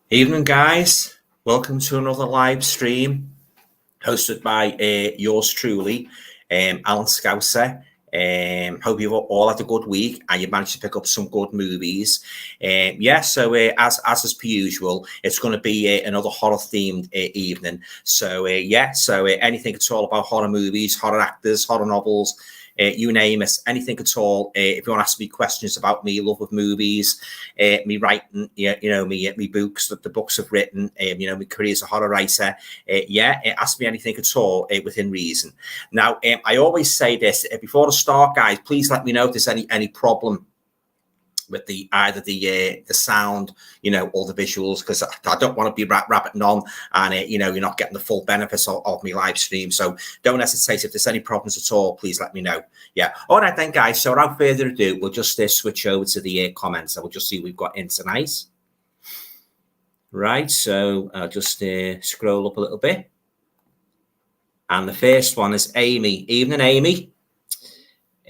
Evening, guys. Welcome to another live stream hosted by yours truly, Alan Scouser. Hope you've all had a good week and you managed to pick up some good movies. So as is per usual, it's going to be another horror-themed evening. So anything at all about horror movies, horror actors, horror novels, you name it, anything at all. If you want to ask me questions about me love of movies, me writing, me books that the books have written, my career as a horror writer, ask me anything at all within reason. Now, I always say this before the start, guys. Please let me know if there's any problem with either the sound, or the visuals, because I don't want to be rabbiting on and you're not getting the full benefits of my live stream. So don't hesitate. If there's any problems at all, please let me know. Yeah. All right then, guys. So without further ado, we'll just switch over to the comments and we'll just see what we've got in tonight. Right. So I'll just scroll up a little bit. And the first one is Amy. Evening, Amy.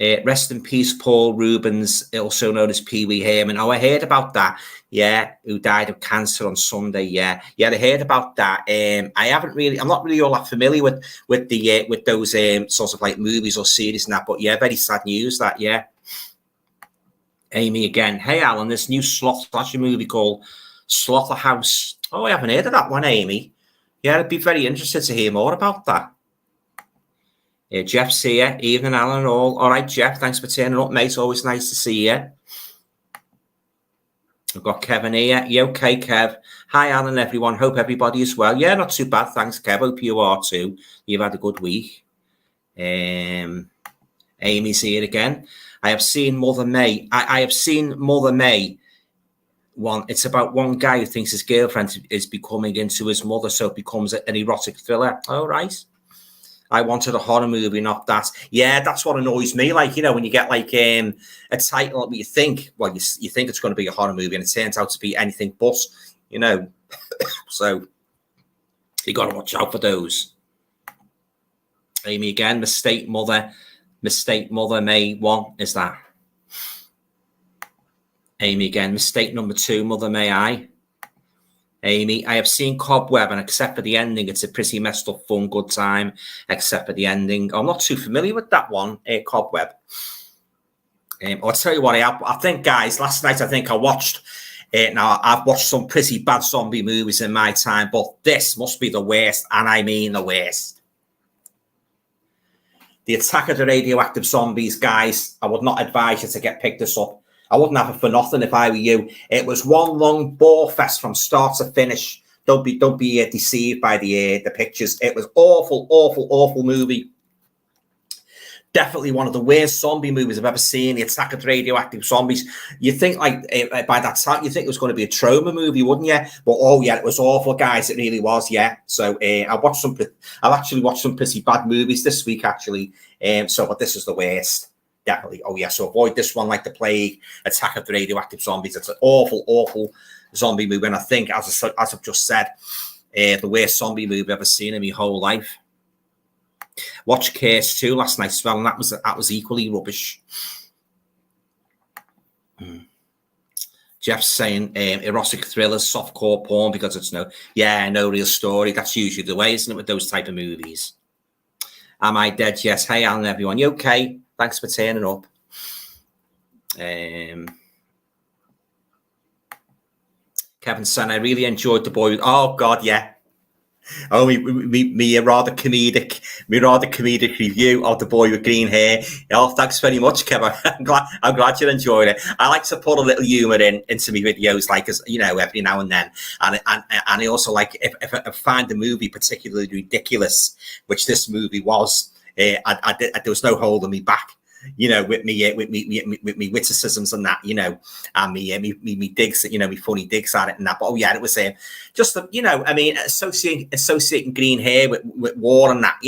Rest in peace, Paul Rubens, also known as Pee Wee Herman. Oh, I heard about that. Yeah, who died of cancer on Sunday. Yeah, I heard about that. I'm not really all that familiar with those sorts of like movies or series and that. But yeah, very sad news that. Yeah. Amy again. Hey, Alan, this new slasher movie called Slaughterhouse. Oh, I haven't heard of that one, Amy. Yeah, I'd be very interested to hear more about that. Jeff's here. Evening, Alan. All right, Jeff. Thanks for turning up, mate. Always nice to see you. I've got Kevin here. You okay, Kev? Hi, Alan, everyone. Hope everybody is well. Yeah, not too bad. Thanks, Kev. Hope you are too. You've had a good week. Amy's here again. I have seen Mother May. I have seen Mother May. One. It's about one guy who thinks his girlfriend is becoming into his mother, so it becomes an erotic thriller. All right. I wanted a horror movie, not that. Yeah, that's what annoys me. Like, when you get like a title that you think, you think it's going to be a horror movie and it turns out to be anything but, So you got to watch out for those. Amy again, Mistake Mother May 1 is that. Amy again, Mistake number 2, Mother May I. Amy, I have seen Cobweb, and except for the ending, it's a pretty messed up, fun, good time, except for the ending. I'm not too familiar with that one, Cobweb. I'll tell you what, I think, guys, last night I watched, now I've watched some pretty bad zombie movies in my time, but this must be the worst, and I mean the worst. The Attack of the Radioactive Zombies, guys, I would not advise you to get this up. I wouldn't have it for nothing if I were you. It was one long bore fest from start to finish. Don't be deceived by the pictures. It was awful movie. Definitely one of the worst zombie movies I've ever seen. The Attack of the Radioactive Zombies. You think by that time you think it was going to be a trauma movie, wouldn't you? But oh yeah, it was awful, guys. It really was. Yeah. So I've actually watched some pretty bad movies this week, actually. But this is the worst. Definitely. Oh yeah. So avoid this one like the plague. Attack of the Radioactive Zombies. It's an awful zombie movie. And I think, as I've just said, the worst zombie movie I've ever seen in my whole life. Watched Curse 2 last night as well, and that was equally rubbish. Jeff's saying erotic thrillers, softcore porn because it's no real story. That's usually the way, isn't it, with those type of movies? Am I dead? Yes. Hey, Alan, everyone. You okay? Thanks for turning up. Kevin saying, I really enjoyed The Boy. Oh, God, yeah. Oh, me rather comedic review of The Boy with Green Hair. Oh, thanks very much, Kevin. I'm glad you enjoyed it. I like to put a little humour into my videos, like, as every now and then. And I also like if I find the movie particularly ridiculous, which this movie was. There was no holding me back, with me witticisms and that, and me digs, me funny digs at it and that. But oh yeah, it was just associating Green Hair with war and that,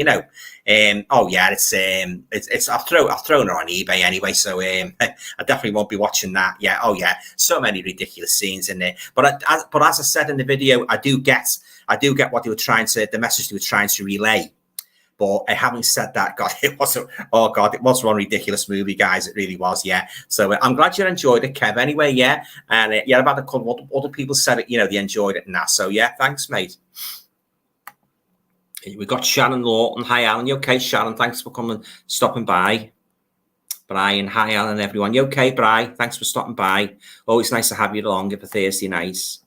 oh yeah, it's I've thrown her on eBay anyway, so I definitely won't be watching that. Yeah, oh yeah, so many ridiculous scenes in there. But as I said in the video, I do get what the message they were trying to relay. But having said that, God, it wasn't. Oh God, it was one ridiculous movie, guys. It really was, yeah. So I'm glad you enjoyed it, Kev. Anyway, yeah, and yeah, about a couple of other people said it. They enjoyed it and that. So yeah, thanks, mate. We got Sharon Lawton. Hi, Alan. You okay, Sharon? Thanks for coming, stopping by. Brian, hi, Alan, everyone. You okay, Brian? Thanks for stopping by. Always nice to have you along for Thursday nights.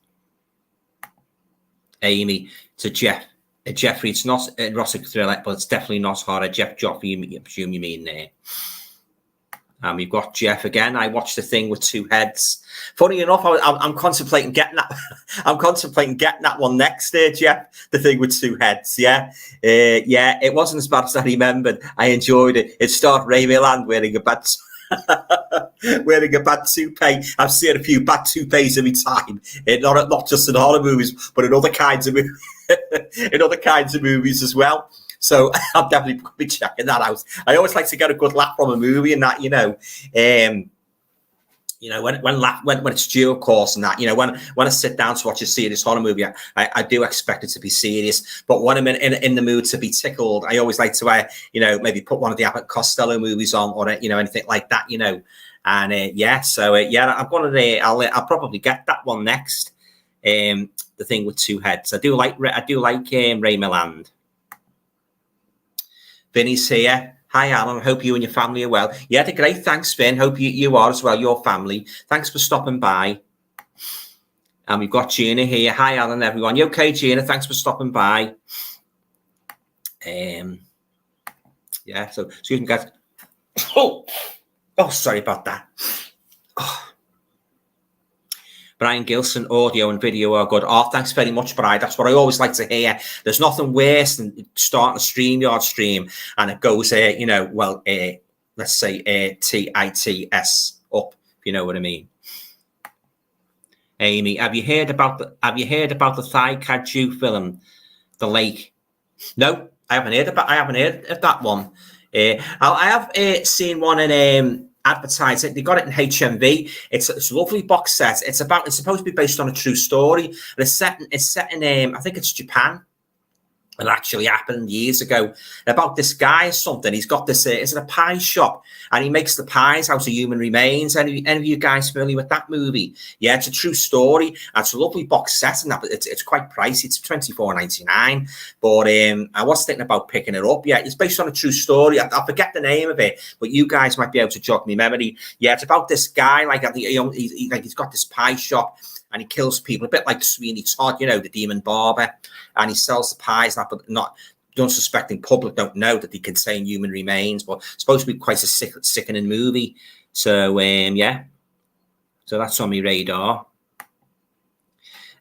Amy, to Jeff. Jeffrey, it's not an erotic thriller, but it's definitely not horror. Jeff Joffrey, I presume you mean there. We've got Jeff again. I watched The Thing with Two Heads. Funny enough, I'm contemplating getting that. I'm contemplating getting that one next, Jeff. The Thing with Two Heads. Yeah, yeah. It wasn't as bad as I remembered. I enjoyed it. It starred Ray Milland wearing a bad toupee. I've seen a few bad toupees in my time. Not just in horror movies, but in other kinds of movies. In other kinds of movies as well. So I'll definitely be checking that out. I always like to get a good laugh from a movie and that, when it's due, of course, and that, when I sit down to watch a serious horror movie, I do expect it to be serious. But when I'm in the mood to be tickled, I always like to, maybe put one of the Abbott Costello movies on, or anything like that, And I'll probably get that one next. The Thing with Two Heads. I do like Ray Milland. Vinny's here. Hi, Alan. I hope you and your family are well. Yeah, they're great. Thanks, Vin. Hope you are as well, your family. Thanks for stopping by. And we've got Gina here. Hi, Alan, everyone. You okay, Gina? Thanks for stopping by. Yeah, so excuse me, guys. Oh, sorry about that. Oh. Brian Gilson, audio and video are good. Oh, thanks very much, Brian. That's what I always like to hear. There's nothing worse than starting a StreamYard stream and it goes, let's say TITS up, if you know what I mean. Amy, have you heard about the Thai kaiju film, The Lake? No, I haven't heard of that one. I have seen one in advertised it. They got it in HMV. It's a lovely box set. It's supposed to be based on a true story. And it's set in I think it's Japan. It actually happened years ago about this guy or something. He's got this, is it a pie shop? And he makes the pies out of human remains. Any of you guys familiar with that movie? Yeah, it's a true story. And it's a lovely box set and that, but it's quite pricey. It's $24.99. But I was thinking about picking it up. Yeah, it's based on a true story. I forget the name of it, but you guys might be able to jog me memory. Yeah, it's about this guy, he's got this pie shop. And he kills people, a bit like Sweeney Todd, the demon barber. And he sells the pies, but not the unsuspecting public don't know that they contain human remains. But it's supposed to be quite a sickening movie. So, yeah. So that's on my radar.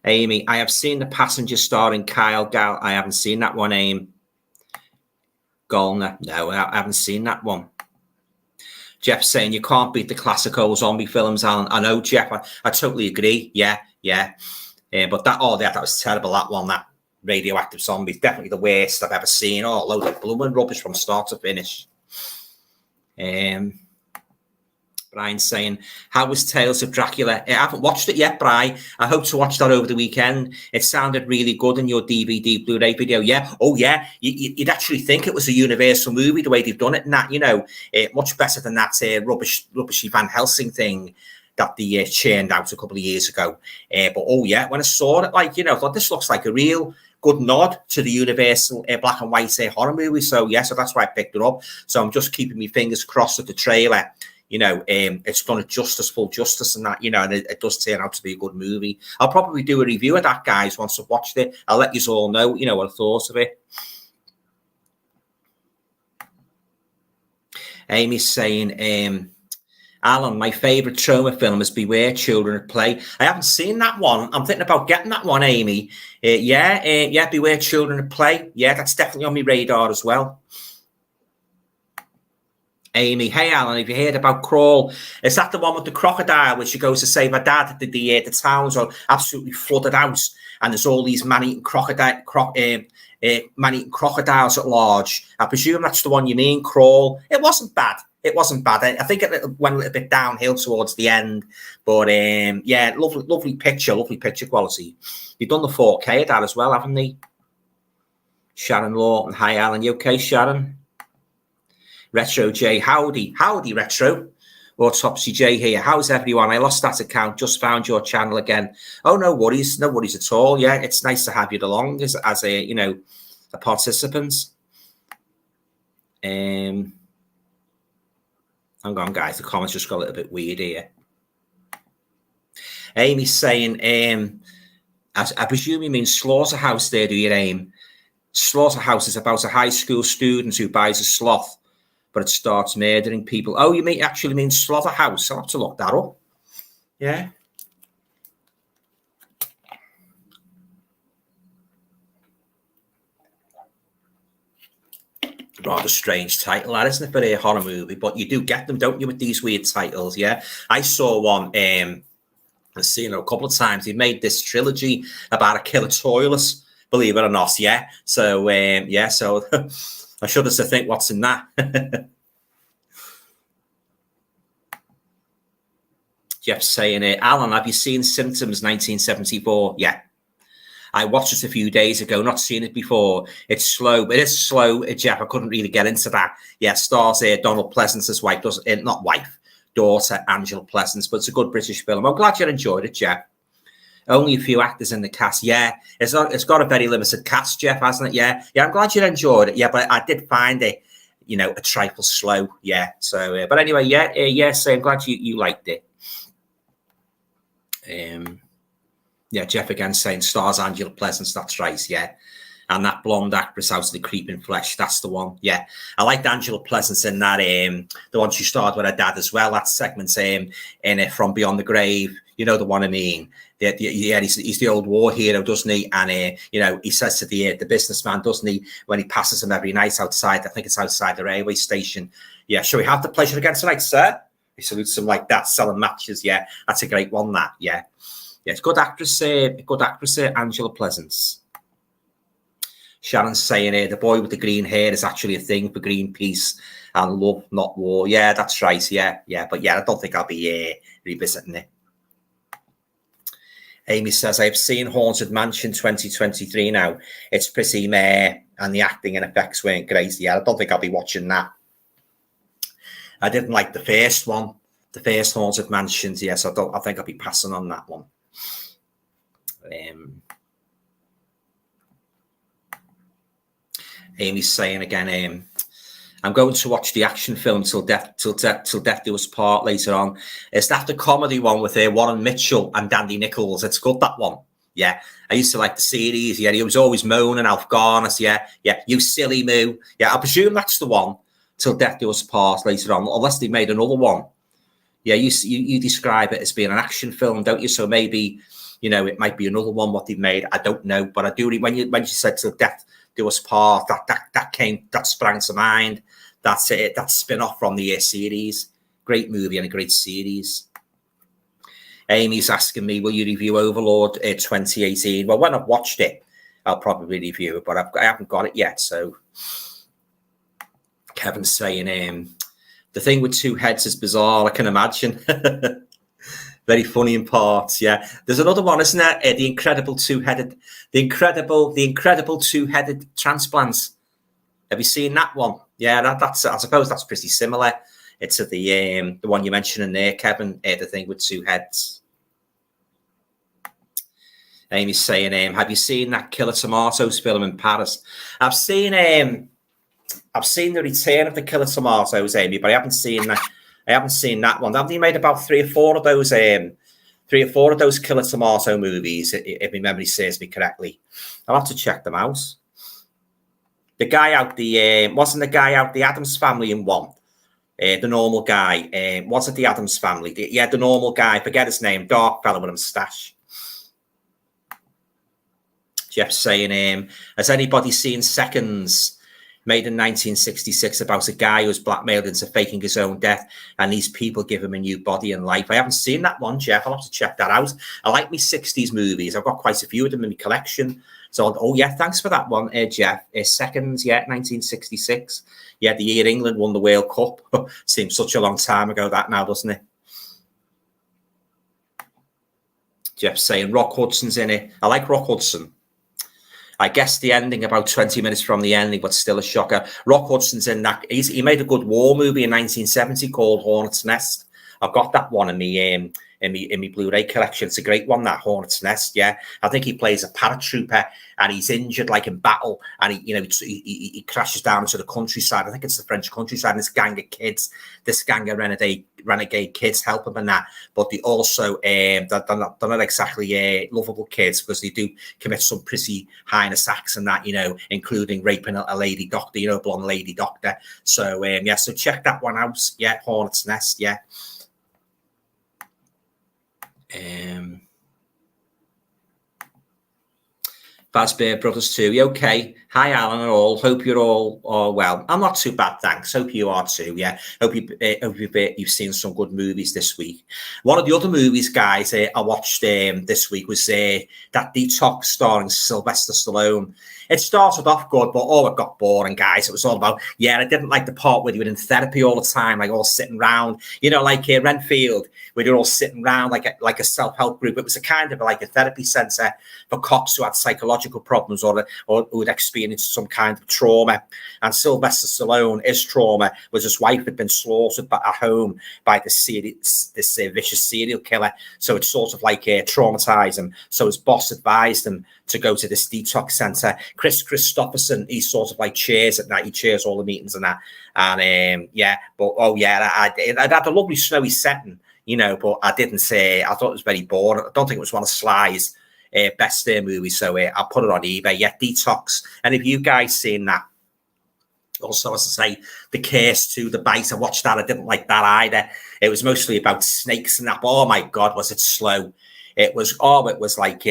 Amy, I have seen The Passenger starring Kyle Gal. I haven't seen that one, Amy. Golner. No, I haven't seen that one. Jeff saying you can't beat the classical zombie films, Alan. I know, Jeff. I totally agree. Yeah. But that was terrible. That one, that radioactive zombie, definitely the worst I've ever seen. Oh, loads of blooming rubbish from start to finish. Brian saying, how was Tales of Dracula? I haven't watched it yet, Brian. I hope to watch that over the weekend. It sounded really good in your DVD Blu-ray video. Yeah. Oh, yeah. You'd actually think it was a Universal movie, the way they've done it and that, much better than that rubbishy Van Helsing thing that they churned out a couple of years ago. But, oh, yeah, when I saw it, I thought this looks like a real good nod to the Universal black and white horror movie. So, yeah, so that's why I picked it up. So I'm just keeping my fingers crossed at the trailer. It's done full justice and that, and it does turn out to be a good movie. I'll probably do a review of that, guys, once I've watched it. I'll let you all know, what I thought of it. Amy's saying, Alan, my favourite trauma film is Beware Children at Play. I haven't seen that one. I'm thinking about getting that one, Amy. Beware Children at Play. Yeah, that's definitely on my radar as well. Amy, hey Alan, have you heard about Crawl? Is that the one with the crocodile where she goes to save her dad? The towns are absolutely flooded out, and there's all these man-eating crocodiles at large. I presume that's the one you mean, Crawl. It wasn't bad. I think it went a little bit downhill towards the end, but lovely picture quality. You've done the 4K of that as well, haven't they? Sharon Lawton. Hi, Alan. You okay, Sharon? Retro J. Howdy. Howdy, Retro. Autopsy J here. How's everyone? I lost that account. Just found your channel again. Oh, no worries. No worries at all. Yeah, it's nice to have you along as a, you know, a participant. Hang on, guys. The comments just got a little bit weird here. Amy's saying, I presume you mean slaughterhouse there, do you, Aim? Slaughterhouse is about a high school student who buys a sloth, but it starts murdering people. Oh, you actually mean slaughterhouse? I'll have to look that up. Yeah. Rather strange title, that isn't it, for a horror movie? But you do get them, don't you, with these weird titles? Yeah. I saw one. I've seen it a couple of times. He made this trilogy about a killer toilet, believe it or not. Yeah. So yeah. So I shudder to think what's in that. Jeff saying, Alan, have you seen Symptoms 1974? Yeah. I watched it a few days ago, not seen it before. It's slow. It is slow, Jeff. I couldn't really get into that. Yeah, stars Donald Pleasance's wife, daughter, Angela Pleasance, but it's a good British film. I'm glad you enjoyed it, Jeff. Only a few actors in the cast. Yeah, it's got a very limited cast, Jeff, hasn't it? Yeah, I'm glad you enjoyed it. Yeah, but I did find it, you know, a trifle slow. Yeah, so, but anyway, yes, I'm glad you liked it. Yeah, Jeff again saying stars Angela Pleasance. That's right. Yeah. And that blonde actress out of the Creeping Flesh. That's the one. Yeah. I liked Angela Pleasance in that, the one she starred with her dad as well. That segment in it, From Beyond the Grave. You know the one I mean. Yeah, he's the old war hero, doesn't he? And, you know, he says to the businessman, doesn't he, when he passes him every night outside, I think it's outside the railway station. Yeah. Shall we have the pleasure again tonight, sir? He salutes him like that, selling matches. Yeah. That's a great one, that. Yeah. Yes, good actress, Angela Pleasance. Sharon's saying the boy with the green hair is actually a thing for Greenpeace and love, not war. Yeah, that's right. Yeah. But yeah, I don't think I'll be revisiting it. Amy says, I've seen Haunted Mansion 2023 now. It's pretty meh, and the acting and effects weren't great. Yeah, I don't think I'll be watching that. I didn't like the first one, the first Haunted Mansions. Yes, I think I'll be passing on that one. Amy's saying again, I'm going to watch the action film till death do us part later on. Is that the comedy one with Warren Mitchell and Dandy Nichols? It's good, that one. Yeah, I used to like the series. Yeah, he was always moaning, Alf Garnett. Yeah, you silly moo. Yeah, I presume that's the one, Till Death Do Us Part later on, unless they made another one. Yeah, you describe it as being an action film, don't you? So maybe, you know, it might be another one what they've made. I don't know, but I do. When you said Till Death Do Us Part, that sprang to mind. That's it. That spin-off from the series. Great movie and a great series. Amy's asking me, will you review Overlord 2018? Well, when I've watched it, I'll probably review it, but I haven't got it yet. So Kevin's saying, the thing with two heads is bizarre. I can imagine. Very funny in parts. Yeah. There's another one, isn't there? The incredible two-headed transplants. Have you seen that one? Yeah, that's. I suppose that's pretty similar. It's the one you mentioned in there, Kevin. The thing with two heads. Amy's saying, have you seen that Killer Tomatoes film in Paris? I've seen the Return of the Killer Tomatoes, Amy, but I haven't seen that. I haven't seen that one. Haven't you made about three or four of those Killer Tomato movies, if my memory serves me correctly? I'll have to check them out. The guy out wasn't the guy out the Addams Family in one? The normal guy. Was it the Addams Family? The normal guy. Forget his name. Dark fellow with a moustache. Jeff's saying, has anybody seen Seconds, made in 1966, about a guy who was blackmailed into faking his own death, and these people give him a new body and life? I haven't seen that one, Jeff. I'll have to check that out. I like me 60s movies. I've got quite a few of them in my collection. So, oh yeah, thanks for that one, Jeff. Seconds, 1966. Yeah, the year England won the World Cup. Seems such a long time ago that now, doesn't it? Jeff's saying Rock Hudson's in it. I like Rock Hudson. I guess the ending, about 20 minutes from the ending, but still a shocker. Rock Hudson's in that. He made a good war movie in 1970 called Hornet's Nest. I've got that one in my Blu-ray collection. It's a great one, that Hornet's Nest. Yeah, I think he plays a paratrooper and he's injured like in battle, and he crashes down into the countryside. I think it's the French countryside. And this gang of kids, this gang of renegade kids help him in that, but they also they're not exactly lovable kids, because they do commit some pretty heinous acts and that, including raping a lady doctor, a blonde lady doctor. So yeah, so check that one out. Yeah, Hornet's Nest. Yeah. Fazbear Brothers 2. Okay. Hi, Alan and all. Hope you're all well. I'm not too bad, thanks. Hope you are too. Yeah. Hope you've seen some good movies this week. One of the other movies, guys, I watched this week was that Detox starring Sylvester Stallone. It started off good, but it got boring, guys. It was all about, I didn't like the part where you were in therapy all the time, like all sitting around, like Renfield, where you're all sitting around like a self-help group. It was a kind of like a therapy centre for cops who had psychological problems or who had experienced some kind of trauma. And Sylvester Stallone, his trauma was his wife had been slaughtered at home by this vicious serial killer. So it sort of like traumatized him. So his boss advised him to go to this detox centre. Chris Christopherson, he sort of like chairs at night. He chairs all the meetings and that. And it had a lovely snowy setting, but I didn't say, I thought it was very boring. I don't think it was one of Sly's best movies. So I'll put it on eBay. Yeah, Detox. And if you guys seen that, also, as I say, The Curse to the Bite, I watched that. I didn't like that either. It was mostly about snakes and that. But oh my God, was it slow? It was like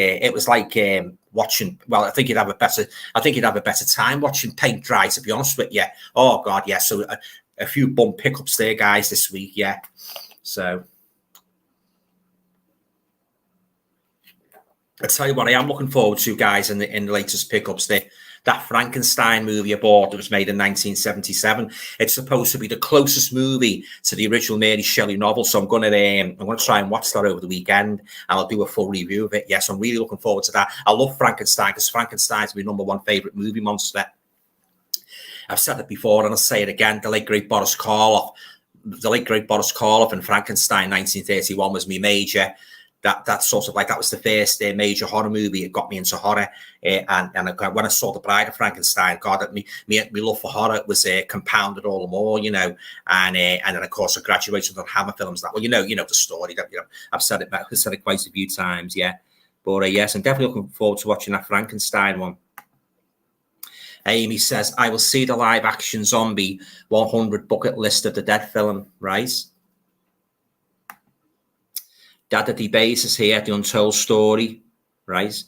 watching. Well, I think you'd have a better time watching paint dry, to be honest with you. Oh God, yeah. So a few bum pickups there, guys, this week. Yeah. So I tell you what, I am looking forward to, guys, in the latest pickups there. That Frankenstein movie I bought that was made in 1977. It's supposed to be the closest movie to the original Mary Shelley novel. So I'm going to try and watch that over the weekend, and I'll do a full review of it. Yes, I'm really looking forward to that. I love Frankenstein because Frankenstein's my #1 favorite movie monster. I've said it before and I'll say it again. The late great Boris Karloff in Frankenstein 1931 was me major. That sort of like, that was the first major horror movie. It got me into horror, and when I saw The Bride of Frankenstein, God, me love for horror was compounded all the more, and then of course I graduated on Hammer Films. That, well, you know the story. That I've said it quite a few times, yeah. But yes, I'm definitely looking forward to watching that Frankenstein one. Amy says, I will see the live action zombie 100 bucket list of the Dead film, right? Dada D. Bass is here, The Untold Story, right?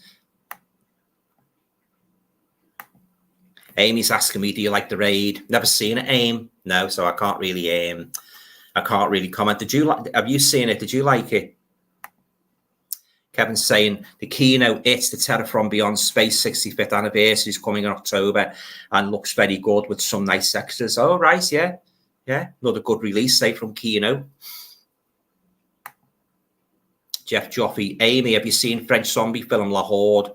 Amy's asking me, do you like The Raid? Never seen it, Aim. No, so I can't really comment. Have you seen it? Did you like it? Kevin's saying the keynote, it's the Terror from Beyond Space 65th anniversary is coming in October and looks very good with some nice extras. Oh, right, yeah. Yeah, another good release, say, from Keynote. Jeff Joffrey, Amy, have you seen French zombie film La Horde?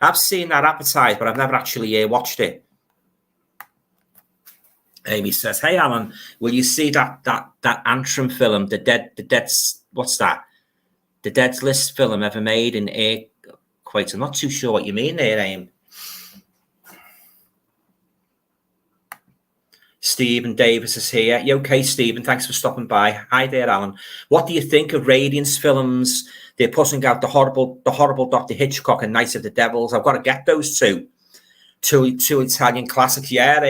I've seen that advertised, but I've never actually watched it. Amy says, hey, Alan, will you see that Antrim film, the Dead's, what's that? The Dead's List film ever made in air quite. I'm not too sure what you mean there, Amy. Stephen Davis is here. You okay, Stephen? Thanks for stopping by. Hi there, Alan. What do you think of Radiance films? They're putting out the horrible Dr. Hitchcock and Night of the Devils. I've got to get those two Italian classics. Yeah,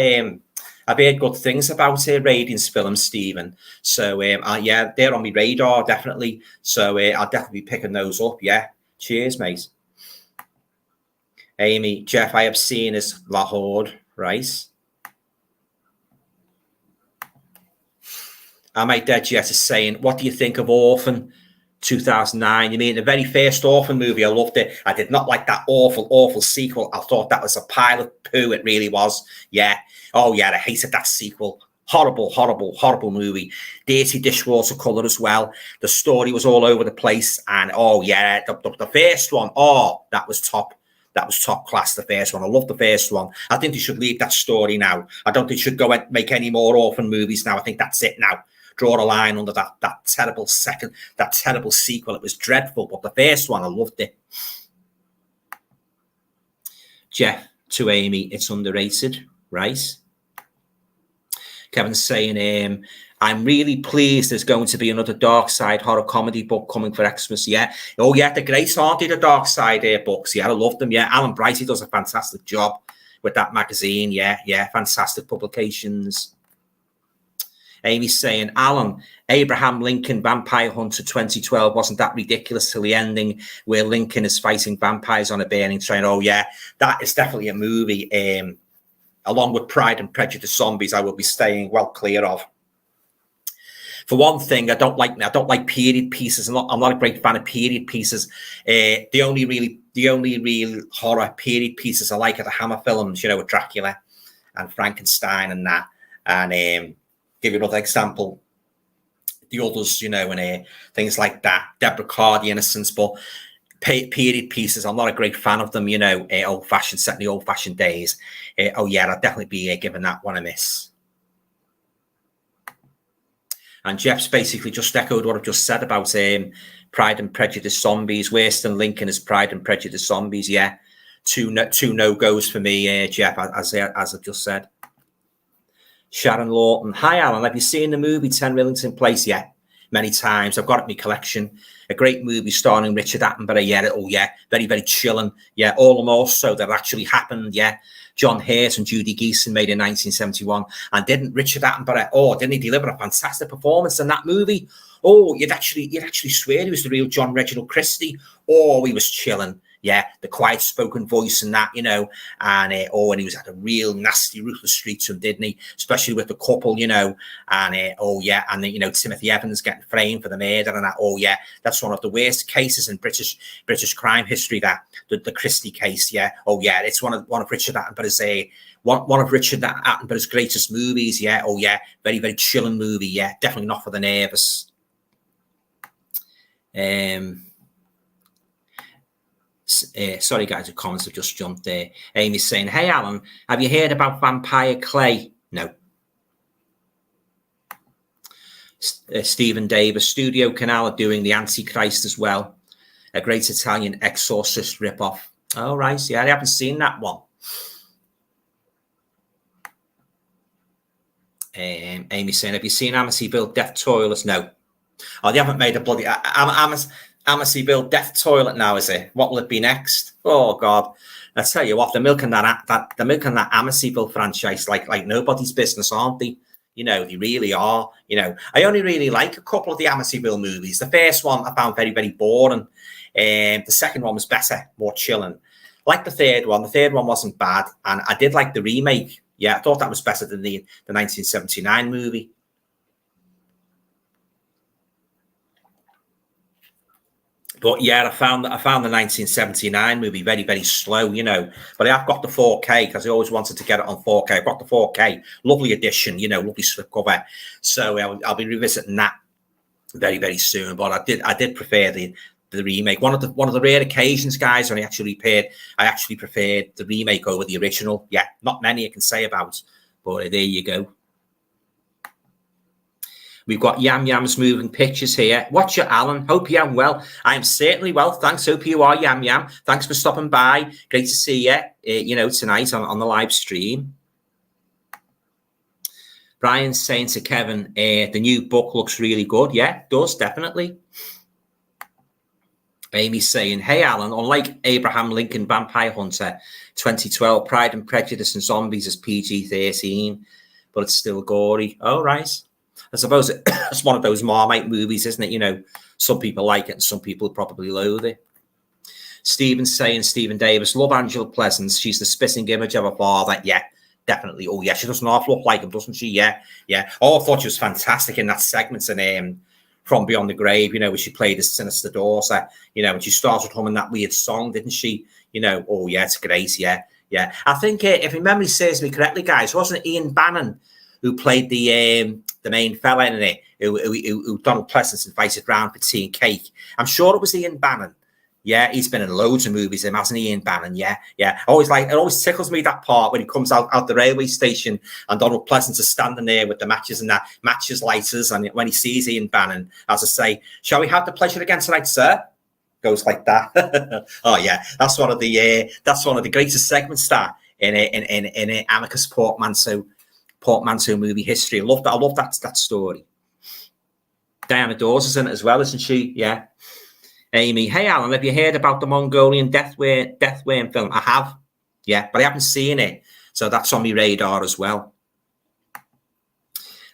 I've heard good things about Radiance films, Stephen. So yeah, they're on my radar definitely. So I'll definitely be picking those up. Yeah. Cheers, mate. Amy, Jeff, I have seen is La Horde, right? Am I Dead Yet is saying, what do you think of Orphan 2009? You mean the very first Orphan movie? I loved it. I did not like that awful sequel. I thought that was a pile of poo. It really was. Yeah. Oh, yeah. I hated that sequel. Horrible movie. Dirty dishwater color as well. The story was all over the place. And oh, yeah, the first one, oh, that was top. that was top class, the first one. I love the first one. I think they should leave that story now. I don't think they should go and make any more orphan movies now. I think that's it now. Draw a line under that terrible sequel. It was dreadful, but the first one, I loved it. Jeff to Amy, it's underrated, right? Kevin's saying, I'm really pleased there's going to be another Dark Side horror comedy book coming for Xmas. Yeah. Oh, yeah, they're great, aren't they, the Dark Side books? Yeah, I love them. Yeah, Alan Brighty does a fantastic job with that magazine. Yeah, fantastic publications. Amy's saying, Alan, Abraham Lincoln Vampire Hunter 2012, wasn't that ridiculous till the ending where Lincoln is fighting vampires on a burning train? Oh, yeah, that is definitely a movie. Along with Pride and Prejudice Zombies, I will be staying well clear of. For one thing, I don't like period pieces. I'm not a great fan of period pieces. The only real horror period pieces I like are the Hammer films, with Dracula and Frankenstein and that. And give you another example, the others, and things like that. Deborah Carr, The Innocents, but period pieces, I'm not a great fan of them. Old-fashioned, set in the old-fashioned days. Oh yeah, I'd definitely be giving that one a miss. And Jeff's basically just echoed what I've just said about Pride and Prejudice Zombies. Worse than Lincoln is Pride and Prejudice Zombies. Yeah, two no-goes for me, Jeff, as I've just said. Sharon Lawton. Hi, Alan. Have you seen the movie 10 Millington Place yet? Many times. I've got it in my collection. A great movie starring Richard Attenborough. Yeah. Oh, yeah. Very, very chilling. Yeah. All and also that actually happened. Yeah. John Hurt and Judy Geeson made in 1971. And didn't Richard Attenborough, didn't he deliver a fantastic performance in that movie? Oh, you'd actually swear he was the real John Reginald Christie. Oh, he was chilling. Yeah, the quiet spoken voice and that, and and he was at a real nasty, ruthless street to him, didn't he? Especially with the couple, and Timothy Evans getting framed for the murder and that. Oh yeah, that's one of the worst cases in British crime history. That the Christie case. Yeah. Oh yeah, it's one of Richard Attenborough's one of Richard Attenborough's greatest movies. Yeah. Oh yeah, very, very chilling movie. Yeah, definitely not for the nervous. Sorry guys, the comments have just jumped there. Amy's saying, hey Alan, have you heard about Vampire Clay? No. Stephen Davis, Studio Canal are doing the Antichrist as well. A great Italian exorcist ripoff. Oh, right. Yeah, I haven't seen that one. Amy's saying, have you seen Amityville Death Toilets? No. Oh, they haven't made a bloody Amityville Death Toilet now, is it? What will it be next? Oh God! I tell you what, they're milking that Amityville franchise like nobody's business, aren't they? They really are. I only really like a couple of the Amityville movies. The first one I found very, very boring. The second one was better, more chilling. Like the third one. The third one wasn't bad, and I did like the remake. Yeah, I thought that was better than the 1979 movie. But yeah, I found the 1979 movie very, very slow, But I've got the 4K because I always wanted to get it on 4K. I've got the 4K, lovely edition, lovely slipcover. So I'll be revisiting that very, very soon. But I did prefer the remake. One of the rare occasions, guys, when I actually preferred the remake over the original. Yeah, not many I can say about, but there you go. We've got Yam Yam's moving pictures here. What's your Alan? Hope you are well. I'm certainly well. Thanks. Hope you are, Yam Yam. Thanks for stopping by. Great to see you, tonight on the live stream. Brian's saying to Kevin, the new book looks really good. Yeah, it does, definitely. Amy's saying, hey, Alan, unlike Abraham Lincoln Vampire Hunter 2012, Pride and Prejudice and Zombies is PG-13, but it's still gory. Oh, right. I suppose it's one of those Marmite movies, isn't it? Some people like it and some people probably loathe it. Stephen's saying, Stephen Davis, love Angela Pleasance. She's the spitting image of her father. Yeah, definitely. Oh, yeah, she doesn't half look like him, doesn't she? Yeah, yeah. Oh, I thought she was fantastic in that segment in From Beyond the Grave, where she played as sinister daughter, and she started humming that weird song, didn't she? Oh, yeah, it's great. Yeah, yeah. I think, if my memory serves me correctly, guys, wasn't it Ian Bannon who played the main fella in it, who Donald Pleasance invited round for tea and cake? I'm sure it was Ian Bannon. Yeah, he's been in loads of movies, him, hasn't he, Ian Bannon? Yeah, yeah. It always tickles me, that part when he comes out the railway station and Donald Pleasance is standing there with the matches and that matches lighters, and when he sees Ian Bannon, as I say, shall we have the pleasure again tonight, sir? Goes like that. Oh yeah, that's one of the greatest segments that in Amicus Portmanteau movie history. I love that story. Diana Dawes is in it as well, isn't she? Yeah. Amy, hey Alan, have you heard about the Mongolian Deathworm film? I have, yeah, but I haven't seen it, so that's on my radar as well.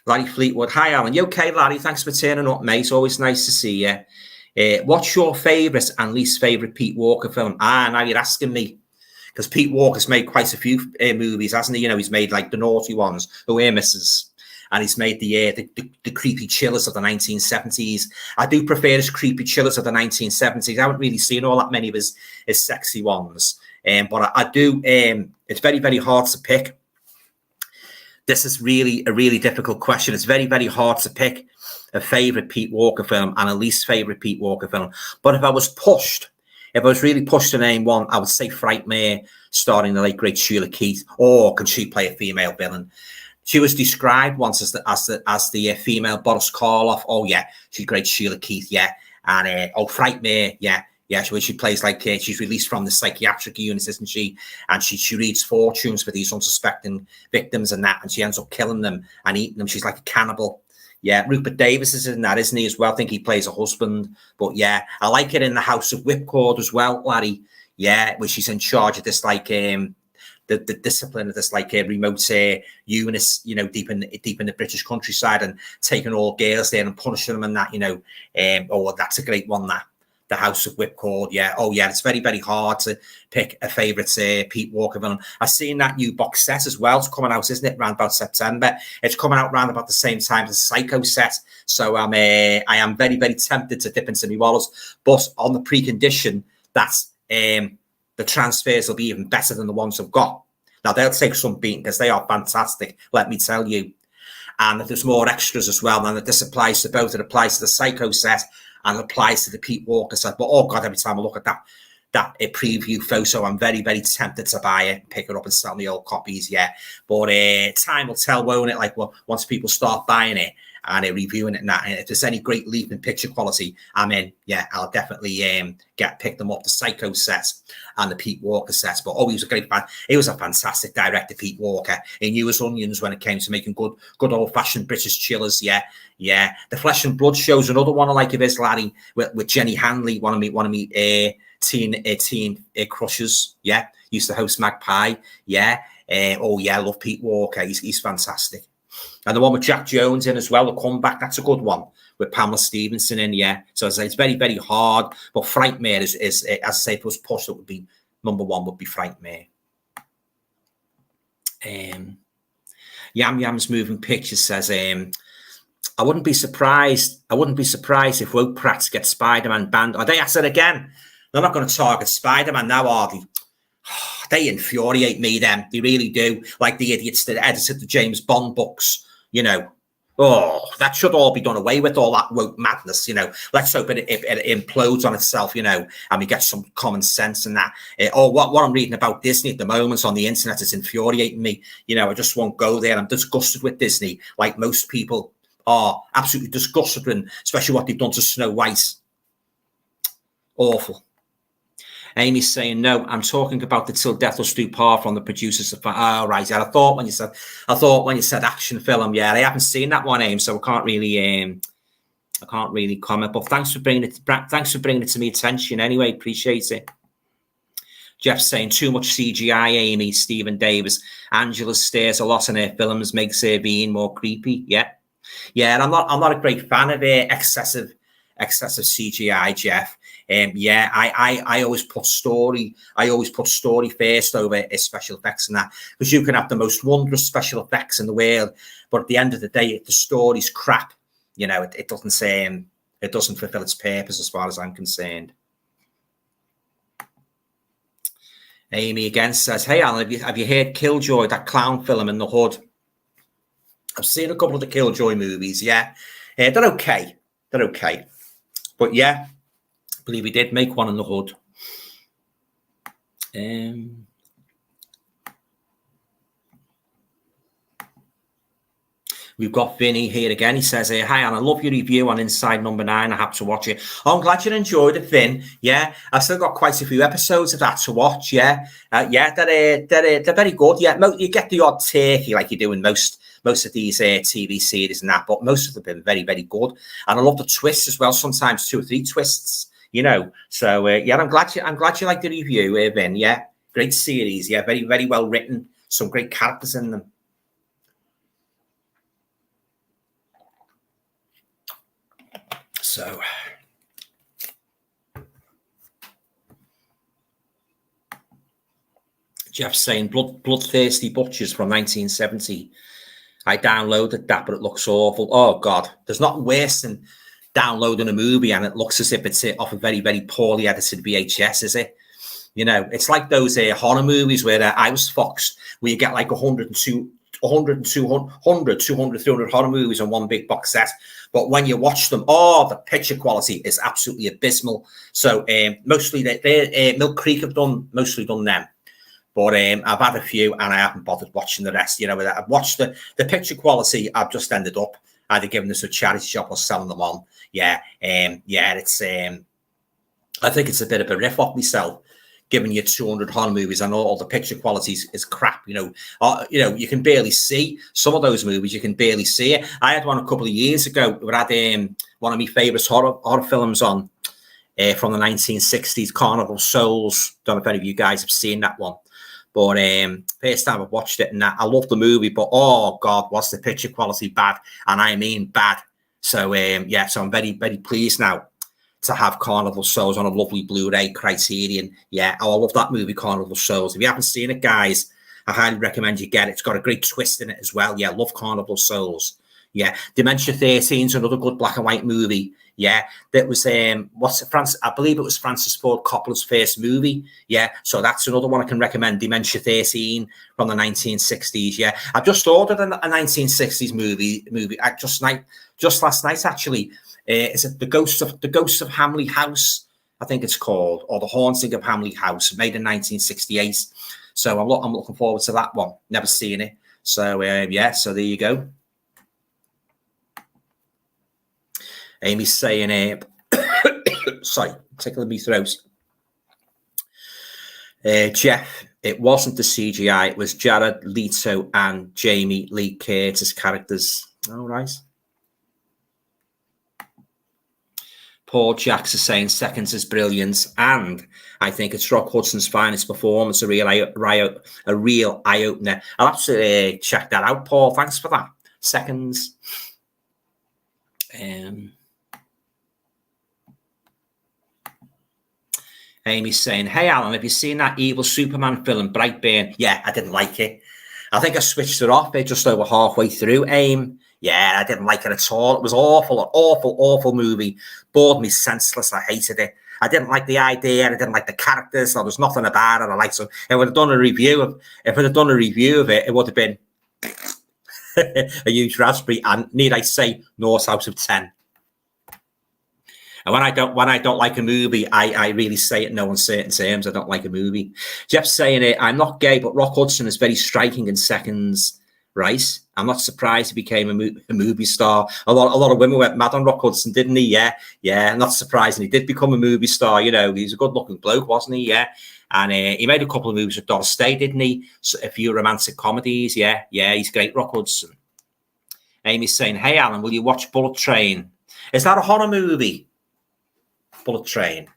Larry Fleetwood, hi Alan, you okay, Larry? Thanks for turning up, mate. Always nice to see you. What's your favourite and least favourite Pete Walker film? Now you're asking me, because Pete Walker's made quite a few movies, hasn't he? You know, he's made like the naughty ones, Who Here Misses, and he's made the creepy chillers of the 1970s. I do prefer his creepy chillers of the 1970s. I haven't really seen all that many of his sexy ones, but I do. It's very, very hard to pick. This is really a really difficult question. It's very, very hard to pick a favourite Pete Walker film and a least favourite Pete Walker film. But if I was really pushed to name one, I would say Frightmare, starring the late great Sheila Keith. Or can she play a female villain? She was described once as the female Boris Karloff. Oh yeah, she's great, Sheila Keith. Yeah, and Frightmare. Yeah. She plays like she's released from the psychiatric unit, isn't she? And she reads fortunes for these unsuspecting victims and that, and she ends up killing them and eating them. She's like a cannibal. Yeah, Rupert Davis is in that, isn't he, as well? I think he plays a husband. But yeah, I like it in The House of Whipcord as well, Larry. Yeah, where she's in charge of this like the discipline of this like remote unit, you know, deep in the British countryside, and taking all girls there and punishing them and that, you know. That's a great one, that. The House of Whipcord, yeah. Oh, yeah, it's very, very hard to pick a favourite Pete Walker villain. I've seen that new box set as well. It's coming out, isn't it, around about September? It's coming out around about the same time as the Psycho set. So I am very, very tempted to dip into my wallets, but on the precondition that the transfers will be even better than the ones I've got. Now, they'll take some beating because they are fantastic, let me tell you. And there's more extras as well, and this applies to both. It applies to the Psycho set and applies to the Pete Walker set. But oh God, every time I look at that preview photo, I'm very, very tempted to buy it, pick it up and sell the old copies, yeah. But time will tell, won't it? Like, well, once people start buying it and reviewing it and that, and if there's any great leap in picture quality, I'm in. Yeah, I'll definitely pick them up, the Psycho set and the Pete Walker set. But he was a great fan. He was a fantastic director, Pete Walker. He knew his onions when it came to making good old-fashioned British chillers. Yeah. The Flesh and Blood show's another one I like of his, Larry, with Jenny Hanley, one of me teen crushes. Yeah, used to host Magpie. Yeah. I love Pete Walker. He's fantastic. And the one with Jack Jones in as well, The Comeback, that's a good one, with Pamela Stevenson in, yeah. So as I say, it's very, very hard. But Frightmare is as I say, if it was pushed, it would be number one, would be Frightmare. Yam Yam's Moving Pictures says, I wouldn't be surprised if woke prats get Spider-Man banned. I said again, they're not going to target Spider-Man now, are they? They infuriate me, them. They really do. Like the idiots that edited the James Bond books, you know. Oh, that should all be done away with, all that woke madness, you know. Let's hope it implodes on itself, you know, and we get some common sense in that. What I'm reading about Disney at the moment on the internet is infuriating me. You know, I just won't go there. I'm disgusted with Disney, like most people are absolutely disgusted with, especially what they've done to Snow White. Awful. Amy's saying, no, I'm talking about the Till Death Us Do Part from the producers of... Oh, right. Yeah, I thought when you said action film, yeah, I haven't seen that one, Amy, so I can't really comment. But thanks for bringing it to my attention anyway. Appreciate it. Jeff's saying too much CGI, Amy, Stephen Davis. Angela stares a lot in her films, makes her being more creepy. Yeah. And I'm not a great fan of excessive CGI, Jeff. I always put story first over special effects and that, because you can have the most wondrous special effects in the world, but at the end of the day, if the story's crap, you know, it doesn't fulfill its purpose as far as I'm concerned. Amy again says, hey Alan, have you heard Killjoy, that clown film in the hood? I've seen a couple of the Killjoy movies, yeah. They're okay. But yeah, I believe he did make one in the hood. We've got Vinny here again. He says, hi, Alan, I love your review on Inside Number 9. I have to watch it. Oh, I'm glad you enjoyed it, Vin. Yeah, I've still got quite a few episodes of that to watch. Yeah, they're very good. Yeah, you get the odd turkey like you do in most of these TV series and that, but most of them have been very, very good. And I love the twists as well. Sometimes 2 or 3 twists, you know. So yeah, I'm glad you like the review, Vin. Yeah, great series. Yeah, very, very well written. Some great characters in them. So, Jeff's saying Bloodthirsty Butchers from 1970. I downloaded that, but it looks awful. Oh, God. There's nothing worse than downloading a movie and it looks as if it's off a very, very poorly edited VHS, is it? You know, it's like those horror movies where I was foxed, where you get like 100, 200, 300 horror movies in one big box set. But when you watch them, the picture quality is absolutely abysmal. So mostly Milk Creek have mostly done them. But I've had a few and I haven't bothered watching the rest. You know, I've watched the picture quality. I've just ended up either giving this a charity shop or selling them on. Yeah, it's I think it's a bit of a riff off myself, giving you 200 horror movies and all the picture quality is crap. You know, you can barely see some of those movies. You can barely see it. I had one a couple of years ago. We had one of my favourite horror films on from the 1960s, Carnival Souls. Don't know if any of you guys have seen that one. But first time I watched it and that, I loved the movie, but oh God, was the picture quality bad? And I mean bad. So so I'm very, very pleased now to have Carnival Souls on a lovely Blu-ray Criterion. Yeah, I love that movie, Carnival Souls. If you haven't seen it, guys, I highly recommend you get it. It's got a great twist in it as well. Yeah, love Carnival Souls. Yeah, Dementia 13 is another good black and white movie. Yeah, that was I believe it was Francis Ford Coppola's first movie. Yeah, so that's another one I can recommend. Dementia 13 from the 1960s. Yeah, I've just ordered a 1960s movie. Just last night actually. Is it the Ghosts of Hamley House? I think it's called, or The Haunting of Hamley House, made in 1968. So I'm looking forward to that one. Never seen it. So so there you go. Amy's saying, sorry, tickling me throat. Jeff, it wasn't the CGI. It was Jared Leto and Jamie Lee Curtis characters. All right. Paul Jackson saying Seconds is brilliant, and I think it's Rock Hudson's finest performance, a real eye opener. I'll have to check that out, Paul. Thanks for that. Seconds. Amy's saying, hey, Alan, have you seen that evil Superman film, Brightburn? Yeah, I didn't like it. I think I switched it off just over halfway through, Yeah, I didn't like it at all. It was awful, an awful, awful movie. Bored me senseless. I hated it. I didn't like the idea. I didn't like the characters. There was nothing about it. I liked it. If I would have done a review of it, it would have been a huge raspberry. And need I say, North out of 10. And when I don't like a movie, I really say it in no uncertain terms. I don't like a movie. Jeff's saying it. I'm not gay, but Rock Hudson is very striking in Seconds. Right? I'm not surprised he became a movie star. A lot of women went mad on Rock Hudson, didn't he? Yeah. Not surprising. He did become a movie star. You know, he's a good-looking bloke, wasn't he? Yeah. And he made a couple of movies with Doris Day, didn't he? So a few romantic comedies. Yeah. He's great, Rock Hudson. Amy's saying, hey, Alan, will you watch Bullet Train? Is that a horror movie? Bullet Train.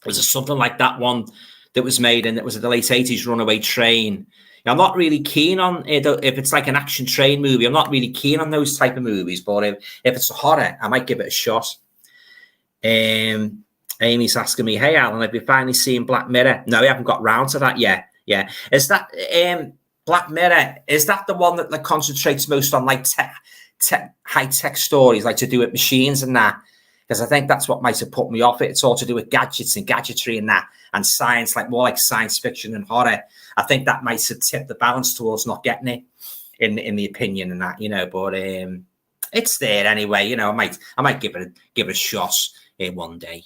Was it something like that one that was made and it was in the late 80s, Runaway Train? I'm not really keen on it. If it's like an action train movie, I'm not really keen on those type of movies. But if it's a horror, I might give it a shot. Amy's asking me, hey, Alan, have you finally seen Black Mirror? No, we haven't got round to that yet. Yeah. Is that Black Mirror? Is that the one that concentrates most on like high-tech stories, like to do with machines and that? Because I think that's what might have put me off it. It's all to do with gadgets and gadgetry and that, and science, like more like science fiction and horror. I think that might have tipped the balance towards not getting it, in the opinion and that, you know. But it's there anyway, you know. I might give it a shot one day.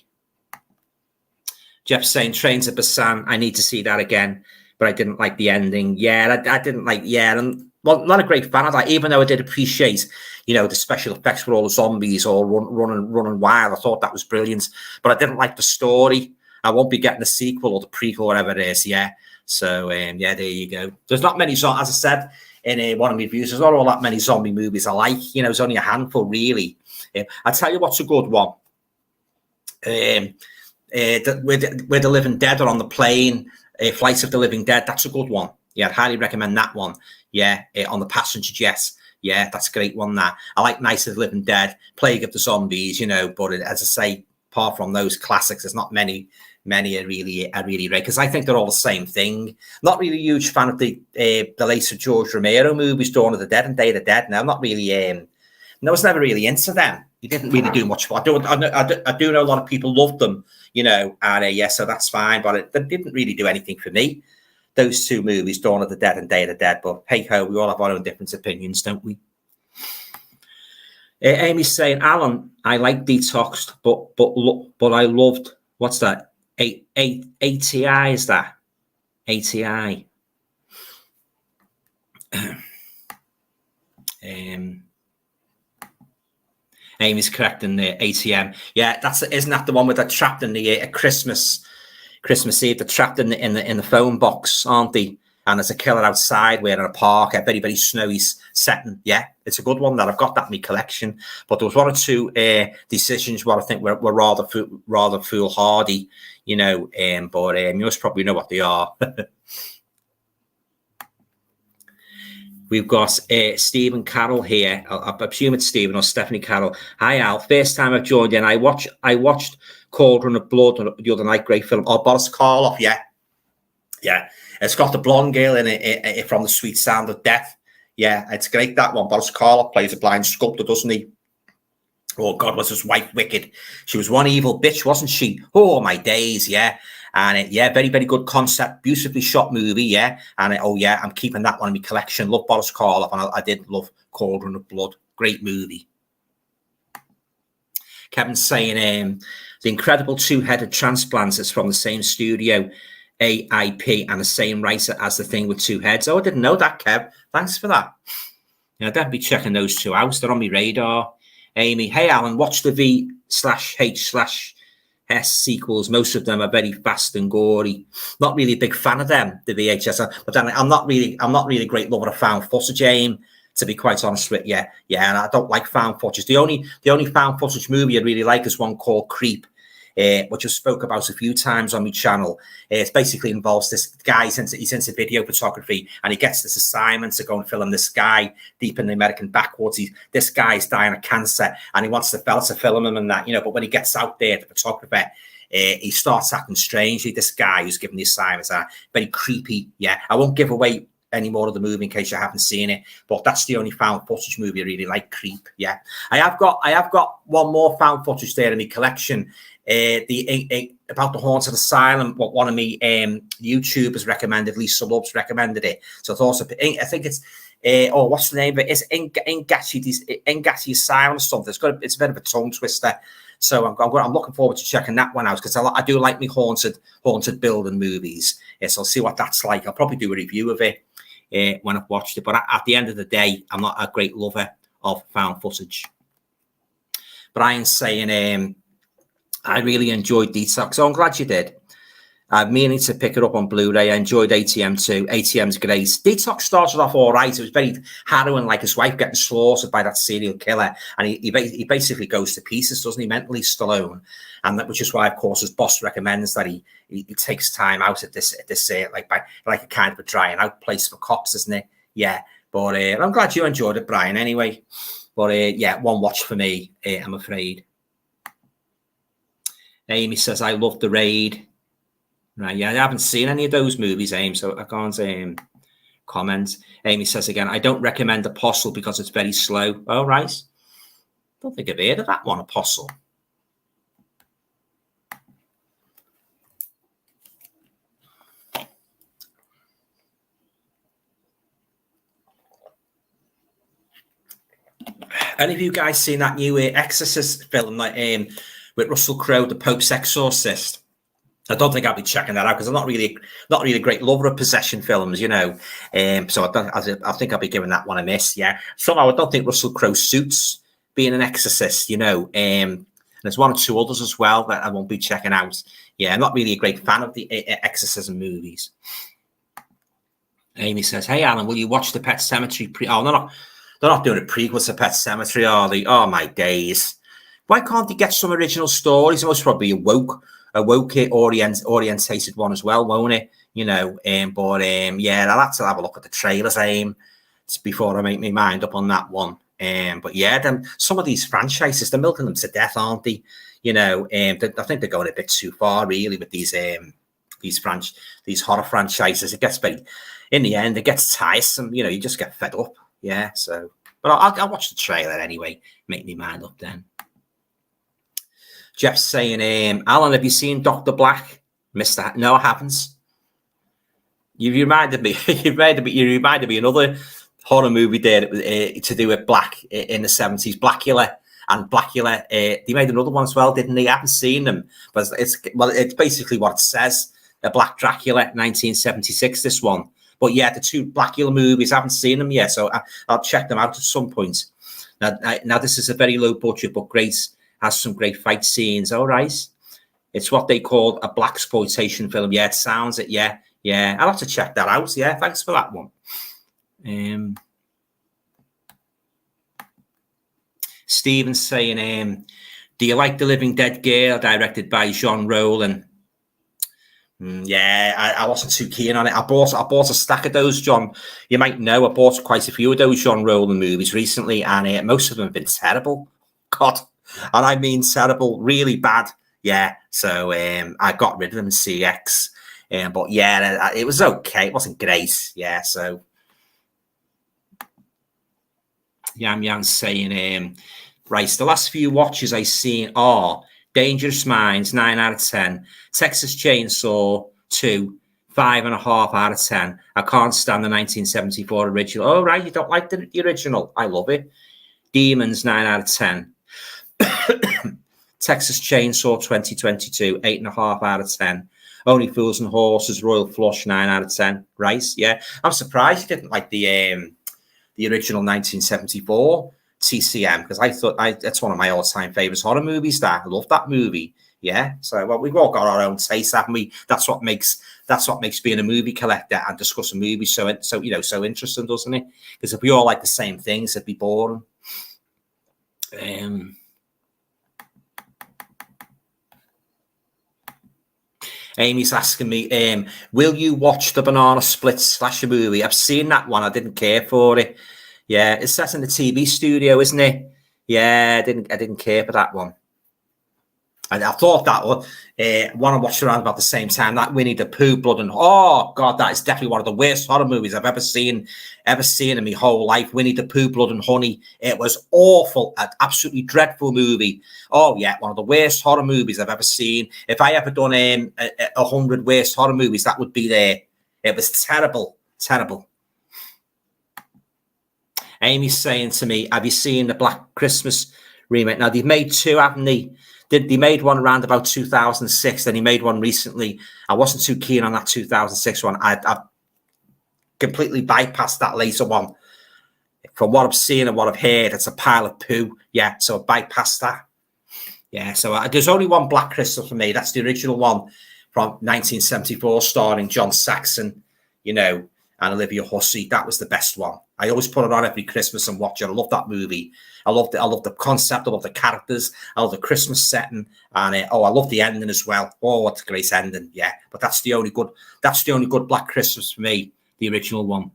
Jeff saying Train to Busan. I need to see that again, but I didn't like the ending. Yeah, I didn't like. Yeah, and well, not a great fan of that. Even though I did appreciate, the special effects for all the zombies all running wild. I thought that was brilliant, but I didn't like the story. I won't be getting the sequel or the prequel, whatever it is. Yeah. So yeah, there you go. There's not many, as I said in one of my reviews, there's not all that many zombie movies I like. There's only a handful really. I tell you what's a good one. Where the Living Dead are on the plane, Flights of the Living Dead. That's a good one. Yeah, I'd highly recommend that one. Yeah, on the passenger jet. Yeah, that's a great one. That I like Night of the Living Dead, Plague of the Zombies. But as I say, apart from those classics, there's not many are really great because I think they're all the same thing. Not really a huge fan of the later George Romero movies, Dawn of the Dead and Day of the Dead. Now, I'm not really. I was never really into them. He didn't really do much. I do know a lot of people loved them, and yeah, so that's fine. But they didn't really do anything for me. Those two movies, Dawn of the Dead and Day of the Dead. But hey ho, we all have our own different opinions, don't we? Amy's saying, Alan, I like Detoxed, but I loved what's that? ATI is that? ATI. Amy's correct in the ATM. Yeah, isn't that the one with that trapped in the Christmas Eve? They're trapped in the phone box, aren't they? And there's a killer outside. We're in a park, a very, very snowy setting. Yeah, it's a good one that I've got that in my collection. But there was one or two decisions where I think were rather foolhardy, but you must probably know what they are. We've got Stephen Carroll here. I assume it's Stephen or Stephanie Carroll. Hi, Al. First time I've joined in. I watched Cauldron of Blood the other night. Great film. Oh, Boris Karloff. Yeah. Yeah. It's got the blonde girl in it from The Sweet Sound of Death. Yeah, it's great, that one. Boris Karloff plays a blind sculptor, doesn't he? Oh, God, was his wife wicked. She was one evil bitch, wasn't she? Oh, my days, yeah. And yeah, very, very good concept, beautifully shot movie, yeah. And oh, yeah, I'm keeping that one in my collection. Love Boris Karloff, and I did love Cauldron of Blood. Great movie. Kevin's saying the incredible two-headed transplants is from the same studio, AIP, and the same writer as The Thing with Two Heads. Oh, I didn't know that, Kev. Thanks for that. I'll definitely be checking those two out. They're on my radar. Amy, hey, Alan, watch the V/H/S sequels. Most of them are very fast and gory. Not really a big fan of them, the VHS. But then I'm not really a great lover of found footage, Aim, to be quite honest with you. Yeah, and I don't like found footage. The only found footage movie I really like is one called Creep, which I spoke about a few times on my channel. It basically involves this guy, he's into video photography, and he gets this assignment to go and film this guy deep in the American backwoods. This guy's dying of cancer, and he wants the fella to film him and that, but when he gets out there, the photographer, he starts acting strangely. This guy who's given the assignments are very creepy. Yeah, I won't give away any more of the movie in case you haven't seen it, but that's the only found footage movie I really like, Creep. Yeah, I have got one more found footage there in my collection. About the Haunted Asylum, what one of me YouTubers recommended, Lisa Loves recommended it. So I think it's what's the name of it? It's Engassi Asylum or something. It's a bit of a tongue twister. So I'm looking forward to checking that one out because I do like me haunted building movies. So I'll see what that's like. I'll probably do a review of it when I've watched it. But at the end of the day, I'm not a great lover of found footage. Brian's saying, I really enjoyed Detox. So I'm glad you did. I'm meaning to pick it up on Blu-ray. I enjoyed ATM too. ATM's great. Detox started off all right. It was very harrowing, like his wife getting slaughtered by that serial killer. And he basically goes to pieces, doesn't he? Mentally Stallone. And that, which is why, of course, his boss recommends that he takes time out at this like a kind of a drying out place for cops, isn't it? Yeah. But I'm glad you enjoyed it, Brian, anyway. But yeah, one watch for me, I'm afraid. Amy says, I love The Raid. Right, yeah, I haven't seen any of those movies, Amy, so I can't comment. Amy says again, I don't recommend Apostle because it's very slow. Oh, right. Don't think I've heard of that one, Apostle. Any of you guys seen that new Exorcist film with Russell Crowe, The Pope's Exorcist? I don't think I'll be checking that out because I'm not really a great lover of possession films, you know. So I think I'll be giving that one a miss. Yeah. Somehow I don't think Russell Crowe suits being an exorcist, you know. And there's one or two others as well that I won't be checking out. Yeah, I'm not really a great fan of the exorcism movies. Amy says, "Hey Alan, will you watch the Pet Sematary Oh, they're not doing a prequel to Pet Sematary, are they? Oh my days! Why can't they get some original stories? It must probably a woke orientated one as well, won't it? You know, yeah, I'll have to have a look at the trailers, before I make my mind up on that one. But yeah, some of these franchises, they're milking them to death, aren't they? You know, I think they're going a bit too far, really, with these horror franchises. It gets in the end, it gets tiresome. You know, you just get fed up. Yeah, so, but I'll watch the trailer anyway. Make me mind up then. Jeff's saying, Alan, have you seen Dr. Black? Mr. No, I haven't. You reminded me. You reminded me another horror movie there to do with Black in the 70s, Blackula. And Blackula, they made another one as well, didn't they? I haven't seen them, but it's basically what it says. A Black Dracula, 1976. This one, but yeah, the two Blackula movies, I haven't seen them yet, so I'll check them out at some point. Now this is a very low budget, but has some great fight scenes. All right, it's what they call a blaxploitation film. Yeah, it sounds it. Yeah, I'll have to check that out. Yeah, thanks for that one. Stephen's saying, do you like The Living Dead Girl, directed by John Rowland? Yeah, I wasn't too keen on it. I bought a stack of those, John. You might know I bought quite a few of those John Rowland movies recently, and most of them have been terrible. God, and I mean terrible, really bad. Yeah, so I got rid of them in CX. But yeah, it was okay. It wasn't great. Yeah, so Yam's saying, right, the last few watches I've seen are Dangerous Minds, 9 out of 10. Texas Chainsaw 2, 5.5 out of 10. I can't stand the 1974 original. Oh, right, you don't like the original? I love it. Demons, 9 out of 10. Texas Chainsaw 2022, 8.5 out of 10. Only Fools and Horses, Royal Flush, 9 out of 10. Right, yeah. I'm surprised you didn't like the original 1974 TCM, because I thought that's one of my all-time favorites horror movies. That I love that movie. Yeah, so well, we've all got our own taste, haven't we? That's what makes being a movie collector and discuss a movie so interesting, doesn't it? Because if we all like the same things, it'd be boring. Amy's asking me, will you watch the Banana Split slasher movie? I've seen that one. I didn't care for it. Yeah, it's set in the TV studio, isn't it? Yeah, I didn't care for that one. I thought that one I watched around about the same time. That Winnie the Pooh, Blood and oh god, that is definitely one of the worst horror movies I've ever seen in my whole life. Winnie the Pooh, Blood and Honey. It was awful, an absolutely dreadful movie. Oh yeah, one of the worst horror movies I've ever seen. If I ever done 100 worst horror movies, that would be there. It was terrible, terrible. Amy's saying to me, have you seen the Black Christmas remake? Now, they've made two, haven't they? They made one around about 2006, then he made one recently. I wasn't too keen on that 2006 one. I completely bypassed that later one. From what I've seen and what I've heard, it's a pile of poo. Yeah, so I bypassed that. Yeah, so there's only one Black Christmas for me. That's the original one from 1974, starring John Saxon, you know, and Olivia Hussey. That was the best one. I always put it on every Christmas and watch it. I love that movie. I love the concept. I love the characters. I love the Christmas setting, and I love the ending as well. Oh, what a great ending! Yeah, but that's the only good Black Christmas for me. The original one.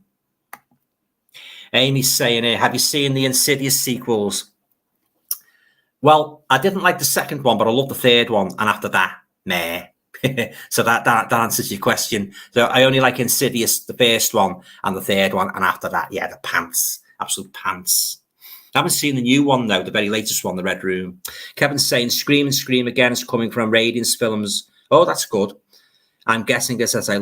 Amy's saying, have you seen the Insidious sequels? Well, I didn't like the second one, but I love the third one, and after that, nah. So that answers your question. So I only like Insidious, the first one, and the third one, and after that, yeah, the pants, absolute pants. I haven't seen the new one though, the very latest one, The Red Room. Kevin's saying Scream and Scream Again is coming from Radiance Films. Oh, that's good. I'm guessing this it's a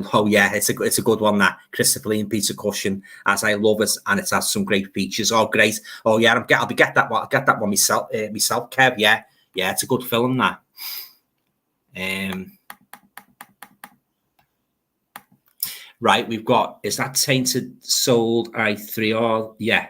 good one, that Christopher Lee and Peter Cushing, as I love it, and it has some great features. Oh, great. Oh yeah, I'll get that one myself, Kev. Yeah, it's a good film, that. Right, we've got, is that Tainted Soul I3R? Yeah,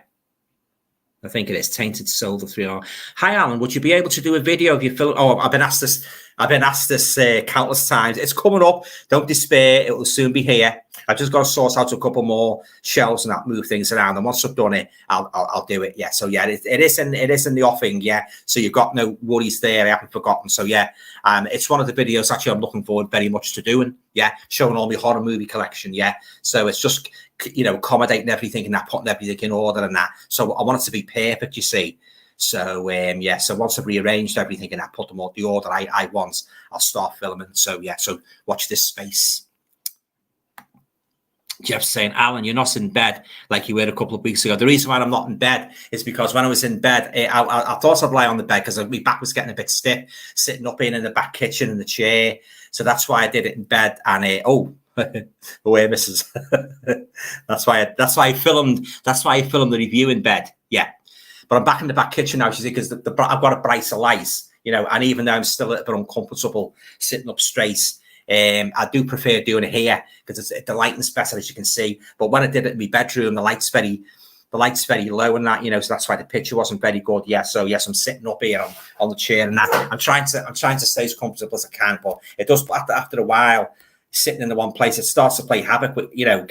I think it is Tainted Soul the 3R. Hi, Alan. Would you be able to do a video of your film? Oh, I've been asked this. I've been asked this countless times. It's coming up. Don't despair. It will soon be here. I've just got to sort out a couple more shelves and that, move things around. And once I've done it, I'll do it. Yeah. So yeah, it is in the offing. Yeah. So you've got no worries there. I haven't forgotten. So yeah, it's one of the videos actually I'm looking forward very much to doing. Yeah, showing all my horror movie collection. Yeah. So it's just, you know, accommodating everything and that, putting everything in order and that. So I want it to be perfect, you see. So yeah, so once I've rearranged everything and I put them all the order I want, I'll start filming. So yeah, so watch this space. Jeff's saying, Alan, you're not in bed like you were a couple of weeks ago. The reason why I'm not in bed is because when I was in bed, I thought I'd lie on the bed because my back was getting a bit stiff, sitting up in the back kitchen in the chair. So that's why I did it in bed. And away misses. that's why I filmed the review in bed. Yeah. But I'm back in the back kitchen now, you see, because I've got a brighter light, you know, and even though I'm still a little bit uncomfortable sitting up straight, I do prefer doing it here because the lighting's better, as you can see. But when I did it in my bedroom, the light's very low and that, you know, so that's why the picture wasn't very good. Yeah, so yes, I'm sitting up here on the chair and that. I'm trying to stay as comfortable as I can, but it does after a while. Sitting in the one place, it starts to play havoc with, you know,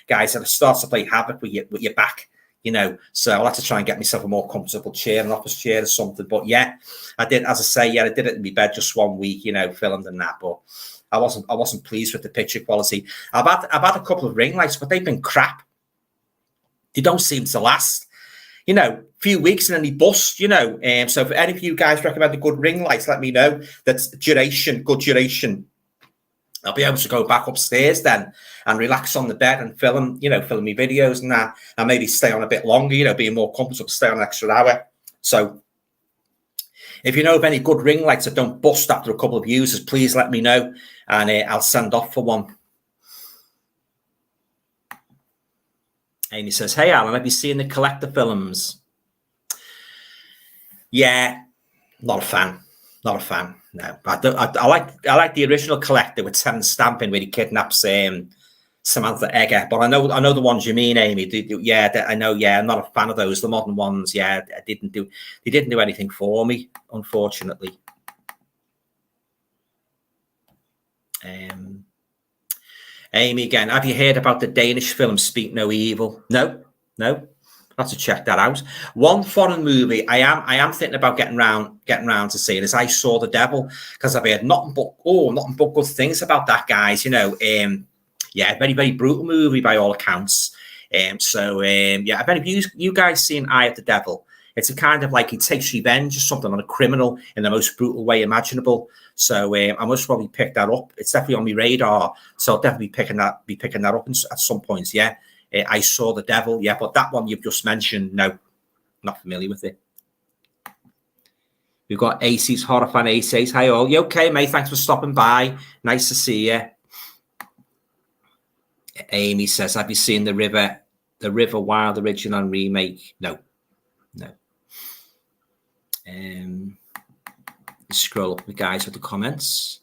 guys, it starts to play havoc with your back. You know, so I'll have to try and get myself a more comfortable chair, an office chair or something. But yeah, I did, as I say, yeah, I did it in my bed just 1 week, you know, filmed and that. But I wasn't pleased with the picture quality. I've had a couple of ring lights, but they've been crap. They don't seem to last. You know, a few weeks and then they bust, you know. So if any of you guys recommend a good ring lights, let me know. That's good duration. I'll be able to go back upstairs then and relax on the bed and film me videos and that, and maybe stay on a bit longer, you know, being more comfortable, stay on an extra hour. So if you know of any good ring lights that don't bust after a couple of uses, please let me know and I'll send off for one. Amy says, hey, Alan, have you seen the collector films? Yeah, not a fan. Not a fan. No, I like the original Collector with Terence Stamping where he kidnaps Samantha Egger. But I know the ones you mean, Amy. I know. Yeah, I'm not a fan of those. The modern ones, yeah, they didn't do anything for me, unfortunately. Amy again. Have you heard about the Danish film Speak No Evil? No. Have to check that out. One foreign movie I am thinking about getting round to seeing is I Saw the Devil, because I've heard nothing but good things about that, guys. You know, yeah, very, very brutal movie by all accounts. Yeah, have any of you guys seen Eye of the Devil? It's a kind of like he takes revenge or something on a criminal in the most brutal way imaginable. So I must probably pick that up. It's definitely on my radar, so I'll definitely be picking that up at some points. Yeah. I Saw the Devil, yeah, but that one you've just mentioned, no, not familiar with it. We've got AC's Horror Fan AC's. Hi all, you okay, mate? Thanks for stopping by. Nice to see you. Amy says, have you seen the River Wild original and remake? No. Scroll up, guys, with the comments.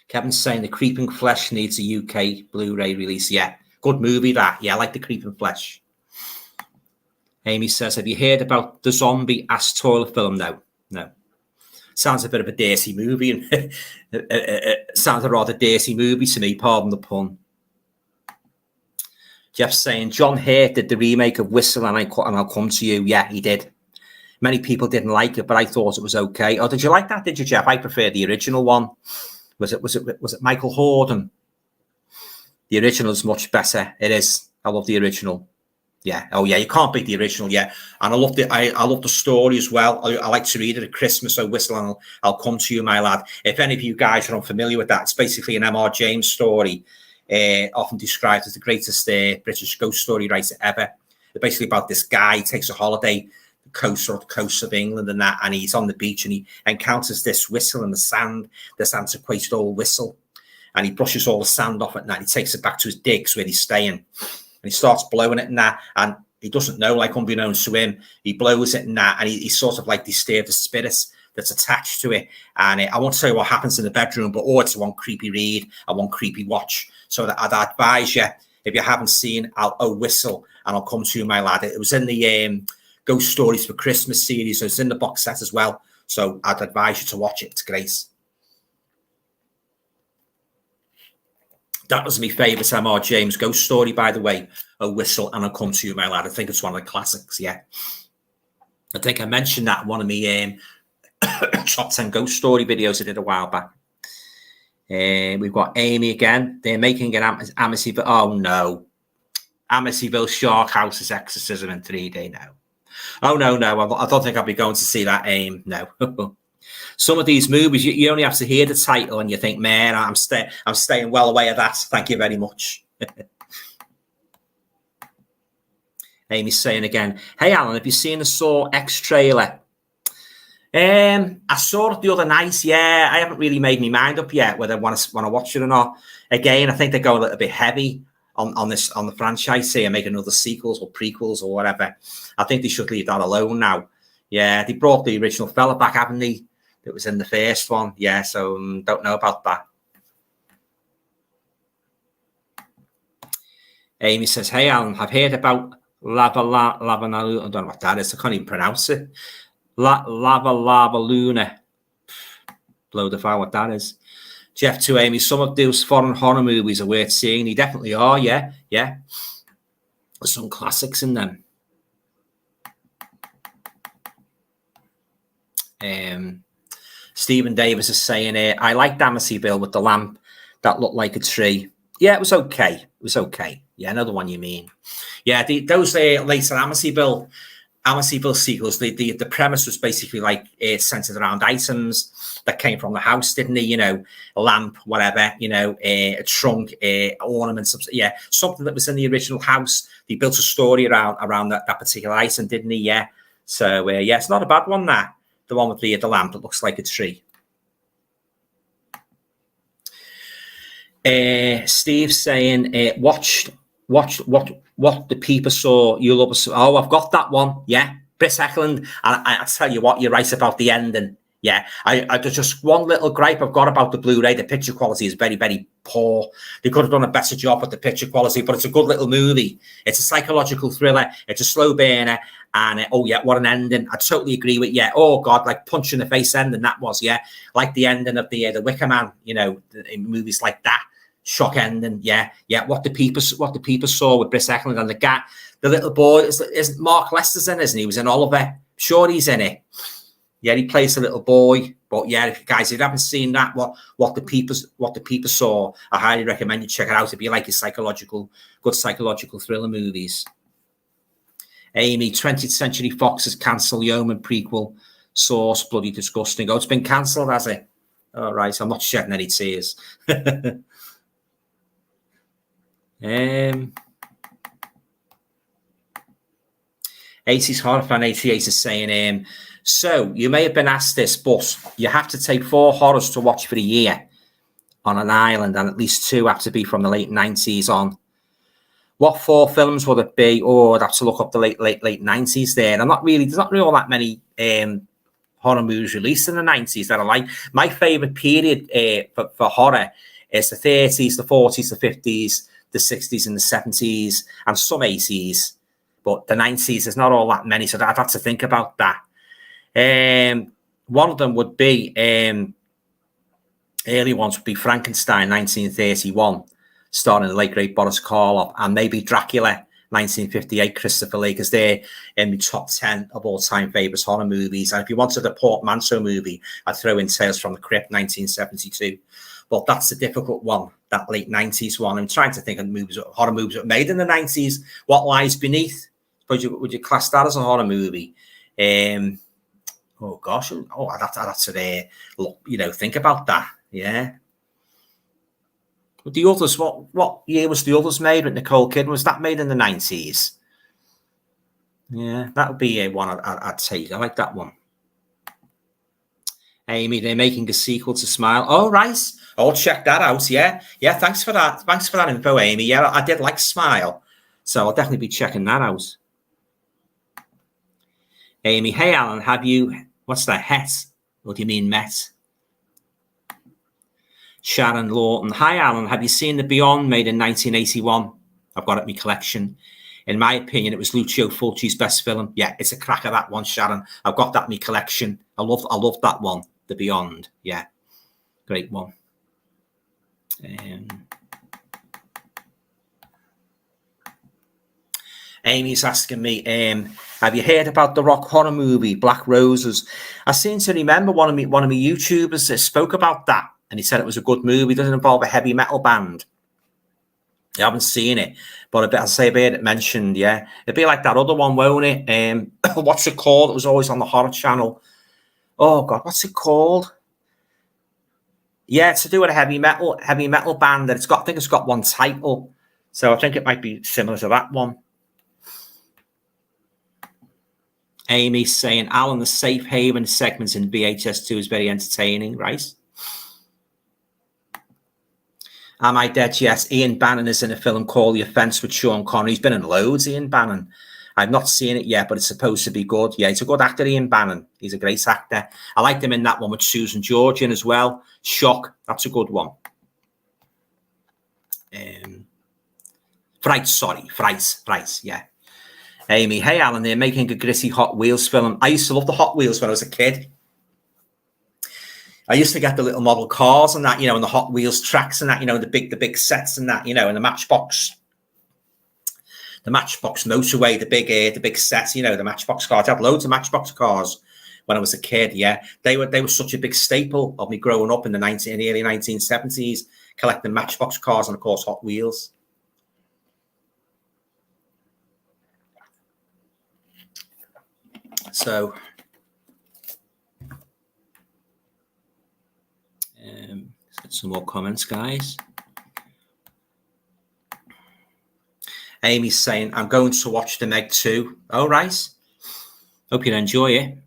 Kevin's saying The Creeping Flesh needs a UK Blu-ray release. Yeah, good movie that. Yeah, I like The Creeping Flesh. Amy says, have you heard about the zombie ass toilet film? No. Sounds a bit of a dirty movie. And sounds a rather dirty movie to me, pardon the pun. Jeff's saying, John Hurt did the remake of Whistle and I'll Come to You. Yeah, he did. Many people didn't like it, but I thought it was okay. Oh, did you like that? Did you, Jeff? I prefer the original one. Was it Michael Horden? The original is much better. It is. I love the original. Yeah. Oh yeah. You can't beat the original. Yeah. And I love the story as well. I like to read it at Christmas. So Whistle and I'll Come to You, my lad. If any of you guys are unfamiliar with that, it's basically an M.R. James story, often described as the greatest British ghost story writer ever. It's basically about this guy. He takes a holiday the coast of England and that, and he's on the beach and he encounters this whistle in the sand, this antiquated old whistle, and he brushes all the sand off at night. He takes it back to his digs where he's staying, and he starts blowing it and that, he doesn't know, like unbeknownst to him, he blows it and that, and he sort of like disturbs the spirits that's attached to it. And I won't tell you what happens in the bedroom, but it's one creepy read and one creepy watch. So that I'd advise you, if you haven't seen A Whistle and I'll Come to You, My Lad. It was in the Ghost Stories for Christmas series, so it's in the box set as well. So I'd advise you to watch it. It's great. That was my favourite M.R. James ghost story, by the way. A Whistle and I'll Come to You, My Lad. I think it's one of the classics, yeah. I think I mentioned that in one of my top 10 ghost story videos I did a while back. We've got Amy again. They're making an Amityville. Oh, no. Amityville Shark House's Exorcism in 3D now. Oh, no. I don't think I'll be going to see that, Aim. No. Some of these movies, you only have to hear the title and you think, man, I'm staying well away of that. Thank you very much. Amy's saying again, hey, Alan, have you seen the Saw X trailer? I saw it the other night. Yeah, I haven't really made my mind up yet whether I want to watch it or not. Again, I think they go a little bit heavy on the franchise here and make another sequels or prequels or whatever. I think they should leave that alone now. Yeah, they brought the original fella back, haven't they? That was in the first one. Yeah, so don't know about that. Amy says, hey, Alan, I've heard about Lava I don't know what that is. I can't even pronounce it. Lava Luna. Blow the fire what that is. Jeff to Amy, some of those foreign horror movies are worth seeing. They definitely are, yeah. There's some classics in them. Stephen Davis is saying, I liked Amityville with the lamp that looked like a tree. Yeah, it was okay. Yeah, I know the one you mean. Yeah, those later Amityville sequels, the premise was basically like centered around items that came from the house, didn't they? You know, a lamp, whatever, you know, a trunk, ornaments, something that was in the original house. They built a story around that particular item, didn't they? Yeah. So, yeah, it's not a bad one, that. The one with the lamp that looks like a tree. Steve's saying, watch what the people saw. You love us. Oh, I've got that one. Yeah, Britt Eklund. And I tell you what, you're right about the ending. Yeah, there's just one little gripe I've got about the Blu-ray. The picture quality is very, very poor. They could have done a better job with the picture quality, but it's a good little movie. It's a psychological thriller. It's a slow burner. And, oh, yeah, what an ending. I totally agree with, yeah. Oh, God, like punch in the face ending that was, yeah. Like the ending of the Wicker Man, you know, in movies like that. Shock ending, yeah. What the people saw with Britt Eklund and the little boy, isn't Mark Lester's in, isn't he? He was in Oliver. Sure, he's in it. Yeah, he plays a little boy. But yeah, if you haven't seen that, what the people saw, I highly recommend you check it out if you like your good psychological thriller movies. Amy, 20th Century Fox has cancelled the Omen prequel. Source, bloody disgusting. Oh, it's been cancelled, has it? All right, I'm not shedding any tears. 80s horror fan 88 is saying, so you may have been asked this, but you have to take 4 horrors to watch for a year on an island, and at least 2 have to be from the late 90s on. What 4 films would it be? Or I'd have to look up the late 90s there. There's not really all that many horror movies released in the 90s that I like. My favourite period for horror is the 30s, the 40s, the 50s, the 60s and the 70s, and some 80s. But the 90s, there's not all that many, so I'd have to think about that. One of them would be, early ones would be Frankenstein, 1931, starring the late, great Boris Karloff, and maybe Dracula, 1958, Christopher Lee, because they're in the top 10 of all-time favourite horror movies. And if you wanted a portmanteau movie, I'd throw in Tales from the Crypt, 1972. But that's a difficult one, that late 90s one. I'm trying to think of horror movies that were made in the 90s. What Lies Beneath? Would you class that as a horror movie? Oh, gosh. Oh, I'd have to think about that. Yeah. But the others, what year was the others made with Nicole Kidman? Was that made in the 90s? Yeah, that would be one I'd take. I like that one. Amy, they're making a sequel to Smile. Oh, right. I'll check that out. Yeah. Thanks for that. Thanks for that info, Amy. Yeah, I did like Smile, so I'll definitely be checking that out. Amy, hey Alan, have you? What's that? Het. What do you mean met? Sharon Lawton. Hi, Alan. Have you seen The Beyond, made in 1981? I've got it in my collection. In my opinion, it was Lucio Fulci's best film. Yeah, it's a cracker, that one, Sharon. I've got that in my collection. I love that one, The Beyond. Yeah, great one. Amy's asking me, have you heard about the rock horror movie Black Roses? I seem to remember one of my YouTubers that spoke about that, and he said it was a good movie. It doesn't involve a heavy metal band. I haven't seen it, but I'll say I've heard it mentioned. Yeah, it'd be like that other one, won't it? What's it called? It was always on the horror channel. Oh God, what's it called? Yeah, it's to do with a heavy metal band, and I think it's got one title, so I think it might be similar to that one. Amy saying, Alan, the safe haven segments in VHS2 is very entertaining, right? Am I dead? Yes. Ian Bannon is in a film called The Offence with Sean Connery. He's been in loads, Ian Bannon. I've not seen it yet, but it's supposed to be good. Yeah, he's a good actor, Ian Bannon. He's a great actor. I liked him in that one with Susan Georgian as well. Shock. That's a good one. Frights, yeah. Amy, hey Alan, they're making a gritty Hot Wheels film. I used to love the Hot Wheels when I was a kid. I used to get the little model cars and that, and the Hot Wheels tracks and that, the big sets and that, and the Matchbox motorway, the big sets, the Matchbox cars. I had loads of Matchbox cars when I was a kid. Yeah, they were such a big staple of me growing up in the early 1970s, collecting Matchbox cars and of course Hot Wheels. So, let's get some more comments, guys. Amy's saying, I'm going to watch The Meg 2. Oh, right. Hope you enjoy it.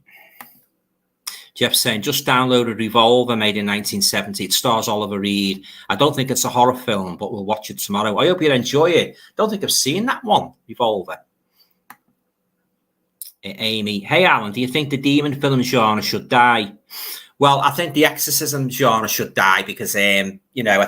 Jeff's saying, just downloaded Revolver, made in 1970. It stars Oliver Reed. I don't think it's a horror film, but we'll watch it tomorrow. I hope you enjoy it. Don't think I've seen that one, Revolver. Amy, hey Alan, do you think the demon film genre should die? Well, I think the exorcism genre should die because, I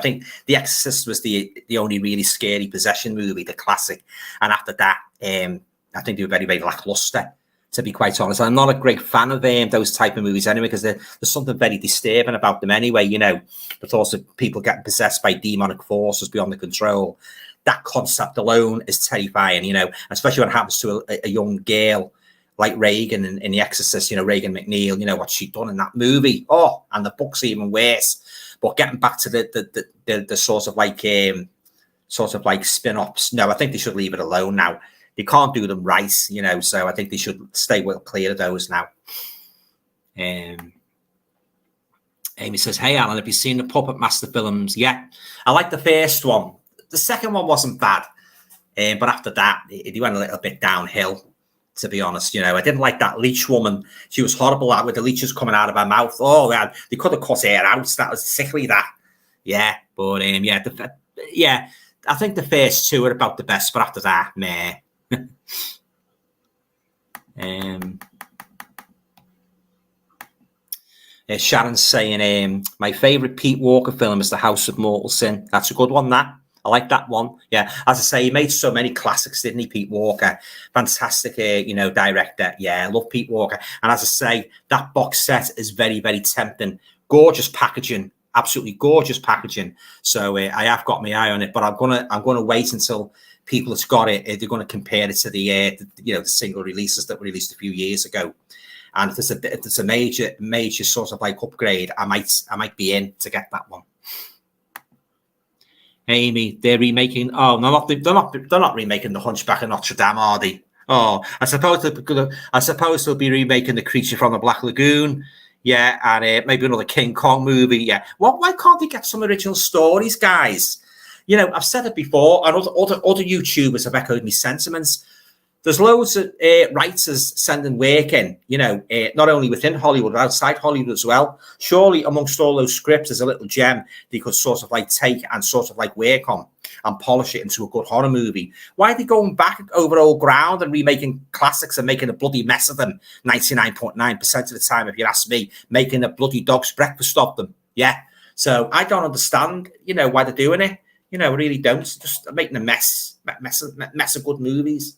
think The Exorcist was the only really scary possession movie, the classic. And after that, I think they were very, very lackluster, to be quite honest. I'm not a great fan of those type of movies anyway, because there's something very disturbing about them anyway, the thoughts of people getting possessed by demonic forces beyond their control. That concept alone is terrifying, especially when it happens to a young girl like Reagan in The Exorcist, Reagan McNeil, what she'd done in that movie. Oh, and the book's even worse. But getting back to the sort of like spin-offs, no, I think they should leave it alone now. They can't do them right, so I think they should stay well clear of those now. Amy says, hey, Alan, have you seen the Puppet Master films? Yeah, I like the first one. The second one wasn't bad, but after that, it went a little bit downhill. To be honest, I didn't like that leech woman. She was horrible with the leeches coming out of her mouth. Oh, man, they could have cut her out. That was sickly, that. Yeah, but I think the first two are about the best, but after that, meh. Sharon's saying, my favorite Pete Walker film is The House of Mortal Sin. That's a good one, that. I like that one. Yeah, as I say, he made so many classics, didn't he, Pete Walker? Fantastic, director. Yeah, I love Pete Walker. And as I say, that box set is very, very tempting. Gorgeous packaging, absolutely gorgeous packaging. So I have got my eye on it, but I'm gonna wait until people that's got it. They're going to compare it to the single releases that were released a few years ago. And if there's a major sort of like upgrade, I might be in to get that one. Amy, they're remaking. Oh, no, they're not remaking The Hunchback of Notre Dame, are they? Oh, I suppose they'll be remaking The Creature from the Black Lagoon. Yeah, and maybe another King Kong movie. Yeah. Why can't they get some original stories, guys? I've said it before, and other YouTubers have echoed me sentiments. there's loads of writers sending work in, not only within Hollywood, but outside Hollywood as well. Surely amongst all those scripts, there's a little gem they could sort of like take and sort of like work on and polish it into a good horror movie. Why are they going back over old ground and remaking classics and making a bloody mess of them 99.9% of the time, if you ask me, making a bloody dog's breakfast of them? Yeah. So I don't understand, why they're doing it. I really don't. Just making a mess of good movies.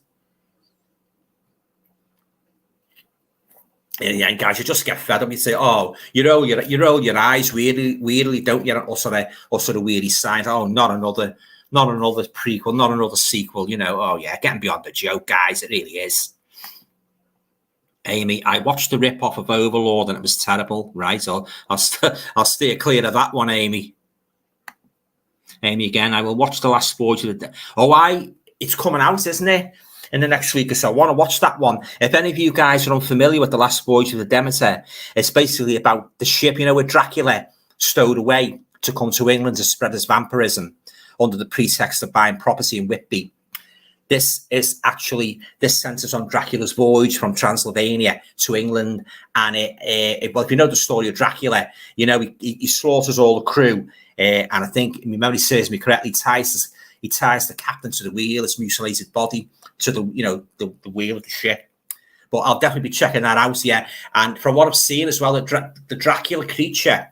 And guys, you just get fed up. You say, "Oh, you roll your eyes weirdly, don't you?" Or sort of weirdy signs. Oh, not another prequel, not another sequel. Oh yeah, getting beyond the joke, guys. It really is. Amy, I watched the rip-off of Overlord and it was terrible. Right, I'll steer clear of that one, Amy. Amy again. I will watch the last Voyage of the it's coming out, isn't it? In the next week or so. I want to watch that one. If any of you guys are unfamiliar with The Last Voyage of the Demeter, it's basically about the ship, with Dracula stowed away to come to England to spread his vampirism under the pretext of buying property in Whitby. This centers on Dracula's voyage from Transylvania to England. And if you know the story of Dracula, he slaughters all the crew. And I think, if my memory serves me correctly, he ties the captain to the wheel, his mutilated body, to the wheel of the ship. But I'll definitely be checking that out, yeah. And from what I've seen as well, the Dracula creature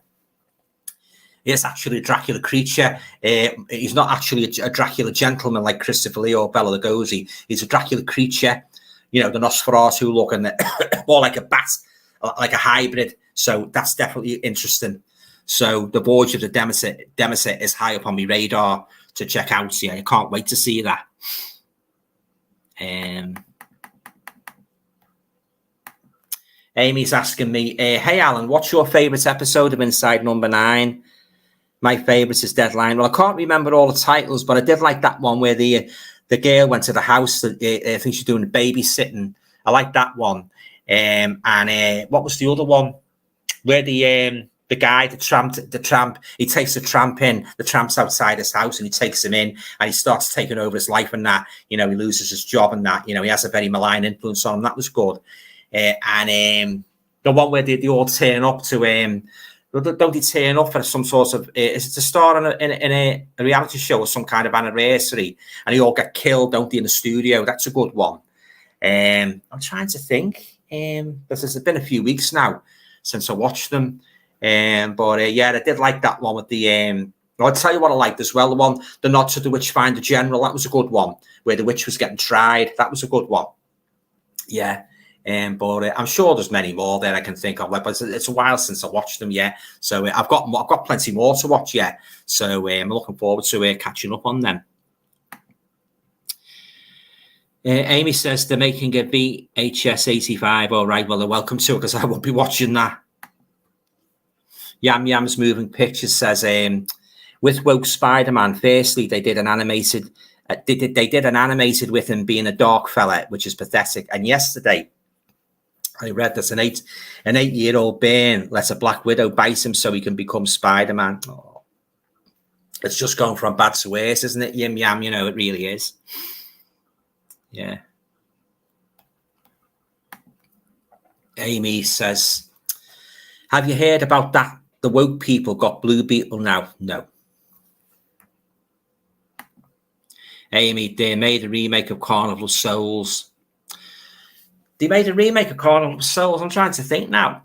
is actually a Dracula creature. He's not actually a Dracula gentleman like Christopher Lee or Bela Lugosi. He's a Dracula creature, the Nosferatu looking more like a bat, like a hybrid. So that's definitely interesting. So the Voyage of the Demeter is high up on my radar to check out. Yeah, I can't wait to see that. Amy's asking me, hey Alan, what's your favourite episode of Inside Number 9? My favourite is Deadline. Well, I can't remember all the titles, but I did like that one where the girl went to the house. I think she's doing babysitting. I like that one. And what was the other one? Where the guy, the tramp, he takes the tramp's outside his house and he takes him in and he starts taking over his life and that, he loses his job and that, he has a very malign influence on him. That was good. And the one where they all turn up to, don't they turn up for some sort of, is it to star in a reality show or some kind of anniversary and they all get killed, don't they, in the studio? That's a good one. I'm trying to think, because it's been a few weeks now since I watched them. But yeah, I did like that one with the I'll tell you what I liked as well. The Nod to the Witchfinder General, that was a good one, where the witch was getting tried. That was a good one. Yeah. But I'm sure there's many more that I can think of. But it's a while since I watched them. Yeah. So I've got plenty more to watch. Yeah. So I'm looking forward to catching up on them. Amy says they're making a VHS 85. All right. Well, they're welcome to it because I won't be watching that. Yam Yam's Moving Pictures says, with Woke Spider-Man, firstly, they did an animated with him being a dark fella, which is pathetic. And yesterday, I read that an 8-year-old Bairn lets a Black Widow bite him so he can become Spider-Man. Oh. It's just going from bad to worse, isn't it, Yim Yam? It really is. Yeah. Amy says, have you heard about that? The woke people got Blue Beetle now. No. Amy, they made a remake of Carnival of Souls. They made a remake of Carnival of Souls. I'm trying to think now.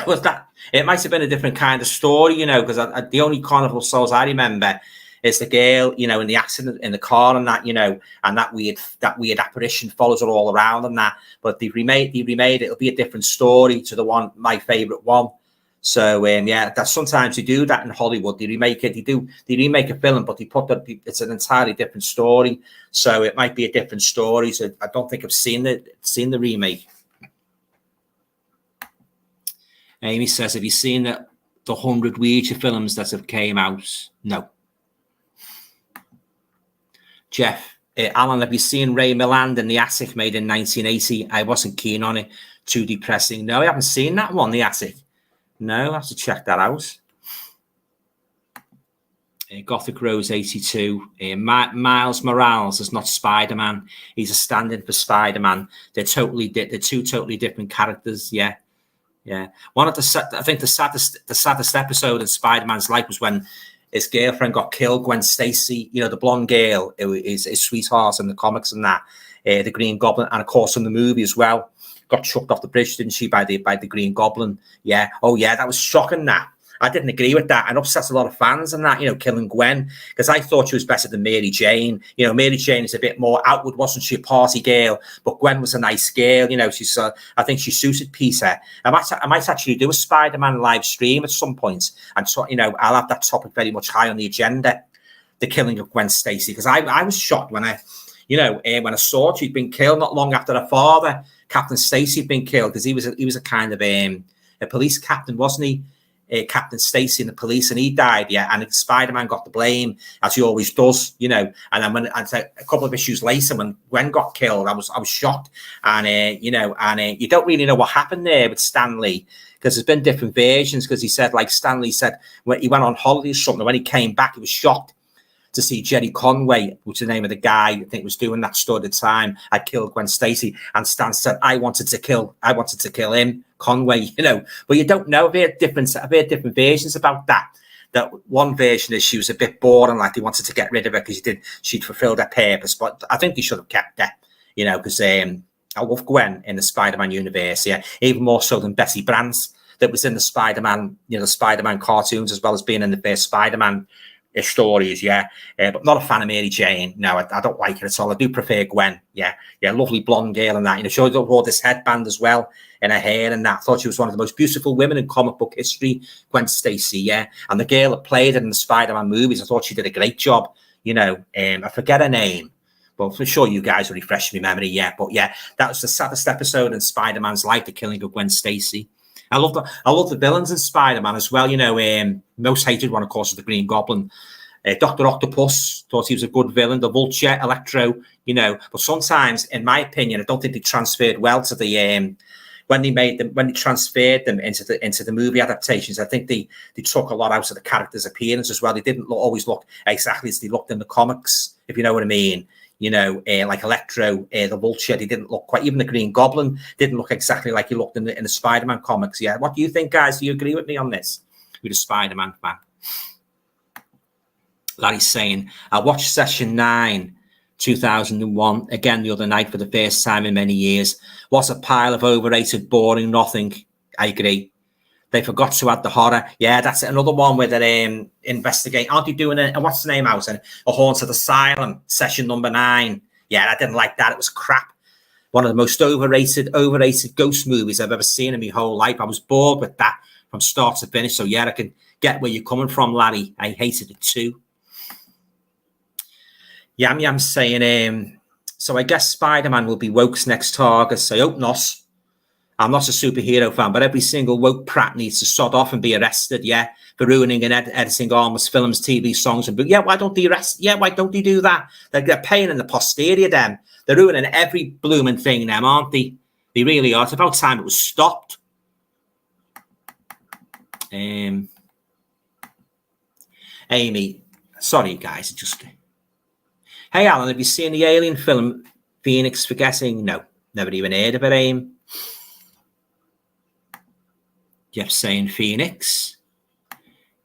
Was that? It might have been a different kind of story, because the only Carnival of Souls I remember is the girl, in the accident in the car and that, and that weird apparition follows her all around and that. But they remade it. It'll be a different story to the one, my favorite one. So yeah, that sometimes you do that in Hollywood. They remake it. They remake a film, but it's an entirely different story. So it might be a different story. So I don't think I've seen the remake. Amy says, have you seen the 100 Ouija films that have came out? No. Jeff, Alan, have you seen Ray Milland in The Attic made in 1980? I wasn't keen on it. Too depressing. No, I haven't seen that one, The Attic. No, I have to check that out. Gothic Rose 82. Miles Morales is not Spider-Man. He's a stand-in for Spider-Man. They're two totally different characters. Yeah. One of I think the saddest episode in Spider-Man's life was when his girlfriend got killed, Gwen Stacy, the blonde girl, his sweetheart in the comics and that, the Green Goblin, and of course in the movie as well, got chucked off the bridge, didn't she, by the Green Goblin? Yeah. Oh yeah, that was shocking. That I didn't agree with that, and upset a lot of fans and that, killing Gwen, because I thought she was better than Mary Jane. Mary Jane is a bit more outward, wasn't she, a party girl? But Gwen was a nice girl. She's I think she suited Peter. I might actually do a Spider-Man live stream at some point, and so I'll have that topic very much high on the agenda, the killing of Gwen Stacy, because I was shocked when I saw she'd been killed not long after her father, Captain Stacy, had been killed, because he was a kind of a police captain, wasn't he? Captain Stacy in the police, and he died, and Spider-Man got the blame, as he always does, and then when a couple of issues later, when Gwen got killed, I was shocked, and you don't really know what happened there with Stan Lee, because there's been different versions, because he said, like Stan Lee said, when he went on holiday or something, when he came back, he was shocked to see Jerry Conway, which is the name of the guy I think was doing that story at the time, had killed Gwen Stacy, and Stan said, I wanted to kill him, Conway, but you don't know. I've heard different versions about that. That one version is she was a bit boring, like they wanted to get rid of her because she'd fulfilled her purpose, but I think they should have kept her, because I love Gwen in the Spider-Man universe, even more so than Bessie Brands, that was in the Spider-Man, the Spider-Man cartoons, as well as being in the first Spider-Man stories, but not a fan of Mary Jane. No, I don't like it at all. I do prefer Gwen. Lovely blonde girl and that. She wore this headband as well in her hair and that. I thought she was one of the most beautiful women in comic book history, Gwen Stacy. And the girl that played it in the Spider-Man movies, I thought she did a great job. I forget her name, but I'm sure you guys will refresh my memory. But that was the saddest episode in Spider-Man's life, the killing of Gwen Stacy. I love the villains in Spider-Man as well. Most hated one, of course, is the Green Goblin. Dr. Octopus, thought he was a good villain. The Vulture, Electro, But sometimes, in my opinion, I don't think they transferred well to the when they transferred them into the movie adaptations. I think they took a lot out of the character's appearance as well. They didn't always look exactly as they looked in the comics, if you know what I mean. Like Electro, the Vulture, they didn't look quite, even the Green Goblin didn't look exactly like he looked in the Spider-Man comics. What do you think, guys? Do you agree with me on this? With a Spider-Man fan? Larry's saying, I watched Session 9, 2001, again the other night for the first time in many years. What a pile of overrated, boring nothing. I agree. They forgot to add the horror. That's another one where they're investigating. Aren't they doing what's the name out? A Haunted Asylum, Session number 9. I didn't like that. It was crap. One of the most overrated ghost movies I've ever seen in my whole life. I was bored with that from start to finish. So I can get where you're coming from, Larry. I hated it too. Yam's saying, so I guess Spider-Man will be woke's next target. I hope not. I'm not a superhero fan, but every single woke prat needs to sod off and be arrested, for ruining and editing harmless films, TV songs, and why don't they arrest? Why don't they do that? They're paying in the posterior, them. They're ruining every blooming thing, them, aren't they? They really are. It's about time it was stopped. Amy, sorry, guys, Hey, Alan, have you seen the Alien film, Phoenix Forgetting? No, never even heard of it, Aim. Jeff saying Phoenix.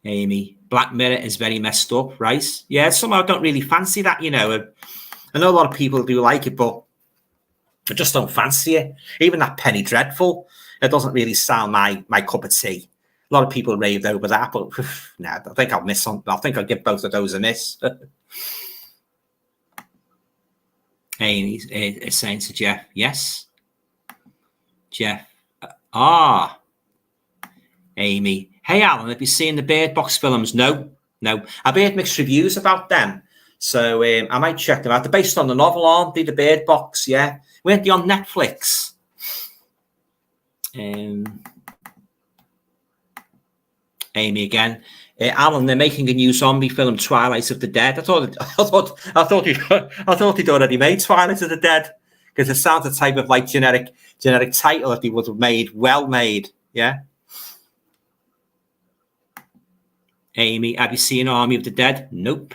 Amy, Black Mirror is very messed up, right? Somehow I don't really fancy that, I know a lot of people do like it, but I just don't fancy it. Even that Penny Dreadful, it doesn't really sound my cup of tea. A lot of people raved over that, but no, I think I'll miss on. I think I'll give both of those a miss. Amy is saying to Jeff, yes. Jeff, Amy, hey Alan, have you seen the Bird Box films? No. I've heard mixed reviews about them, so I might check them out. They're based on the novel, aren't they? The Bird Box, weren't they on Netflix? Amy again. Alan, they're making a new zombie film, Twilight of the Dead. I thought he'd already made Twilight of the Dead, because it sounds a type of like generic title that he would have made, well made. Amy, have you seen Army of the Dead? Nope.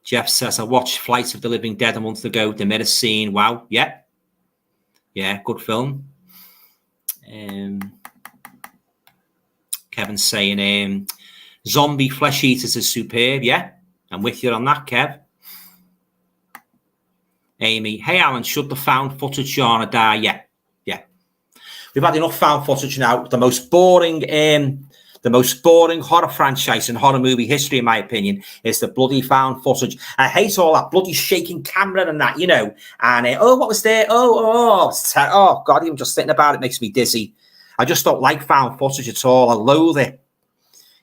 Jeff says, I watched Flight of the Living Dead a month ago. The mirror scene. Wow. Yeah. Yeah, good film. Kevin's saying, zombie flesh eaters is superb. Yeah, I'm with you on that, Kev. Amy, hey, Alan, should the found footage genre die? Yeah. Yeah. We've had enough found footage now. The most boring horror franchise in horror movie history, in my opinion, is the bloody found footage. I hate all that bloody shaking camera and that, you know. And what was there? Oh, God, even just thinking about it makes me dizzy. I just don't like found footage at all. I loathe it.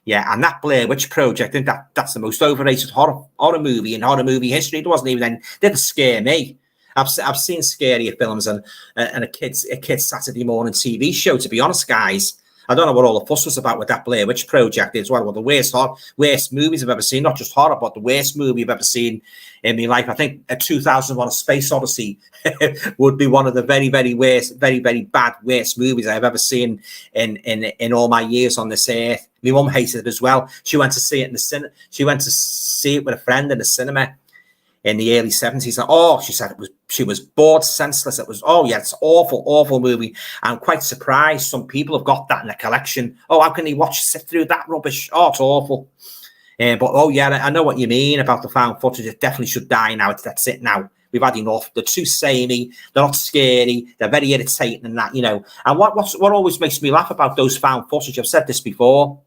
Yeah, and that Blair Witch Project, I think that's the most overrated horror movie in horror movie history. It wasn't even then. It didn't scare me. I've seen scarier films and a kid's Saturday morning TV show. To be honest, guys, I don't know what all the fuss was about with that Blair Witch Project. It's one of the worst movies I've ever seen. Not just horror, but the worst movie I've ever seen in my life. I think a 2001: A Space Odyssey would be one of the very, very worst, very, very bad, worst movies I've ever seen in all my years on this earth. My mum hated it as well. She went to see it in the cinema. She went to see it with a friend in the cinema in the early 70s. And, she said she was bored senseless. It was, it's awful, awful movie. I'm quite surprised some people have got that in their collection. How can they sit through that rubbish? It's awful. I know what you mean about the found footage. It definitely should die now. That's it now. We've had enough. They're too samey. They're not scary. They're very irritating and that, you know. And what always makes me laugh about those found footage, I've said this before,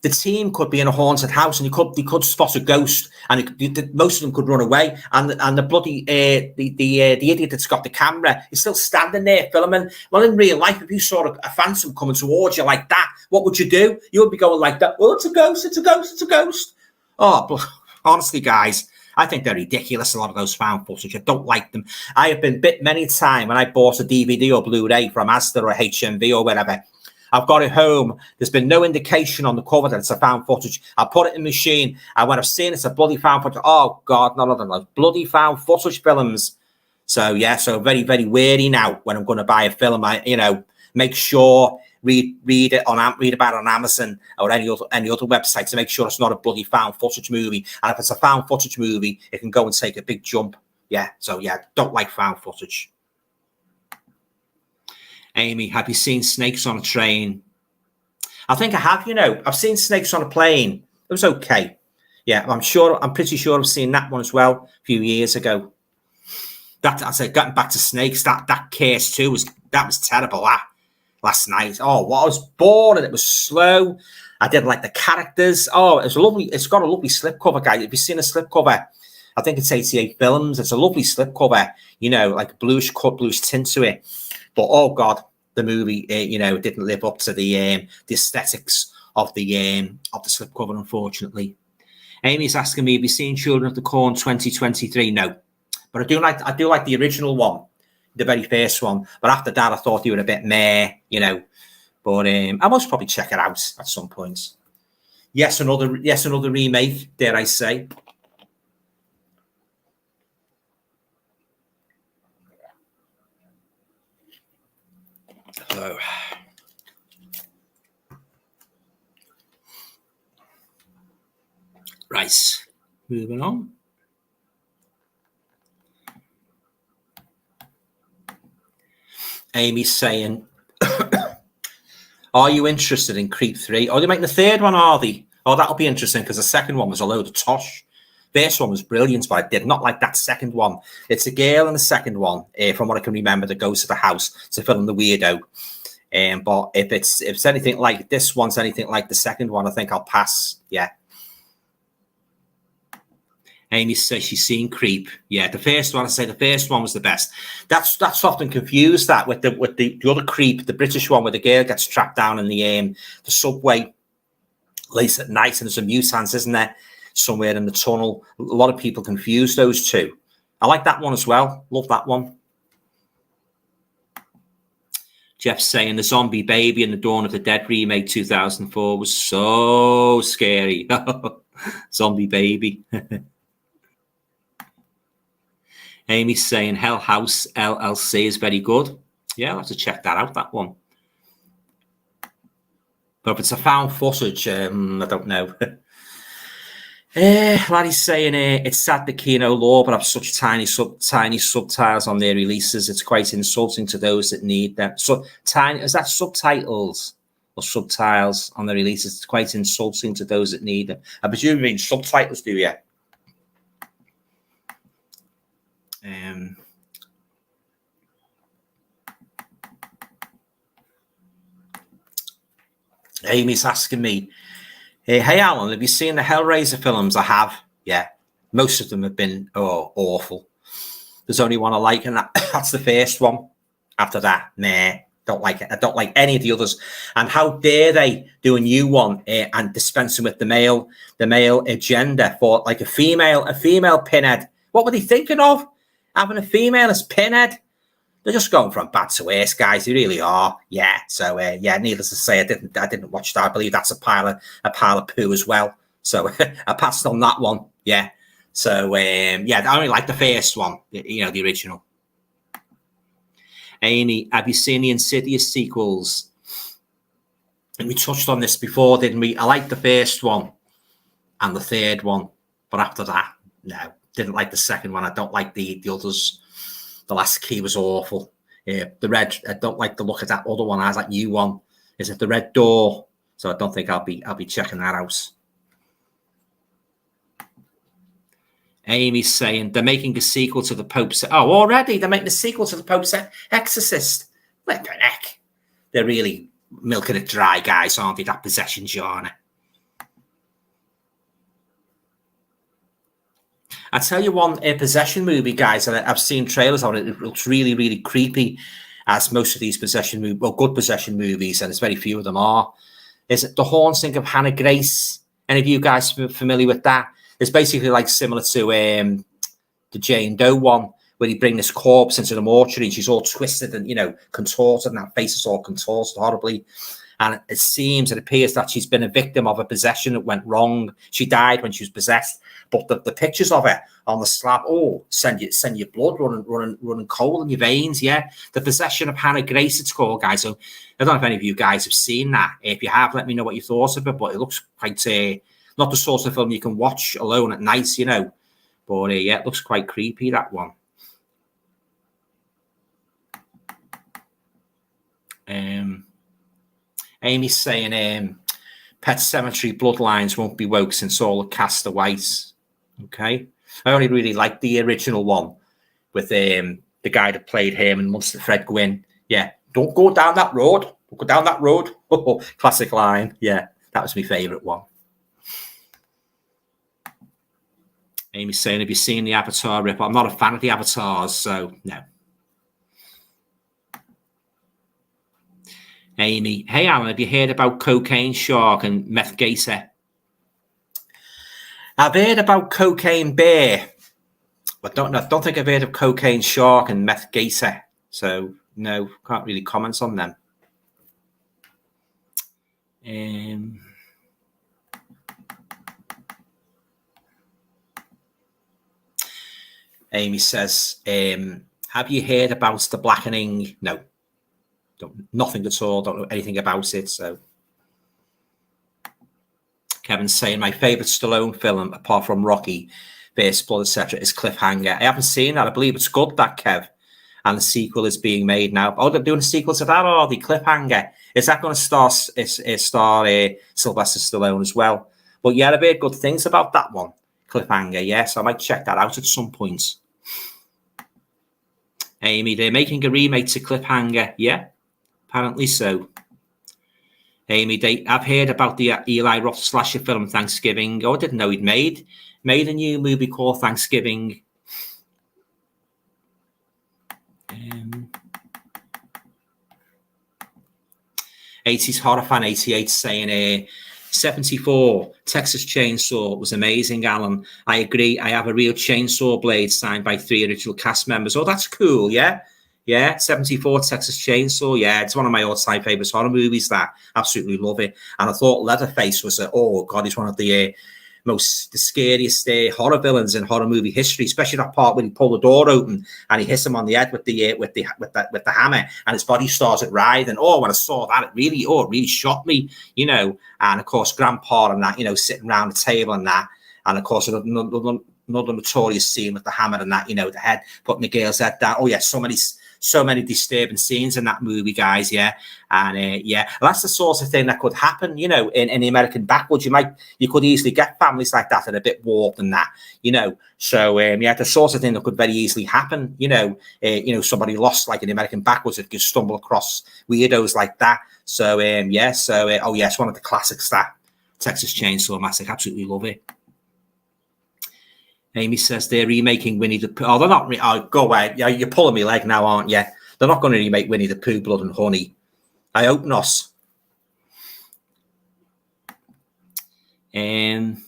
the team could be in a haunted house and they could spot a ghost and most of them could run away. And the bloody the idiot that's got the camera is still standing there filming. Well, in real life, if you saw a phantom coming towards you like that, what would you do? You would be going like that. Oh, it's a ghost! It's a ghost! It's a ghost! Honestly, guys, I think they're ridiculous. A lot of those found footage. I don't like them. I have been bit many times when I bought a DVD or Blu-ray from Asda or HMV or whatever. I've got it home. There's been no indication on the cover that it's a found footage. I put it in the machine, and when I've seen it's a bloody found footage, oh, God, none of them. Those bloody found footage films. So, yeah, very, very wary now when I'm going to buy a film. Make sure, read about it on Amazon or any other website to make sure it's not a bloody found footage movie. And if it's a found footage movie, it can go and take a big jump. Yeah, don't like found footage. Amy, have you seen Snakes on a Train? I think I have, I've seen Snakes on a Plane. It was okay. Yeah, I'm pretty sure I've seen that one as well a few years ago. Getting back to Snakes, that case too was terrible last night. I was bored and it was slow. I didn't like the characters. It was lovely. It's got a lovely slipcover, guys. If you've seen a slipcover, I think it's 88 Films. It's a lovely slipcover, like bluish tint to it. But oh God, the movie, didn't live up to the aesthetics of the slipcover, unfortunately. Amy's asking me, have you seen Children of the Corn 2023? No, but I do like the original one, the very first one. But after that, I thought they were a bit meh, But I must probably check it out at some point. Yes, another remake, dare I say. Hello. Right, moving on. Amy's saying, are you interested in Creep 3? They're making the third one, are they? That'll be interesting because the second one was a load of tosh. First one was brilliant, but I did not like that second one. It's a girl in the second one, from what I can remember, that goes to the house to film the weirdo. But if it's anything like this one's anything like the second one, I think I'll pass. Yeah. Amy says she's seen Creep. Yeah, the first one was the best. That's often confused that with the other Creep, the British one, where the girl gets trapped down in the subway late at night and there's a mutants, isn't there? Somewhere in the tunnel. A lot of people confuse those two. I like that one as well. Love that one. Jeff's saying the Zombie Baby and the Dawn of the Dead remake 2004 was so scary. Zombie Baby. Amy's saying Hell House LLC is very good. Yeah, I'll have to check that out, that one. But if it's a found footage, I don't know. Larry's saying it's sad the Kino law, but have such tiny subtitles on their releases. It's quite insulting to those that need them. So tiny, is that subtitles or subtitles on the releases? It's quite insulting to those that need them. I presume you mean subtitles, do you? Amy's asking me, hey Alan, have you seen the Hellraiser films? I have. Yeah, most of them have been awful. There's only one I like, and that's the first one. After that, nah, don't like it. I don't like any of the others. And how dare they do a new one and dispensing with the male agenda for like a female pinhead? What were they thinking of? Having a female as pinhead? They're just going from bad to worse, guys. They really are. Yeah. So yeah, needless to say, I didn't watch that. I believe that's a pile of poo as well. So I passed on that one. Yeah. So yeah, I only like the first one, you know, the original. Amy, have you seen the Insidious sequels? And we touched on this before, didn't we? I liked the first one and the third one, but after that, no, didn't like the second one. I don't like the others. The Last Key was awful. The Red, I don't like the look of that other one. I was like, new one. Is it the Red Door? So I don't think I'll be checking that out. Amy's saying they're making a sequel to the Pope's. Oh, already they're making a sequel to the Pope's Exorcist. What the heck? They're really milking it dry, guys, aren't they? That possession genre. I tell you one possession movie, guys, and I've seen trailers on it. It looks really, really creepy, as most of these possession movies, well, good possession movies, and there's very few of them are. Is it The Haunting of Hannah Grace? Any of you guys familiar with that? It's basically like similar to the Jane Doe one, where you bring this corpse into the mortuary and she's all twisted and, you know, contorted, and that face is all contorted horribly. And it appears that she's been a victim of a possession that went wrong. She died when she was possessed. But the pictures of her on the slab, send your blood running cold in your veins. Yeah, The Possession of Hannah Grace, it's called, guys. So I don't know if any of you guys have seen that. If you have, let me know what you thought of it. But it looks quite not the sort of film you can watch alone at night, you know. But yeah, it looks quite creepy, that one. Amy's saying Pet Sematary Bloodlines won't be woke since all the cast are white. Okay, I only really like the original one with the guy that played him and Munster, Fred Gwynn. Yeah, don't go down that road. Don't go down that road. Oh, classic line. Yeah, that was my favourite one. Amy's saying, have you seen the Avatar rip? I'm not a fan of the Avatars, so no. Amy, hey Alan, have you heard about Cocaine Shark and Meth Gator? I've heard about Cocaine Bear, but I don't think I've heard of Cocaine Shark and Meth Gator. So no, can't really comment on them. Amy says, have you heard about The Blackening? No. Nothing at all. Don't know anything about it. So Kevin's saying my favorite Stallone film, apart from Rocky, First Blood, etc., is Cliffhanger. I haven't seen that. I believe it's good, that, Kev. And the sequel is being made now. Oh, they're doing a sequel to that, or the Cliffhanger? Is that going to star Sylvester Stallone as well? But yeah, I've heard good things about that one, Cliffhanger. Yes, I might check that out at some point. Amy, they're making a remake to Cliffhanger. Yeah. Apparently so. Amy, I've heard about the Eli Roth slasher film Thanksgiving. Oh, I didn't know he'd made a new movie called Thanksgiving. 80s horror fan 88 saying 74 Texas Chainsaw was amazing, Alan. I agree. I have a real chainsaw blade signed by 3 original cast members. Oh, that's cool. Yeah. Yeah, 74 Texas Chainsaw. Yeah, it's one of my all-time favorite horror movies. That absolutely love it. And I thought Leatherface was oh god, he's one of the the scariest horror villains in horror movie history, especially that part when he pulled the door open and he hits him on the head with the hammer and his body started writhing. Oh, when I saw that, it really shocked me, you know. And of course, Grandpa and that, you know, sitting around the table and that, and of course another notorious scene with the hammer and that, you know, the head putting the girl's head down. Oh yeah, so many disturbing scenes in that movie, guys. Yeah. And yeah, well, that's the sort of thing that could happen, you know, in the American backwoods. You could easily get families like that that are a bit warped and that, you know. So yeah, the sort of thing that could very easily happen, you know, somebody lost like in the American backwoods if you stumble across weirdos like that. So yeah, so oh yeah, it's one of the classics, that Texas Chainsaw Massacre. Absolutely love it. Amy says they're remaking Winnie the Pooh. Oh, they're not. Oh, go away. Yeah, you're pulling me leg now, aren't you? They're not going to remake Winnie the Pooh, Blood and Honey. I hope not. Amy's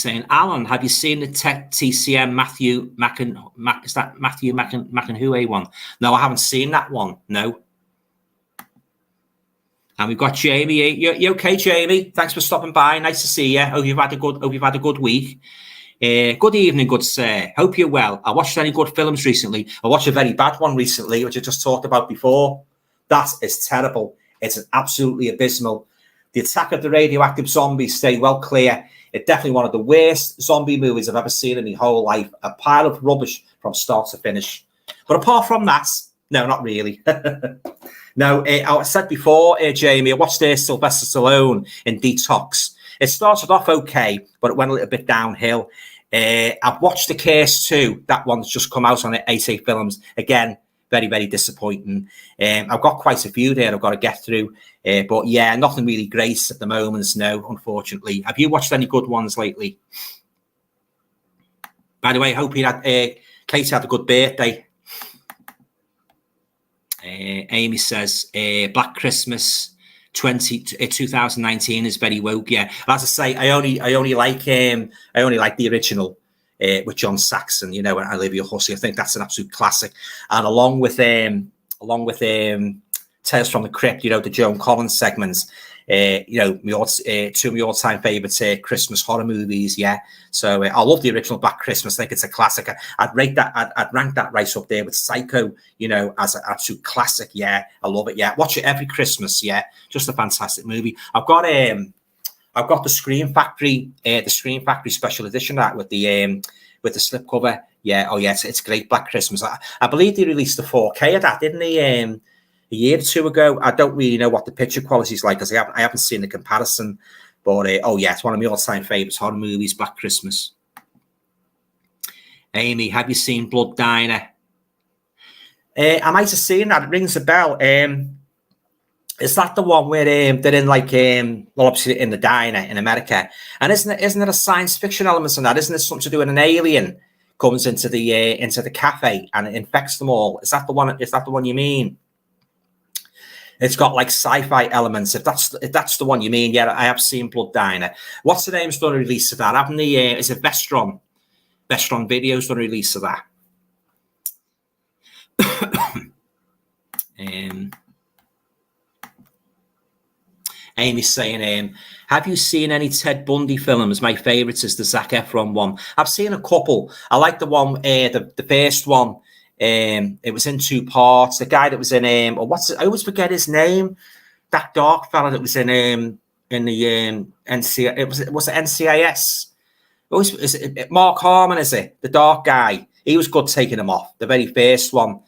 saying, Alan, have you seen the TCM Matthew McConaughey one? No, I haven't seen that one. No. And we've got Jamie. You okay, Jamie? Thanks for stopping by. Nice to see you. Hope you've had a good week. Good evening, good sir. Hope you're well. I watched any good films recently. I watched a very bad one recently, which I just talked about before. That is terrible. It's an absolutely abysmal. The Attack of the Radioactive Zombies, stay well clear. It's definitely one of the worst zombie movies I've ever seen in my whole life. A pile of rubbish from start to finish. But apart from that, no, not really. No, I said before, Jamie, I watched Sylvester Stallone in Detox. It started off okay, but it went a little bit downhill. I've watched The Curse 2. That one's just come out on 8 Films. Again, very, very disappointing. I've got quite a few there I've got to get through. But yeah, nothing really great at the moment, no, unfortunately. Have you watched any good ones lately? By the way, I hope Katie had a good birthday. Amy says, Black Christmas 2019 is very woke. Yeah, as I say, I only like the original with John Saxon, you know, and Olivia Hussey. I think that's an absolute classic. And along with Tales from the Crypt, you know, the Joan Collins segments, you know, two of my all-time favorites Christmas horror movies. Yeah, so I love the original Black Christmas. I think it's a classic. I'd rank that right up there with Psycho, you know, as an absolute classic. Yeah, I love it. Yeah, watch it every Christmas. Yeah, just a fantastic movie. I've got the Scream Factory special edition that with the slipcover. Yeah, oh yeah, it's great. Black Christmas. I believe they released the 4K of that, didn't they? A year or two ago. I don't really know what the picture quality is like because I haven't seen the comparison. But oh yeah, it's one of my all-time favorites horror movies, Black Christmas. Amy, have you seen Blood Diner? I might have seen that. It rings a bell. Is that the one where they're in like well, obviously in the diner in America? And isn't there a science fiction element in that? Isn't it something to do with an alien comes into the cafe and it infects them all? Is that the one? Is that the one you mean? It's got like sci-fi elements. If that's the one you mean, yeah, I have seen Blood Diner. What's the name's done a release of that? Haven't they? Is it Vestron? Vestron Video's done a release of that. Amy's saying, have you seen any Ted Bundy films? My favourite is the Zac Efron one. I've seen a couple. I like the one, the first one. It was in 2 parts. The guy that was in I always forget his name. That dark fella that was in the NCIS. It was NCIS. Is it Mark Harmon? Is it the dark guy? He was good taking him off. The very first one.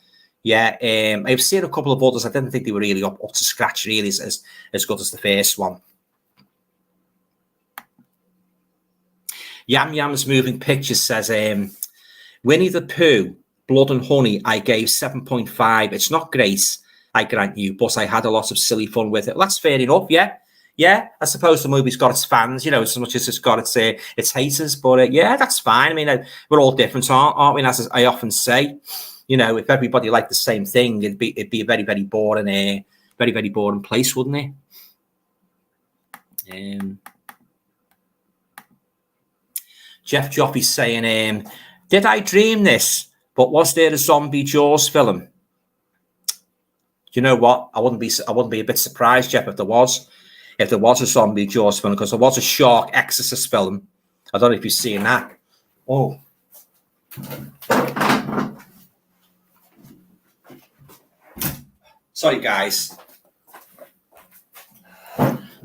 Yeah. I've seen a couple of others. I didn't think they were really up to scratch. Really, as good as the first one. Yam Yam's Moving Pictures says, Winnie the Pooh, Blood and Honey, I gave 7.5. It's not great, I grant you, but I had a lot of silly fun with it. Well, that's fair enough, yeah. Yeah, I suppose the movie's got its fans, you know, as much as it's got its haters, but yeah, that's fine. I mean, we're all different, aren't we? And as I often say, you know, if everybody liked the same thing, it'd be a very, very boring, very, very boring place, wouldn't it? Jeff Joffy's saying, did I dream this? But was there a zombie Jaws film? Do you know what? I wouldn't be a bit surprised, Jeff, if there was. if there was a zombie Jaws film, because there was a shark exorcist film. I don't know if you've seen that. Oh. Sorry, guys.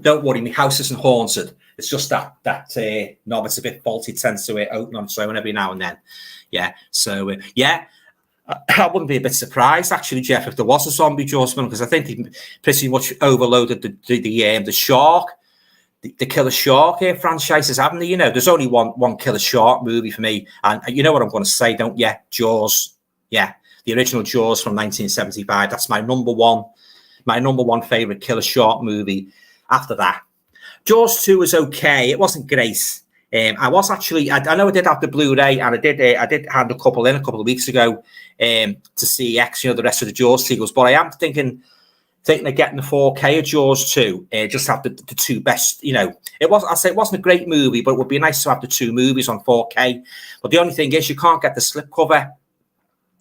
Don't worry, my house isn't haunted. It's just that knob, it's a bit faulty, tends to open on its own every now and then. Yeah, so, yeah. I wouldn't be a bit surprised, actually, Jeff, if there was a zombie Jaws film, because I think they pretty much overloaded the shark, the Killer Shark franchises, haven't they? You know, there's only one Killer Shark movie for me, and you know what I'm going to say, don't you? Jaws, yeah, the original Jaws from 1975. That's my number one favorite Killer Shark movie. After that, Jaws 2 was okay. It wasn't great. I was actually, I know I did have the Blu-ray, and I did hand a couple of weeks ago to see the rest of the Jaws sequels. But I am thinking of getting the 4K of Jaws 2. Just have the two best. You know, I'll say it wasn't a great movie, but it would be nice to have the two movies on 4K. But the only thing is, you can't get the slipcover.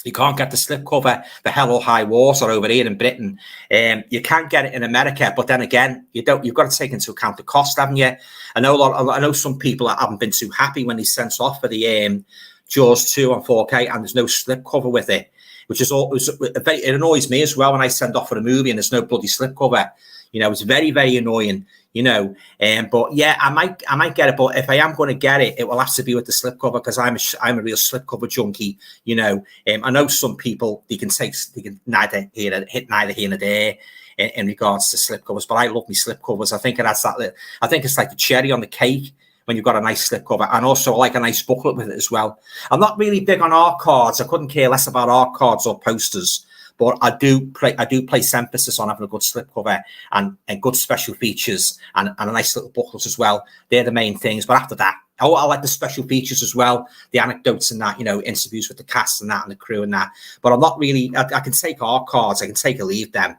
You can't get the slipcover, the Hell or High Water over here in Britain. You can't get it in America, but then again, you've got to take into account the cost, haven't you? I know some people haven't been too happy when they sent off for the Jaws 2 on 4K, and there's no slipcover with it, which is it annoys me as well when I send off for a movie and there's no bloody slipcover. You know, it's very, very annoying. You know, but yeah, I might get it. But if I am going to get it, it will have to be with the slipcover, because I'm a real slipcover junkie. You know, I know some people they can neither here nor there in regards to slipcovers, but I love my slipcovers. I think I think it's like the cherry on the cake when you've got a nice slipcover, and also I like a nice booklet with it as well. I'm not really big on art cards. I couldn't care less about art cards or posters. But I do place emphasis on having a good slipcover and good special features and a nice little booklet as well. They're the main things. But after that, I like the special features as well, the anecdotes and that, you know, interviews with the cast and that and the crew and that. But I'm not really. I can take art cards. I can take or leave them.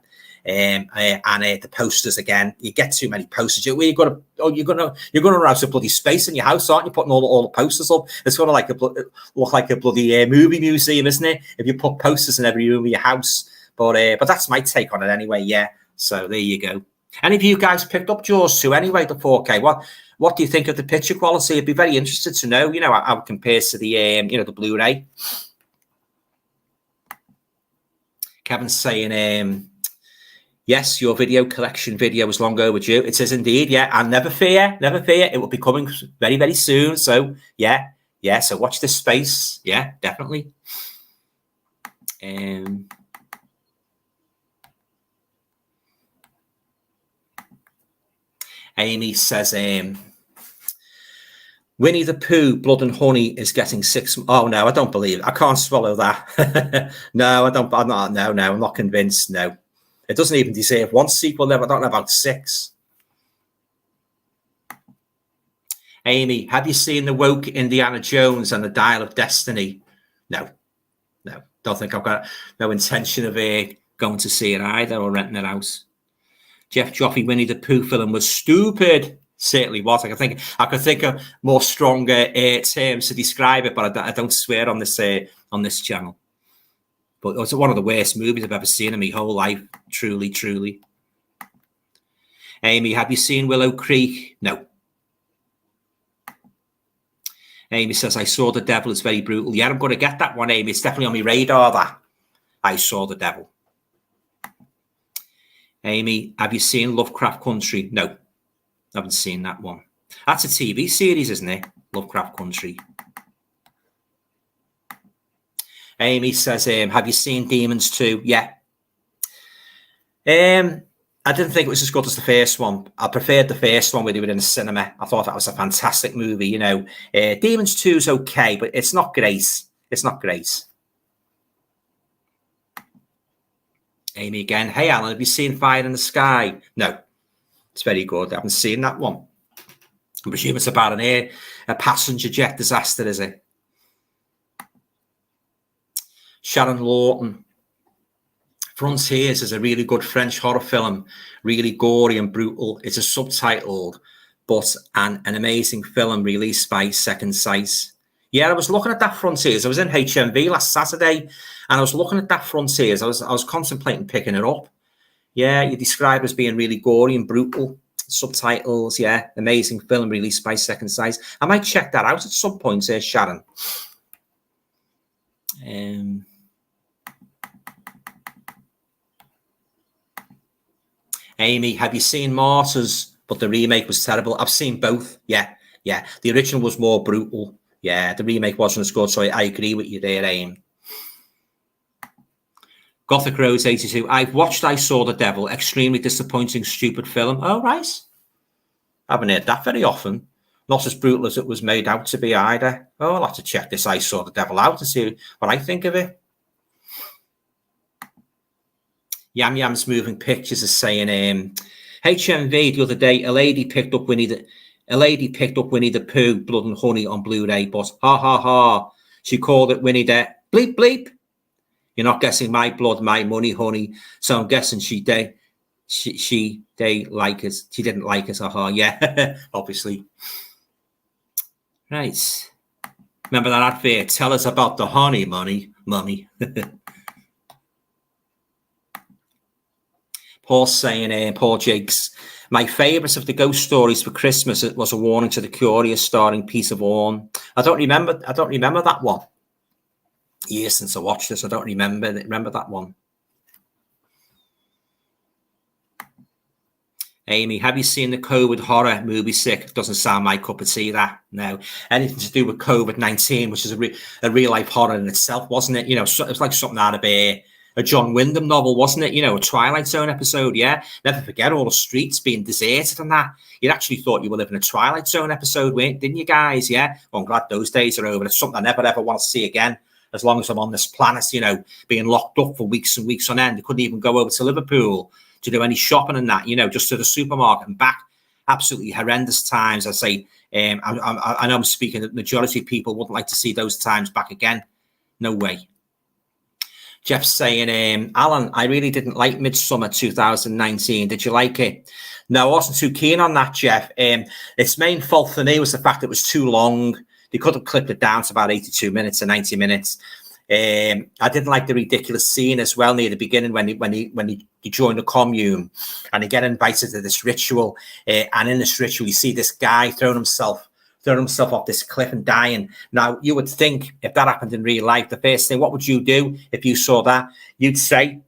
And the posters again. You get too many posters. You're gonna run out of bloody space in your house, aren't you? Putting all the posters up. It's gonna look like a bloody movie museum, isn't it? If you put posters in every room of your house. But that's my take on it anyway. Yeah. So there you go. Any of you guys picked up Jaws 2 anyway, the 4K? What do you think of the picture quality? I'd be very interested to know. You know, how it compares to the the Blu-ray. Kevin's saying yes, your video collection video is long overdue. It is indeed, yeah. And never fear. It will be coming very, very soon. So, yeah. So watch this space. Yeah, definitely. Amy says, Winnie the Pooh, Blood and Honey is getting 6. Oh, no, I don't believe it. I can't swallow that. No, I'm not convinced. No. It doesn't even deserve one sequel. I don't know about 6. Amy, have you seen the woke Indiana Jones and the Dial of Destiny? No. Don't think I've got no intention of going to see it either or renting it out. Jeff Joffe, Winnie the Pooh film was stupid. Certainly was. I could think of more stronger terms to describe it, but I don't swear on this channel. But it was one of the worst movies I've ever seen in my whole life. Truly, truly. Amy, have you seen Willow Creek? No. Amy says, I Saw the Devil. It's very brutal. Yeah, I'm going to get that one, Amy. It's definitely on my radar, that. I Saw the Devil. Amy, have you seen Lovecraft Country? No. I haven't seen that one. That's a TV series, isn't it? Lovecraft Country. Amy says, have you seen Demons 2? Yeah. I didn't think it was as good as the first one. I preferred the first one where they were in the cinema. I thought that was a fantastic movie, you know. Demons 2 is okay, but it's not great. It's not great. Amy again. Hey, Alan, have you seen Fire in the Sky? No. It's very good. I haven't seen that one. I presume it's about a passenger jet disaster, is it? Sharon Lawton. Frontiers is a really good French horror film, really gory and brutal. It's a subtitled, but an amazing film released by Second Sight. Yeah, I was looking at that Frontiers. I was in HMV last Saturday, and I was looking at that Frontiers. I was contemplating picking it up. Yeah, you describe it as being really gory and brutal. subtitles, yeah. Amazing film released by Second Sight. I might check that out at some point, Sharon. Amy, have you seen Martyrs? But the remake was terrible. I've seen both. Yeah. The original was more brutal. Yeah, the remake wasn't as good. So I agree with you there, Amy. Gothic Rose 82. I've watched I Saw the Devil. Extremely disappointing, stupid film. Oh, right. I haven't heard that very often. Not as brutal as it was made out to be either. Oh, I'll have to check this I Saw the Devil out and see what I think of it. Yam Yam's Moving Pictures is saying, HMV the other day, a lady picked up Winnie the Pooh, Blood and Honey on Blu-ray, but ha ha ha, she called it Winnie the bleep bleep. You're not guessing my blood, my money, honey. So I'm guessing she didn't like us. She didn't like us. Aha, yeah, obviously. Right. Remember that advert? Tell us about the honey, money, mummy. Paul's saying, Paul Jakes, my favourite of the ghost stories for Christmas was A Warning to the Curious, starring Peter Vaughan. I don't remember that one. Years since I watched this, I don't remember that one. Amy, have you seen the COVID horror movie Sick? Doesn't sound my cup of tea, that. No. Anything to do with COVID-19, which is a real life horror in itself, wasn't it? You know, it's like something out of a John Wyndham novel, wasn't it? You know, a Twilight Zone episode, yeah. Never forget all the streets being deserted and that. You actually thought you were living a Twilight Zone episode, didn't you guys? Yeah. Well, I'm glad those days are over. It's something I never, ever want to see again. As long as I'm on this planet, you know, being locked up for weeks and weeks on end. They couldn't even go over to Liverpool to do any shopping and that, you know, just to the supermarket and back. Absolutely horrendous times. I say, I know I'm speaking, the majority of people wouldn't like to see those times back again. No way. Jeff's saying, Alan, I really didn't like Midsummer 2019. Did you like it? No, I wasn't too keen on that, Jeff. Its main fault for me was the fact it was too long. They could have clipped it down to about 82 minutes or 90 minutes. I didn't like the ridiculous scene as well near the beginning when he joined the commune and he get invited to this ritual. And in this ritual, you see this guy throwing himself off this cliff and dying. Now, you would think if that happened in real life, the first thing, what would you do if you saw that? You'd say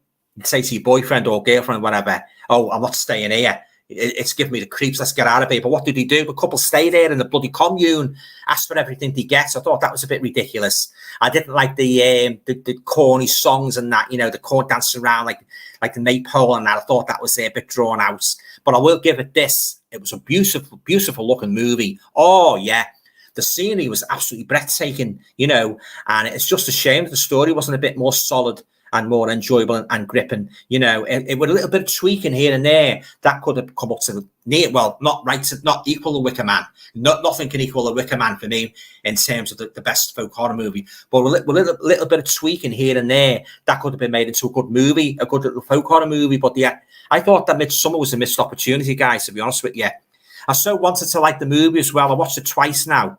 to your boyfriend or girlfriend, whatever, oh, I'm not staying here. It's giving me the creeps. Let's get out of here. But what did he do? The couple stay there in the bloody commune, ask for everything they get. I thought that was a bit ridiculous. I didn't like the corny songs and that, you know, the court dancing around like the maypole and that. I thought that was a bit drawn out. But I will give it this. It was a beautiful, beautiful looking movie. Oh, yeah. The scenery was absolutely breathtaking, you know, and it's just a shame that the story wasn't a bit more solid and more enjoyable and gripping, you know. It with a little bit of tweaking here and there, that could have come up to near, well, not equal the Wicker Man. Nothing can equal the Wicker Man for me in terms of the best folk horror movie. But with a little bit of tweaking here and there, that could have been made into a good movie, a good little folk horror movie. But yeah, I thought that Midsummer was a missed opportunity, guys, to be honest with you. I so wanted to like the movie as well. I watched it twice now.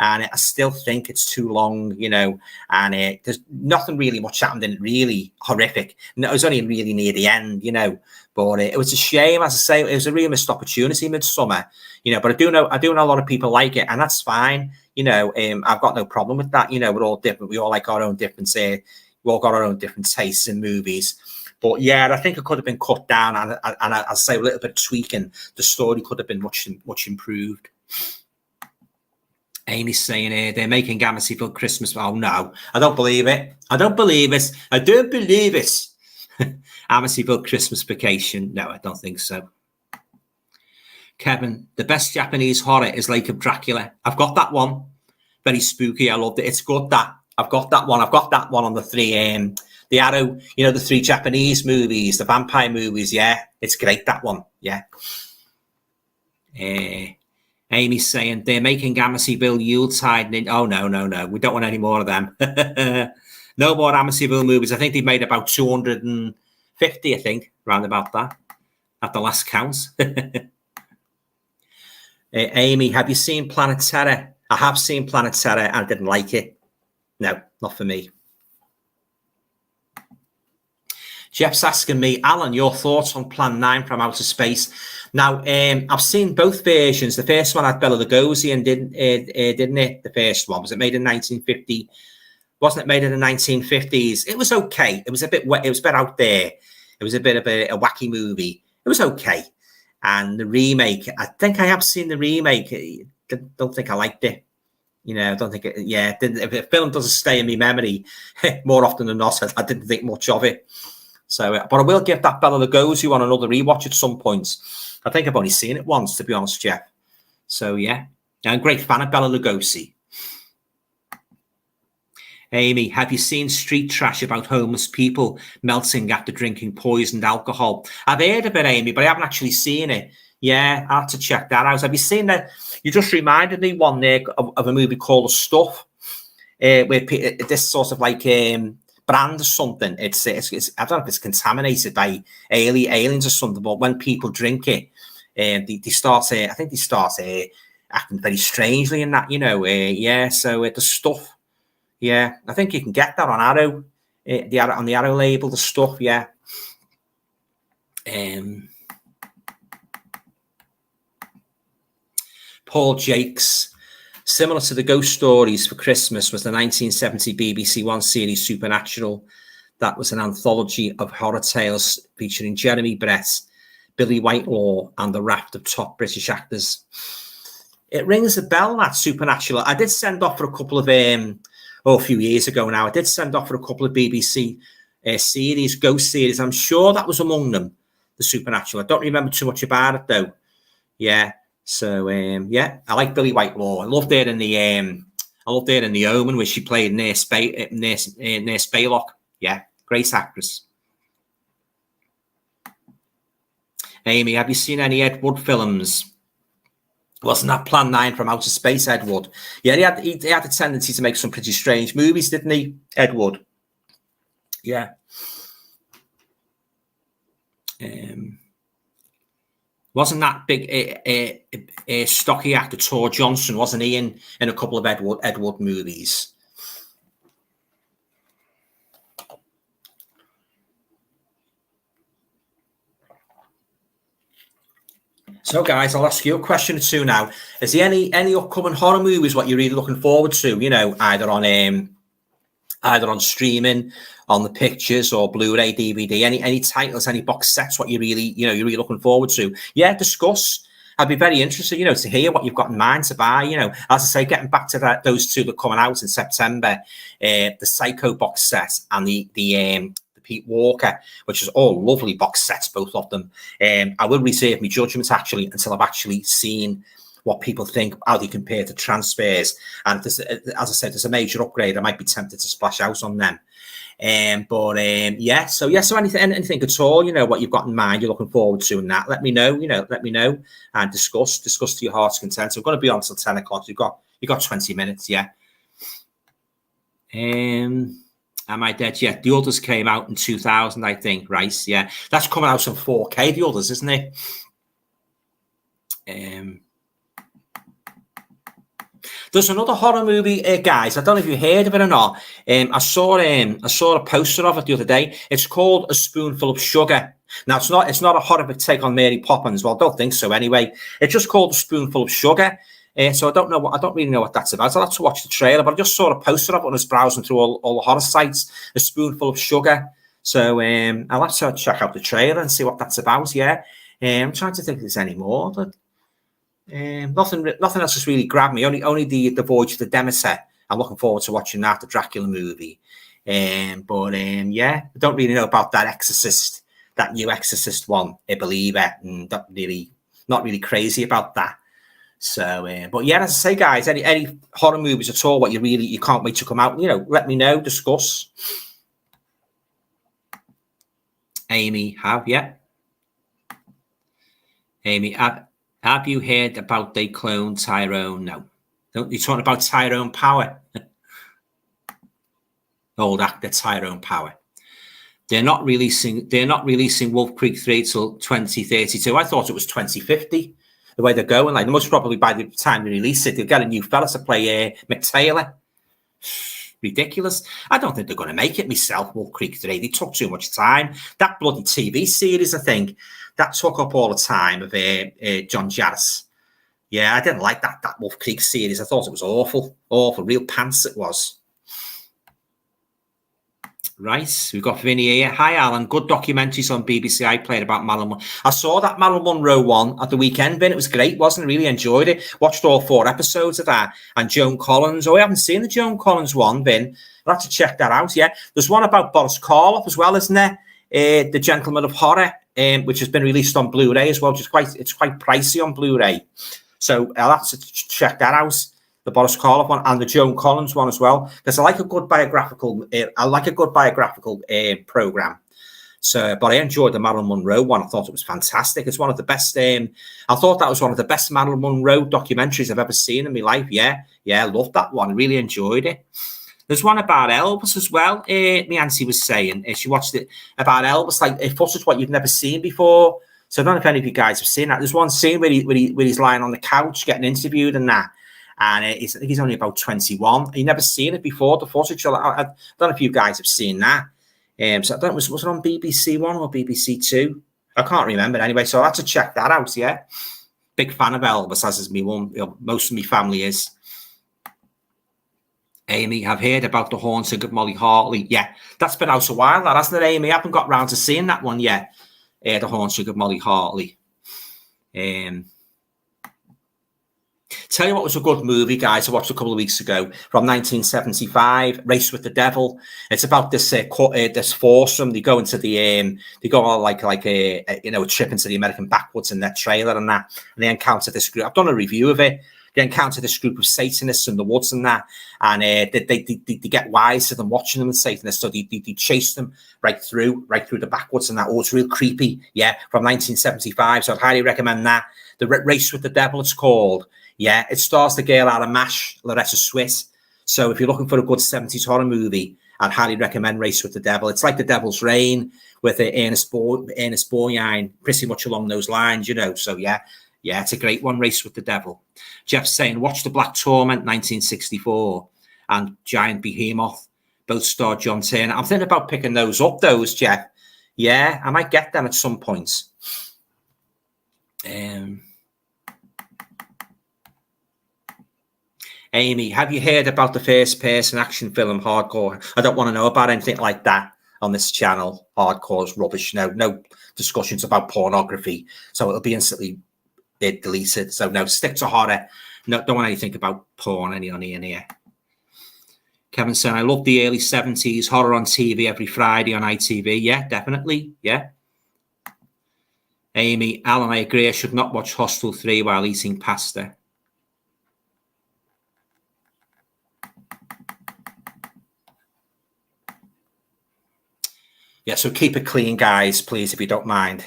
And I still think it's too long, you know, and there's nothing really much happened in it really horrific. No, it was only really near the end, you know, but it was a shame. As I say, it was a real missed opportunity, Midsummer, you know, but I do know a lot of people like it, and that's fine. You know, I've got no problem with that. You know, we're all different. We all like our own difference here. We all got our own different tastes in movies. But yeah, I think it could have been cut down, and I'll say a little bit of tweaking. The story could have been much improved. Amy's saying they're making Amityville Christmas. Oh no, I don't believe it. I don't believe it. Amityville Christmas Vacation. No, I don't think so. Kevin, the best Japanese horror is Lake of Dracula. I've got that one. Very spooky. I loved it. It's good that. I've got that one. I've got that one on the three, the Arrow, you know, the three Japanese movies, the vampire movies. Yeah, it's great, that one. Yeah. Amy's saying they're making Amityville Yuletide. Oh, no. We don't want any more of them. No more Amityville movies. I think they've made about 250, I think, round about that, at the last count. Amy, have you seen Planet Terror? I have seen Planet Terror and I didn't like it. No, not for me. Jeff's asking me, Alan, your thoughts on Plan 9 from Outer Space. Now, I've seen both versions. The first one had Bela Lugosi, and didn't it? The first one, was it made in 1950? Wasn't it made in the 1950s? It was okay. It was a bit wet. It was a bit out there. It was a bit of a wacky movie. It was okay. And the remake, I think I have seen the remake. I don't think I liked it. You know, I don't think it, yeah, if the film doesn't stay in my memory more often than not, I didn't think much of it. So, but I will give that Bela Lugosi one another rewatch at some point. I think I've only seen it once, to be honest, Jeff. So, yeah, I'm a great fan of Bela Lugosi. Amy, have you seen Street Trash about homeless people melting after drinking poisoned alcohol? I've heard of it, Amy, but I haven't actually seen it. Yeah, I have to check that out. Have you seen that? You just reminded me one there of a movie called The Stuff, where this sort of like brand or something. It's I don't know if it's contaminated by aliens or something, but when people drink it, they start. I think they start acting very strangely in that. You know, yeah. So The Stuff. Yeah, I think you can get that on Arrow, on the Arrow label. The Stuff. Yeah. Paul Jakes, similar to the Ghost Stories for Christmas, was the 1970 BBC One series Supernatural. That was an anthology of horror tales featuring Jeremy Brett, Billy Whitelaw, and the raft of top British actors. It rings a bell, that Supernatural. I did send off for a couple of, a few years ago now, I did send off for a couple of BBC series, Ghost series. I'm sure that was among them, the Supernatural. I don't remember too much about it, though. Yeah. So yeah, I like Billy Whitelaw. I loved her in the Omen, where she played Nurse Spaylock. Yeah, great actress. Amy, have you seen any Ed Wood films? Wasn't that Plan 9 from Outer Space, Ed Wood? Yeah, he had a tendency to make some pretty strange movies, didn't he, Ed Wood? Yeah. Wasn't that big stocky actor Tor Johnson? Wasn't he in a couple of Ed Wood movies? So, guys, I'll ask you a question or two now. Is there any upcoming horror movies what you're really looking forward to? You know, either on streaming, on the pictures, or Blu-ray, DVD, any titles, any box sets, what you're really looking forward to? Yeah, discuss. I'd be very interested, to hear what you've got in mind to buy. As I say, getting back to those two that are coming out in September, the Psycho box set and the Pete Walker, which is all lovely box sets, both of them. I will reserve my judgment actually until I've actually seen what people think, how they compare to transfers. And as I said, there's a major upgrade. I might be tempted to splash out on them. So anything at all, what you've got in mind, you're looking forward to, and that, let me know, and discuss to your heart's content. So I'm going to be on till 10 o'clock. You've got 20 minutes. Yeah. Am I dead yet? The Others came out in 2000, I think, right? Yeah. That's coming out on 4K, The Others, isn't it? There's another horror movie, guys. I don't know if you heard of it or not. I saw a poster of it the other day. It's called A Spoonful of Sugar. Now it's not a horrific take on Mary Poppins. Well, I don't think so anyway. It's just called A Spoonful of Sugar. So I don't really know what that's about. I'll have to watch the trailer, but I just saw a poster of it when I was browsing through all the horror sites. A Spoonful of Sugar. So I'll have to check out the trailer and see what that's about. Yeah. I'm trying to think if there's any more. But nothing else has really grabbed me. Only the Voyage of the Demeter. I'm looking forward to watching that, the Dracula movie. Yeah, I don't really know about that Exorcist, that new Exorcist one, a Believer, and not really crazy about that. So, but yeah, as I say, guys, any horror movies at all, what you can't wait to come out, let me know, discuss. Amy, Amy, have you heard about they clone Tyrone? No. Don't you talking about Tyrone Power? Old actor Tyrone Power. They're not releasing Wolf Creek 3 till 2032. I thought it was 2050. The way they're going, like most probably by the time they release it, they'll get a new fella to play Mick Taylor. ridiculous. I don't think they're going to make it myself, Wolf Creek 3. They took too much time. That bloody TV series, I think, that took up all the time of John Jarvis. Yeah, I didn't like that Wolf Creek series. I thought it was awful. Awful. Real pants it was. Right, we've got Vinny here. Hi, Alan. Good documentaries on BBC iPlayer about Marilyn Monroe. I saw that Marilyn Monroe one at the weekend, Vin. It was great, wasn't it? Really enjoyed it. Watched all 4 episodes of that. And Joan Collins. Oh, I haven't seen the Joan Collins one, Vin. I'll have to check that out, yeah. There's one about Boris Karloff as well, isn't there? The Gentleman of Horror, which has been released on Blu-ray as well, which is quite pricey on Blu-ray. So I'll have to check that out. The Boris Karloff one and the Joan Collins one as well, because I like a good biographical. Program. So, but I enjoyed the Marilyn Monroe one. I thought it was fantastic. It's one of the best. I thought that was one of the best Marilyn Monroe documentaries I've ever seen in my life. Yeah, I loved that one. Really enjoyed it. There's one about Elvis as well. My auntie was saying she watched it about Elvis, like footage what you've never seen before. So I don't know if any of you guys have seen that. There's one scene where he's lying on the couch getting interviewed and that. And I think he's only about 21. You've never seen it before, the footage. I don't know if you guys have seen that. So I don't know, was it on BBC One or BBC Two? I can't remember anyway. So I had to check that out, yeah. Big fan of Elvis, as is me one. Most of my family is. Amy, I've heard about the haunting of Molly Hartley. Yeah, that's been out a while, that hasn't it, Amy? I haven't got round to seeing that one yet. The haunting of Molly Hartley. Tell you what was a good movie, guys. I watched a couple of weeks ago from 1975, Race with the Devil. It's about this this foursome. They go into the they go on like a trip into the American backwoods in their trailer and that, and they encounter this group. I've done a review of it. They encounter this group of Satanists in the woods and that, and they get wise to them watching them as Satanists. So they chase them right through the backwoods and that. Oh, it's real creepy. Yeah, from 1975. So I'd highly recommend that. The Race with the Devil, it's called. Yeah, it stars the girl out of MASH, Loretta Swit. So if you're looking for a good 70s horror movie, I'd highly recommend Race with the Devil. It's like The Devil's Reign with Ernest Borgnine, pretty much along those lines, So yeah, it's a great one, Race with the Devil. Jeff's saying, watch The Black Torment, 1964, and Giant Behemoth. Both star John Turner. I'm thinking about picking those, Jeff. Yeah, I might get them at some point. Amy, have you heard about the first-person action film Hardcore? I don't want to know about anything like that on this channel. Hardcore is rubbish. No discussions about pornography. So it'll be instantly deleted. So no, stick to horror. No, don't want anything about porn on here. Kevin saying, I love the early 70s, horror on TV every Friday on ITV. Yeah, definitely. Yeah. Amy, Alan, I agree. I should not watch Hostel 3 while eating pasta. Yeah, so keep it clean, guys, please, if you don't mind.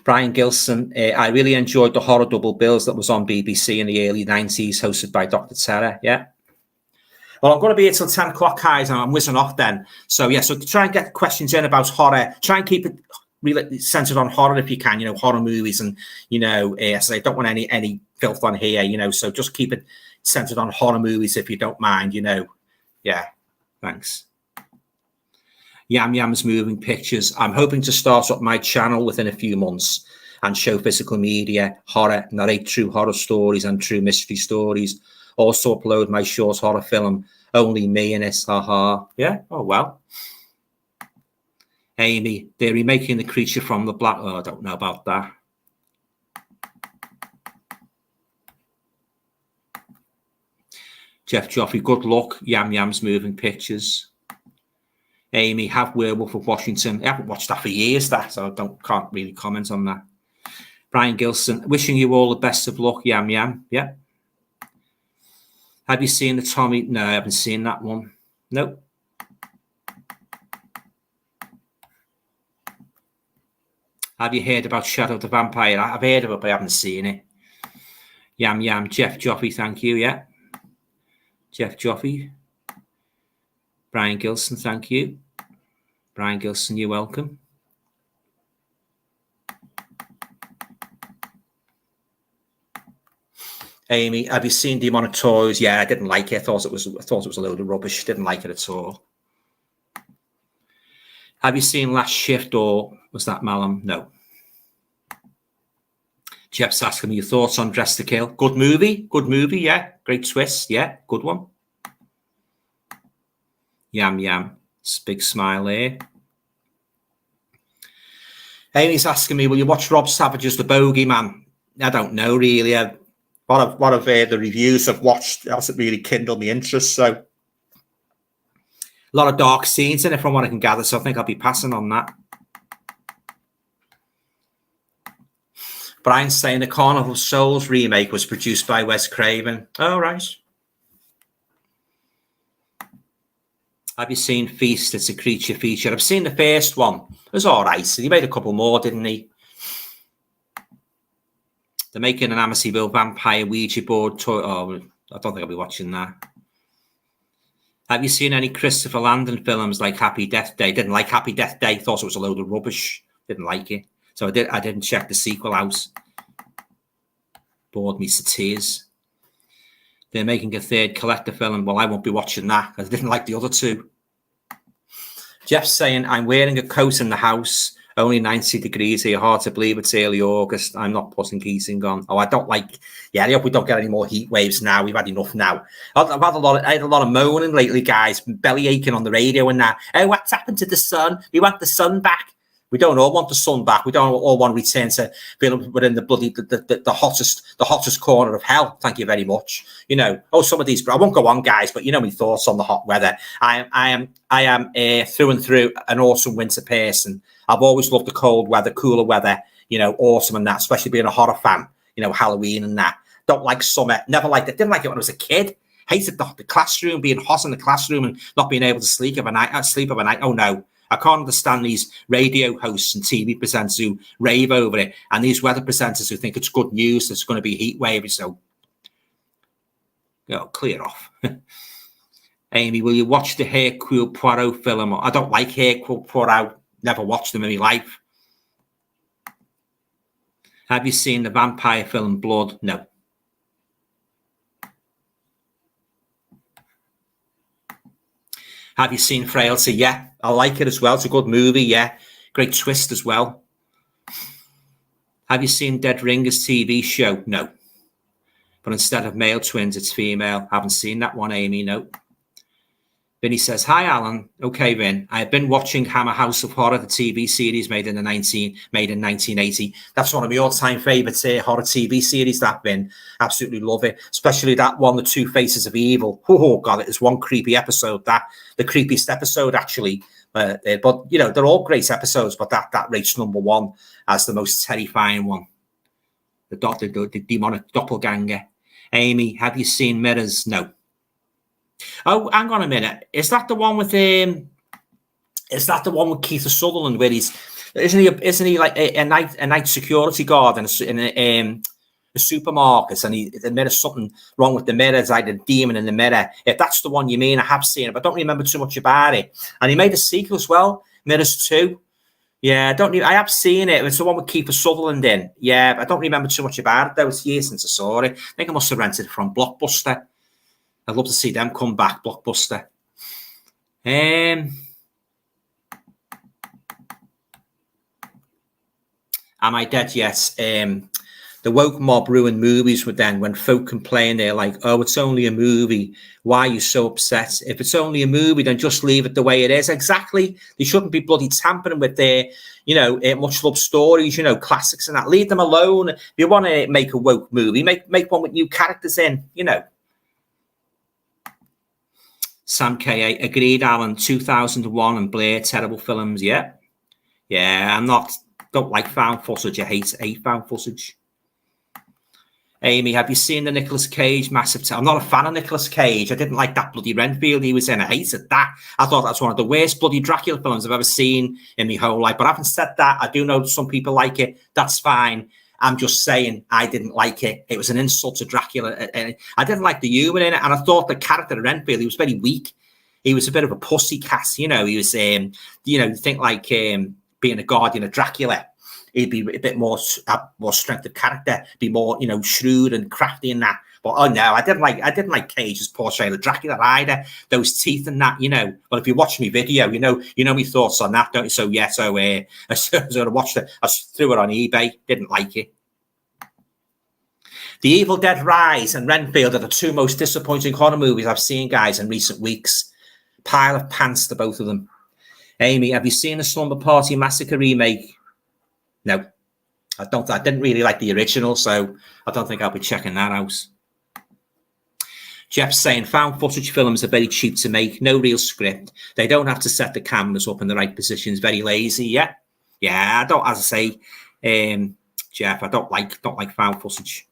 Brian Gilson, I really enjoyed the horror double bills that was on BBC in the early 90s, hosted by Dr. Terror. Yeah. Well, I'm going to be here till 10 o'clock, guys, and I'm whizzing off then. So, yeah, so try and get questions in about horror. Try and keep it really centered on horror if you can, horror movies. And, so I don't want any filth on here, so just keep it centered on horror movies if you don't mind, Yeah, thanks. Yam Yam's Moving Pictures. I'm hoping to start up my channel within a few months and show physical media, horror, narrate true horror stories and true mystery stories. Also upload my short horror film, Only Me in It. Haha. Yeah. Oh, well. Amy, they're remaking The Creature from the Black. Oh, I don't know about that. Jeff Joffrey, good luck. Yam Yam's Moving Pictures. Amy, have Werewolf of Washington. I haven't watched that for years, so I can't really comment on that. Brian Gilson, wishing you all the best of luck, Yam Yam. Yeah. Have you seen the Tommy? No, I haven't seen that one. Nope. Have you heard about Shadow the Vampire? I've heard of it, but I haven't seen it. Yam Yam, Jeff Joffrey, thank you. Yeah. Jeff Joffrey. Brian Gilson, thank you. Brian Gilson, you're welcome. Amy, have you seen Demonic Toys? Yeah, I didn't like it. I thought it was a load of rubbish. Didn't like it at all. Have you seen Last Shift, or was that Malum? No. Jeff's asking me your thoughts on Dress to Kill. Good movie, yeah. Great twist, yeah, good one. Yam yam, big smile there. Amy's asking me, will you watch Rob Savage's The Bogeyman? I don't know really. What of the reviews I've watched hasn't really kindled my interest. So a lot of dark scenes in it from what I can gather. So I think I'll be passing on that. Brian's saying the Carnival of Souls remake was produced by Wes Craven. Oh, right. Have you seen Feast? It's a creature feature. I've seen the first one. It was all right. He made a couple more, didn't he? They're making an Amityville vampire Ouija board toy. Oh, I don't think I'll be watching that. Have you seen any Christopher Landon films like Happy Death Day? Didn't like Happy Death Day. Thought it was a load of rubbish. Didn't like it. So I didn't check the sequel out. Bored me to tears. They're making a third collector film. Well, I won't be watching that because I didn't like the other two. Jeff's saying, I'm wearing a coat in the house. Only 90 degrees here. Hard to believe it's early August. I'm not putting heating on. Oh, I don't like... Yeah, I hope we don't get any more heat waves now. We've had enough now. I had a lot of moaning lately, guys. Belly aching on the radio and that. Oh, what's happened to the sun? We want the sun back. We don't all want the sun back. We don't all want to return to feeling we're in the bloody the hottest corner of hell. Thank you very much. You know, some of these. I won't go on, guys, but you know my thoughts on the hot weather. I am through and through an awesome winter person. I've always loved the cold weather, cooler weather. You know, autumn and that, especially being a horror fan. You know, Halloween and that. Don't like summer. Never liked it. Didn't like it when I was a kid. Hated the classroom, being hot in the classroom and not being able to sleep of a night. Oh no. I can't understand these radio hosts and TV presenters who rave over it, and these weather presenters who think it's good news. There's going to be a heat wave, so clear off. Amy, will you watch the Hercule Poirot film? I don't like Hercule Poirot. Never watched them in my life. Have you seen the vampire film Blood? No. Have you seen Frailty? Yeah, I like it as well. It's a good movie, yeah. Great twist as well. Have you seen Dead Ringers TV show? No. But instead of male twins, it's female. Haven't seen that one, Amy, no. Vinny says, hi, Alan. Okay, Vin. I have been watching Hammer House of Horror, the TV series made in 1980. That's one of my all-time favourite horror TV series, that, Vin. Absolutely love it. Especially that one, The Two Faces of Evil. Oh, God, it is one creepy episode. That the creepiest episode, actually. But, you know, they're all great episodes, but that rates number one as the most terrifying one. The demonic doppelganger. Amy, have you seen Mirrors? No. Oh, hang on a minute. Is that the one with Keith Sutherland where isn't he like a night security guard in a supermarket, and there's something wrong with the mirror, it's like a demon in the mirror. If that's the one you mean, I have seen it, but I don't remember too much about it. And he made a sequel as well, Mirrors 2. Yeah, I have seen it. It's the one with Keith Sutherland in. Yeah, but I don't remember too much about it. That was years since I saw it. I think I must have rented it from Blockbuster. I'd love to see them come back, Blockbuster. Am I dead yet? The woke mob ruined movies with then when folk complain, they're like, oh, it's only a movie. Why are you so upset? If it's only a movie, then just leave it the way it is. Exactly. They shouldn't be bloody tampering with their, much loved stories, classics and that. Leave them alone. If you want to make a woke movie, make one with new characters in, Sam K.A. agreed, Alan. 2001 and Blair, terrible films. Yeah. Don't like found footage. I hate found footage. Amy, have you seen the Nicolas Cage massive? I'm not a fan of Nicolas Cage. I didn't like that bloody Renfield he was in. I hated that. I thought that's one of the worst bloody Dracula films I've ever seen in my whole life. But having said that, I do know some people like it. That's fine. I'm just saying I didn't like it. It was an insult to Dracula. I didn't like the humour in it. And I thought the character of Renfield, he was very weak. He was a bit of a pussycat. He was, you think like being a guardian of Dracula. He'd be a bit more strength of character, be more, shrewd and crafty in that. But oh no, I didn't like Cage's portrayal of Dracula either. Those teeth and that, you know. Well, if you watch my video, you know my thoughts on that, don't you? So yeah, so I watched it. I threw it on eBay. Didn't like it. The Evil Dead Rise and Renfield are the two most disappointing horror movies I've seen, guys, in recent weeks. Pile of pants to both of them. Amy, have you seen the Slumber Party Massacre remake? No, I don't. I didn't really like the original, so I don't think I'll be checking that out. Jeff's saying found footage films are very cheap to make, no real script. They don't have to set the cameras up in the right positions. Very lazy. Yeah. I don't. As I say, Jeff, I don't like found footage.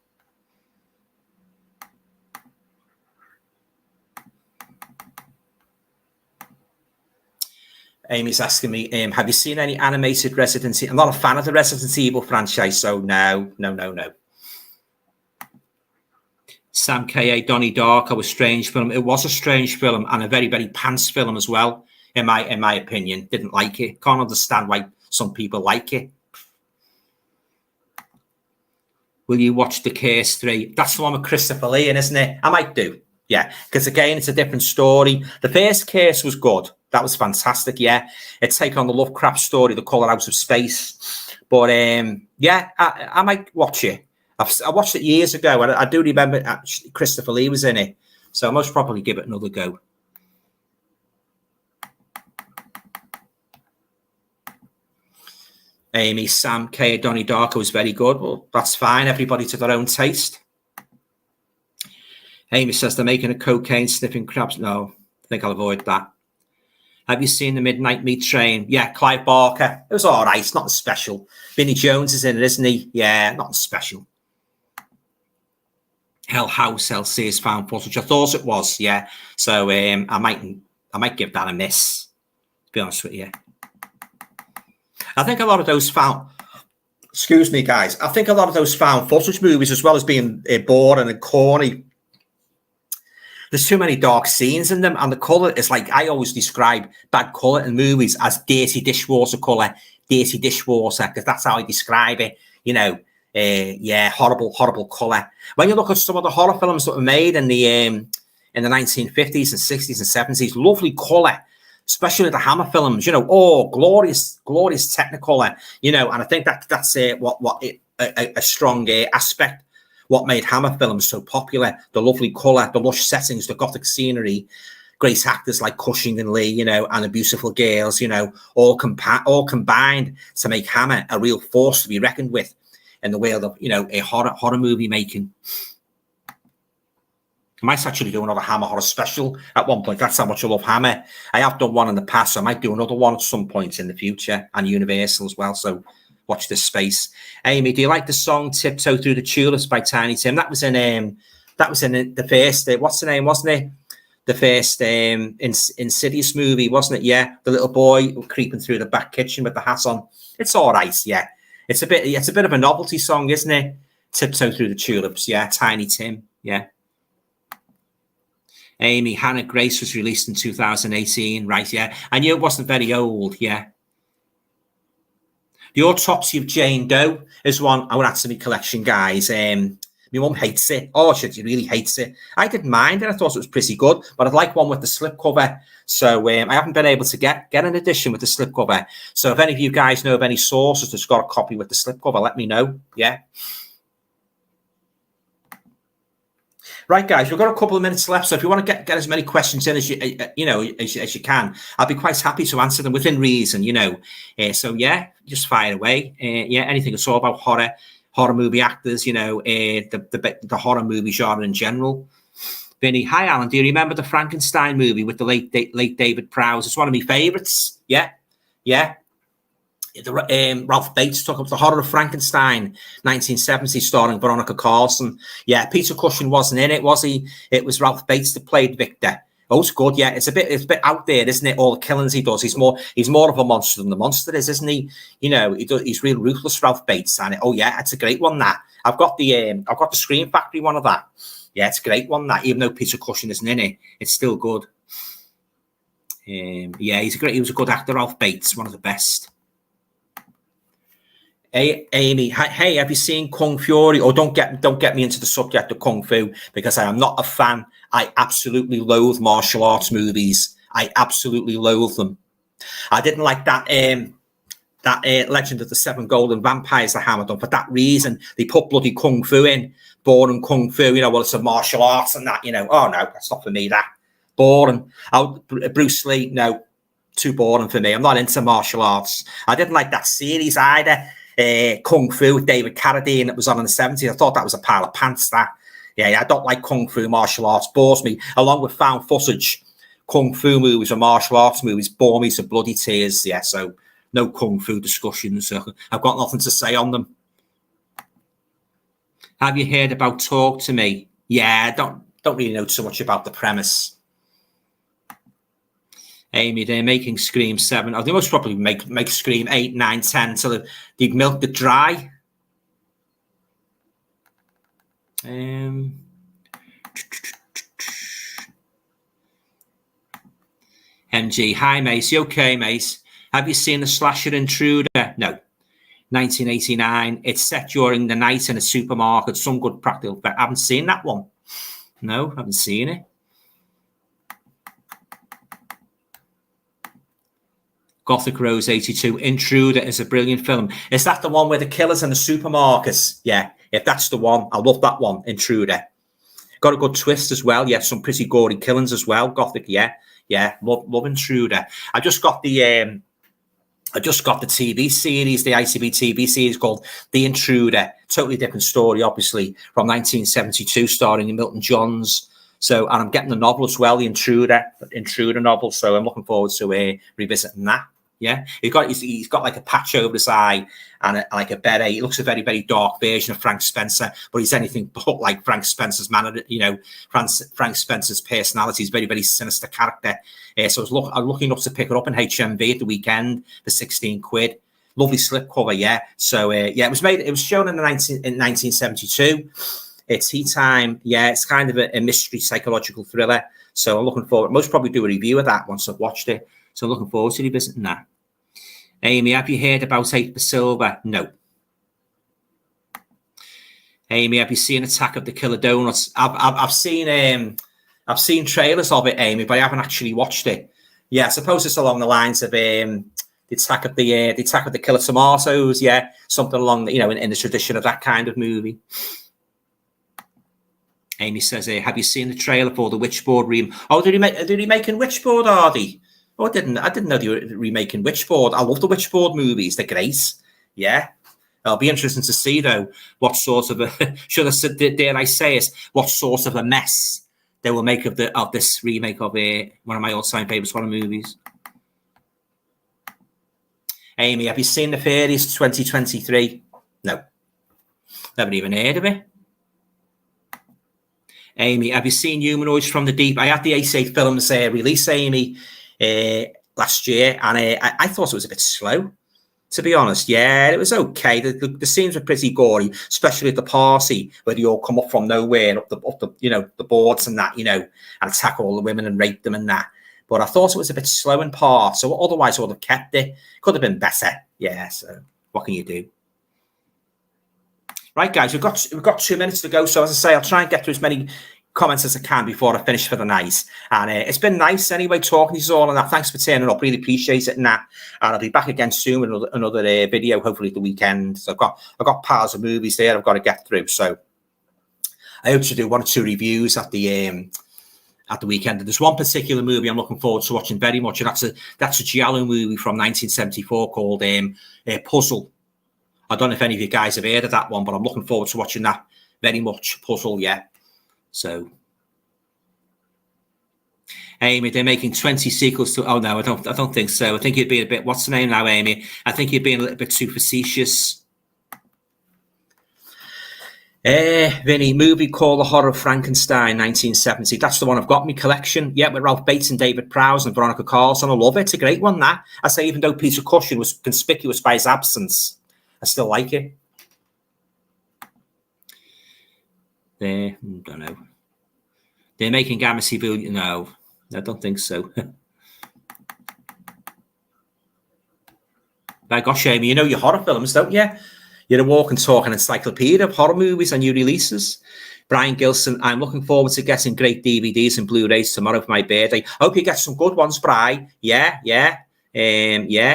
Amy's asking me, have you seen any animated Resident Evil? I'm not a fan of the Resident Evil franchise, so no. Sam K.A. Donnie Darko, a strange film. It was a strange film and a very, very pants film as well, in my opinion. Didn't like it. Can't understand why some people like it. Will you watch The Curse 3? That's the one with Christopher Lee, isn't it? I might do. Yeah, because again, it's a different story. The first Curse was good. That was fantastic, yeah. It's taken on the Lovecraft story, The Colour Out of Space. But, yeah, I might watch it. I watched it years ago, and I do remember actually Christopher Lee was in it. So I most probably give it another go. Amy, Sam K. Donnie Darko was very good. Well, that's fine. Everybody to their own taste. Amy says they're making a cocaine sniffing crabs. No, I think I'll avoid that. Have you seen The Midnight Meat Train? Yeah, Clive Barker. It was all right. It's nothing special. Vinnie Jones is in it, isn't he? Yeah, nothing special. Hell House LC is found footage. I thought it was, yeah. So I might give that a miss, to be honest with you. I think a lot of those found, excuse me, guys. I think a lot of those found footage movies, as well as being boring and corny, there's too many dark scenes in them, and the colour is like, I always describe bad colour in movies as dirty dishwater colour, dirty dishwater, because that's how I describe it, you know. Yeah, horrible colour. When you look at some of the horror films that were made in the 1950s and 60s and 70s, lovely colour, especially the Hammer films, you know, glorious Technicolor, you know, and I think that's a strong aspect. What made Hammer films so popular, the lovely colour, the lush settings, the gothic scenery, great actors like Cushing and Lee, you know, and the beautiful girls, you know, all combined to make Hammer a real force to be reckoned with in the world of, you know, a horror movie making. I might actually do another Hammer horror special at one point. That's how much I love Hammer. I have done one in the past, so I might do another one at some point in the future, and Universal as well. So watch this space. Amy, do you like the song "Tiptoe Through the Tulips" by Tiny Tim? That was in the first. What's the name? Wasn't it the first Insidious movie? Wasn't it? Yeah, the little boy creeping through the back kitchen with the hat on. It's all right. Yeah, it's a bit of a novelty song, isn't it? "Tiptoe Through the Tulips." Yeah, Tiny Tim. Yeah. Amy, Hannah Grace was released in 2018, right? Yeah, I knew it wasn't very old. Yeah. The Autopsy of Jane Doe is one I would add to my collection, guys. My mum hates it. Oh, she really hates it. I didn't mind it. I thought it was pretty good, but I'd like one with the slipcover. So I haven't been able to get an edition with the slipcover. So if any of you guys know of any sources that's got a copy with the slipcover, let me know. Yeah. Right, guys, we've got a couple of minutes left, so if you want to get as many questions in as you can, I'll be quite happy to answer them within reason, you know. So yeah, just fire away. Yeah, anything at all about horror movie actors, you know, the horror movie genre in general. Vinny, hi Alan, do you remember the Frankenstein movie with the late David Prowse? It's one of my favourites. Yeah. Ralph Bates took up The Horror of Frankenstein, 1970, starring Veronica Carlson. Yeah, Peter Cushing wasn't in it, was he? It was Ralph Bates that played Victor. Oh, it's good. Yeah, it's a bit out there, isn't it? All the killings he does. He's more of a monster than the monster is, isn't he? You know, he's real ruthless, Ralph Bates. And oh yeah, it's a great one. That I've got the Scream Factory one of that. Yeah, it's a great one. That even though Peter Cushing isn't in it, it's still good. Yeah, he was a good actor, Ralph Bates, one of the best. Hey, Amy, hey, have you seen Kung Fury? Or don't get me into the subject of Kung Fu, because I am not a fan. I absolutely loathe martial arts movies. I absolutely loathe them. I didn't like that Legend of the Seven Golden Vampires, the Hammer done. For that reason, they put bloody Kung Fu in. Boring Kung Fu, well, it's a martial arts and that, Oh, no, that's not for me, that. Boring. Bruce Lee, no, too boring for me. I'm not into martial arts. I didn't like that series either. Kung Fu with David Carradine that was on in the 70s. I thought that was a pile of pants, that. Yeah, I don't like Kung Fu martial arts. Bores me. Along with found footage, Kung Fu movies or martial arts movies bore me to bloody tears. Yeah, so no Kung Fu discussions. So I've got nothing to say on them. Have you heard about Talk to Me? Yeah, don't really know too much about the premise. Amy, they're making Scream 7. They most probably make Scream 8, 9, 10 till they've milked it dry. MG, hi, Mace. You okay, Mace? Have you seen the slasher Intruder? No. 1989. It's set during the night in a supermarket. Some good practical effect. I haven't seen that one. No, haven't seen it. Gothic Rose 82. Intruder is a brilliant film. Is that the one where the killer's in the supermarkets? Yeah, if that's the one, I love that one, Intruder. Got a good twist as well. Yeah, some pretty gory killings as well. Gothic, yeah. Love Intruder. I just got the TV series, the ITV TV series called The Intruder. Totally different story, obviously, from 1972, starring Milton Johns. So, and I'm getting the novel as well, the Intruder novel. So I'm looking forward to revisiting that. Yeah, he's got like a patch over his eye and like a beret. He looks a very, very dark version of Frank Spencer, but he's anything but like Frank Spencer's manner. Frank Spencer's personality is very, very sinister character. So I was looking up to pick it up in HMV at the weekend for 16 quid. Lovely slipcover, yeah. So it was shown in 1972. It's Tea Time. Yeah, it's kind of a mystery psychological thriller. So I'm looking forward. Most probably do a review of that once I've watched it. So I'm looking forward to revisiting that. Amy, have you heard about 8 for Silver? No. Amy, have you seen Attack of the Killer Donuts? I've seen trailers of it, Amy, but I haven't actually watched it. Yeah, I suppose it's along the lines of the Attack of the Killer Tomatoes. Yeah, something along in the tradition of that kind of movie. Amy says, have you seen the trailer for the Witchboard remake? Oh, they're remaking Witchboard, are they? Oh, I didn't know they were remaking Witchboard. I love the Witchboard movies. They're great. Yeah. It'll be interesting to see, though, what sort of dare I say it, what sort of a mess they will make of this remake of one of my all-time favourite horror movies. Amy, have you seen The Fairies 2023? No. Never even heard of it. Amy, have you seen Humanoids from the Deep? I had the A8 Films release, Amy, last year, and I thought it was a bit slow, to be honest. Yeah, it was okay. The scenes were pretty gory, especially at the party where they all come up from nowhere, up the boards and that, and attack all the women and rape them and that. But I thought it was a bit slow in parts, so otherwise I would have kept it. Could have been better. Yeah, so what can you do? Right, guys, we've got 2 minutes to go. So as I say, I'll try and get through as many comments as I can before I finish for the night. And it's been nice anyway talking to you all and that. Thanks for turning up. Really appreciate it and that. And I'll be back again soon with another video, hopefully at the weekend. So I've got piles of movies there I've got to get through. So I hope to do 1 or 2 reviews at the weekend. And there's one particular movie I'm looking forward to watching very much, and that's a giallo movie from 1974 called Puzzle. I don't know if any of you guys have heard of that one, but I'm looking forward to watching that very much. Puzzle, yeah. So, Amy, they're making 20 sequels to. Oh no, I don't think so. I think you'd be a bit. What's the name now, Amy? I think you're being a little bit too facetious. Vinny, movie called The Horror of Frankenstein, 1970. That's the one I've got in my collection. Yeah, with Ralph Bates and David Prowse and Veronica Carlson. I love it. It's a great one, that. I say, even though Peter Cushing was conspicuous by his absence, I still like it. I don't know. They're making Amityville. No, I don't think so. By gosh, Amy, you know your horror films, don't you? You're a walking, talking encyclopedia of horror movies and new releases. Brian Gilson, I'm looking forward to getting great DVDs and Blu-rays tomorrow for my birthday. I hope you get some good ones, Brian. Yeah.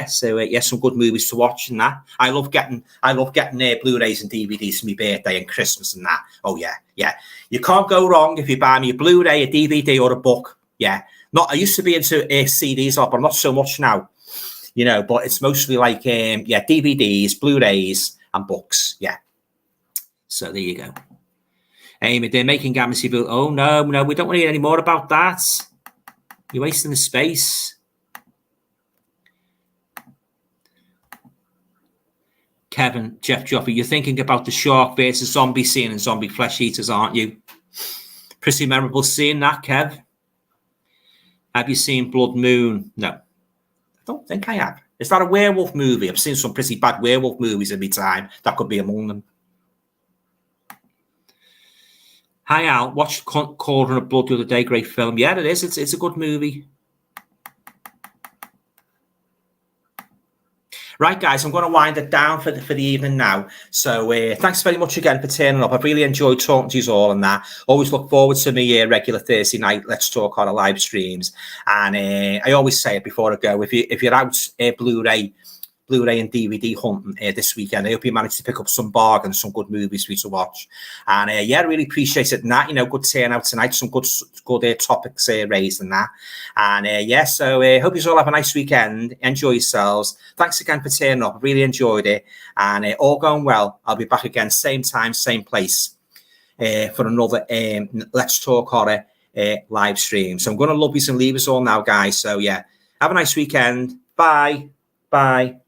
So some good movies to watch and that. I love getting Blu-rays and DVDs for my birthday and Christmas and that. Oh yeah. You can't go wrong if you buy me a Blu-ray, a DVD, or a book. Yeah. I used to be into CDs, but I'm not so much now. But it's mostly like DVDs, Blu-rays, and books. Yeah. So there you go. They're making Amityville. Oh no, we don't want to hear any more about that. You're wasting the space. Kevin, Jeff Joffrey, you're thinking about the shark versus zombie scene and zombie flesh eaters, aren't you? Pretty memorable scene, that, Kev. Have you seen Blood Moon? No, I don't think I have. Is that a werewolf movie? I've seen some pretty bad werewolf movies in my time. That could be among them. Hi, Al. Watched Cauldron of Blood the other day. Great film. Yeah, it is. It's a good movie. Right, guys, I'm going to wind it down for the evening now. So thanks very much again for turning up. I've really enjoyed talking to you all and that. Always look forward to my regular Thursday night Let's Talk on live streams. And I always say it before I go, if you're out Blu-ray and DVD hunting this weekend, I hope you manage to pick up some bargains, some good movies for you to watch. And I really appreciate it. And that, good turnout tonight, some good topics raised and that. And so hope you all have a nice weekend. Enjoy yourselves. Thanks again for turning up. I really enjoyed it. And all going well. I'll be back again, same time, same place for another Let's Talk Horror live stream. So I'm going to love you and leave us all now, guys. So have a nice weekend. Bye. Bye.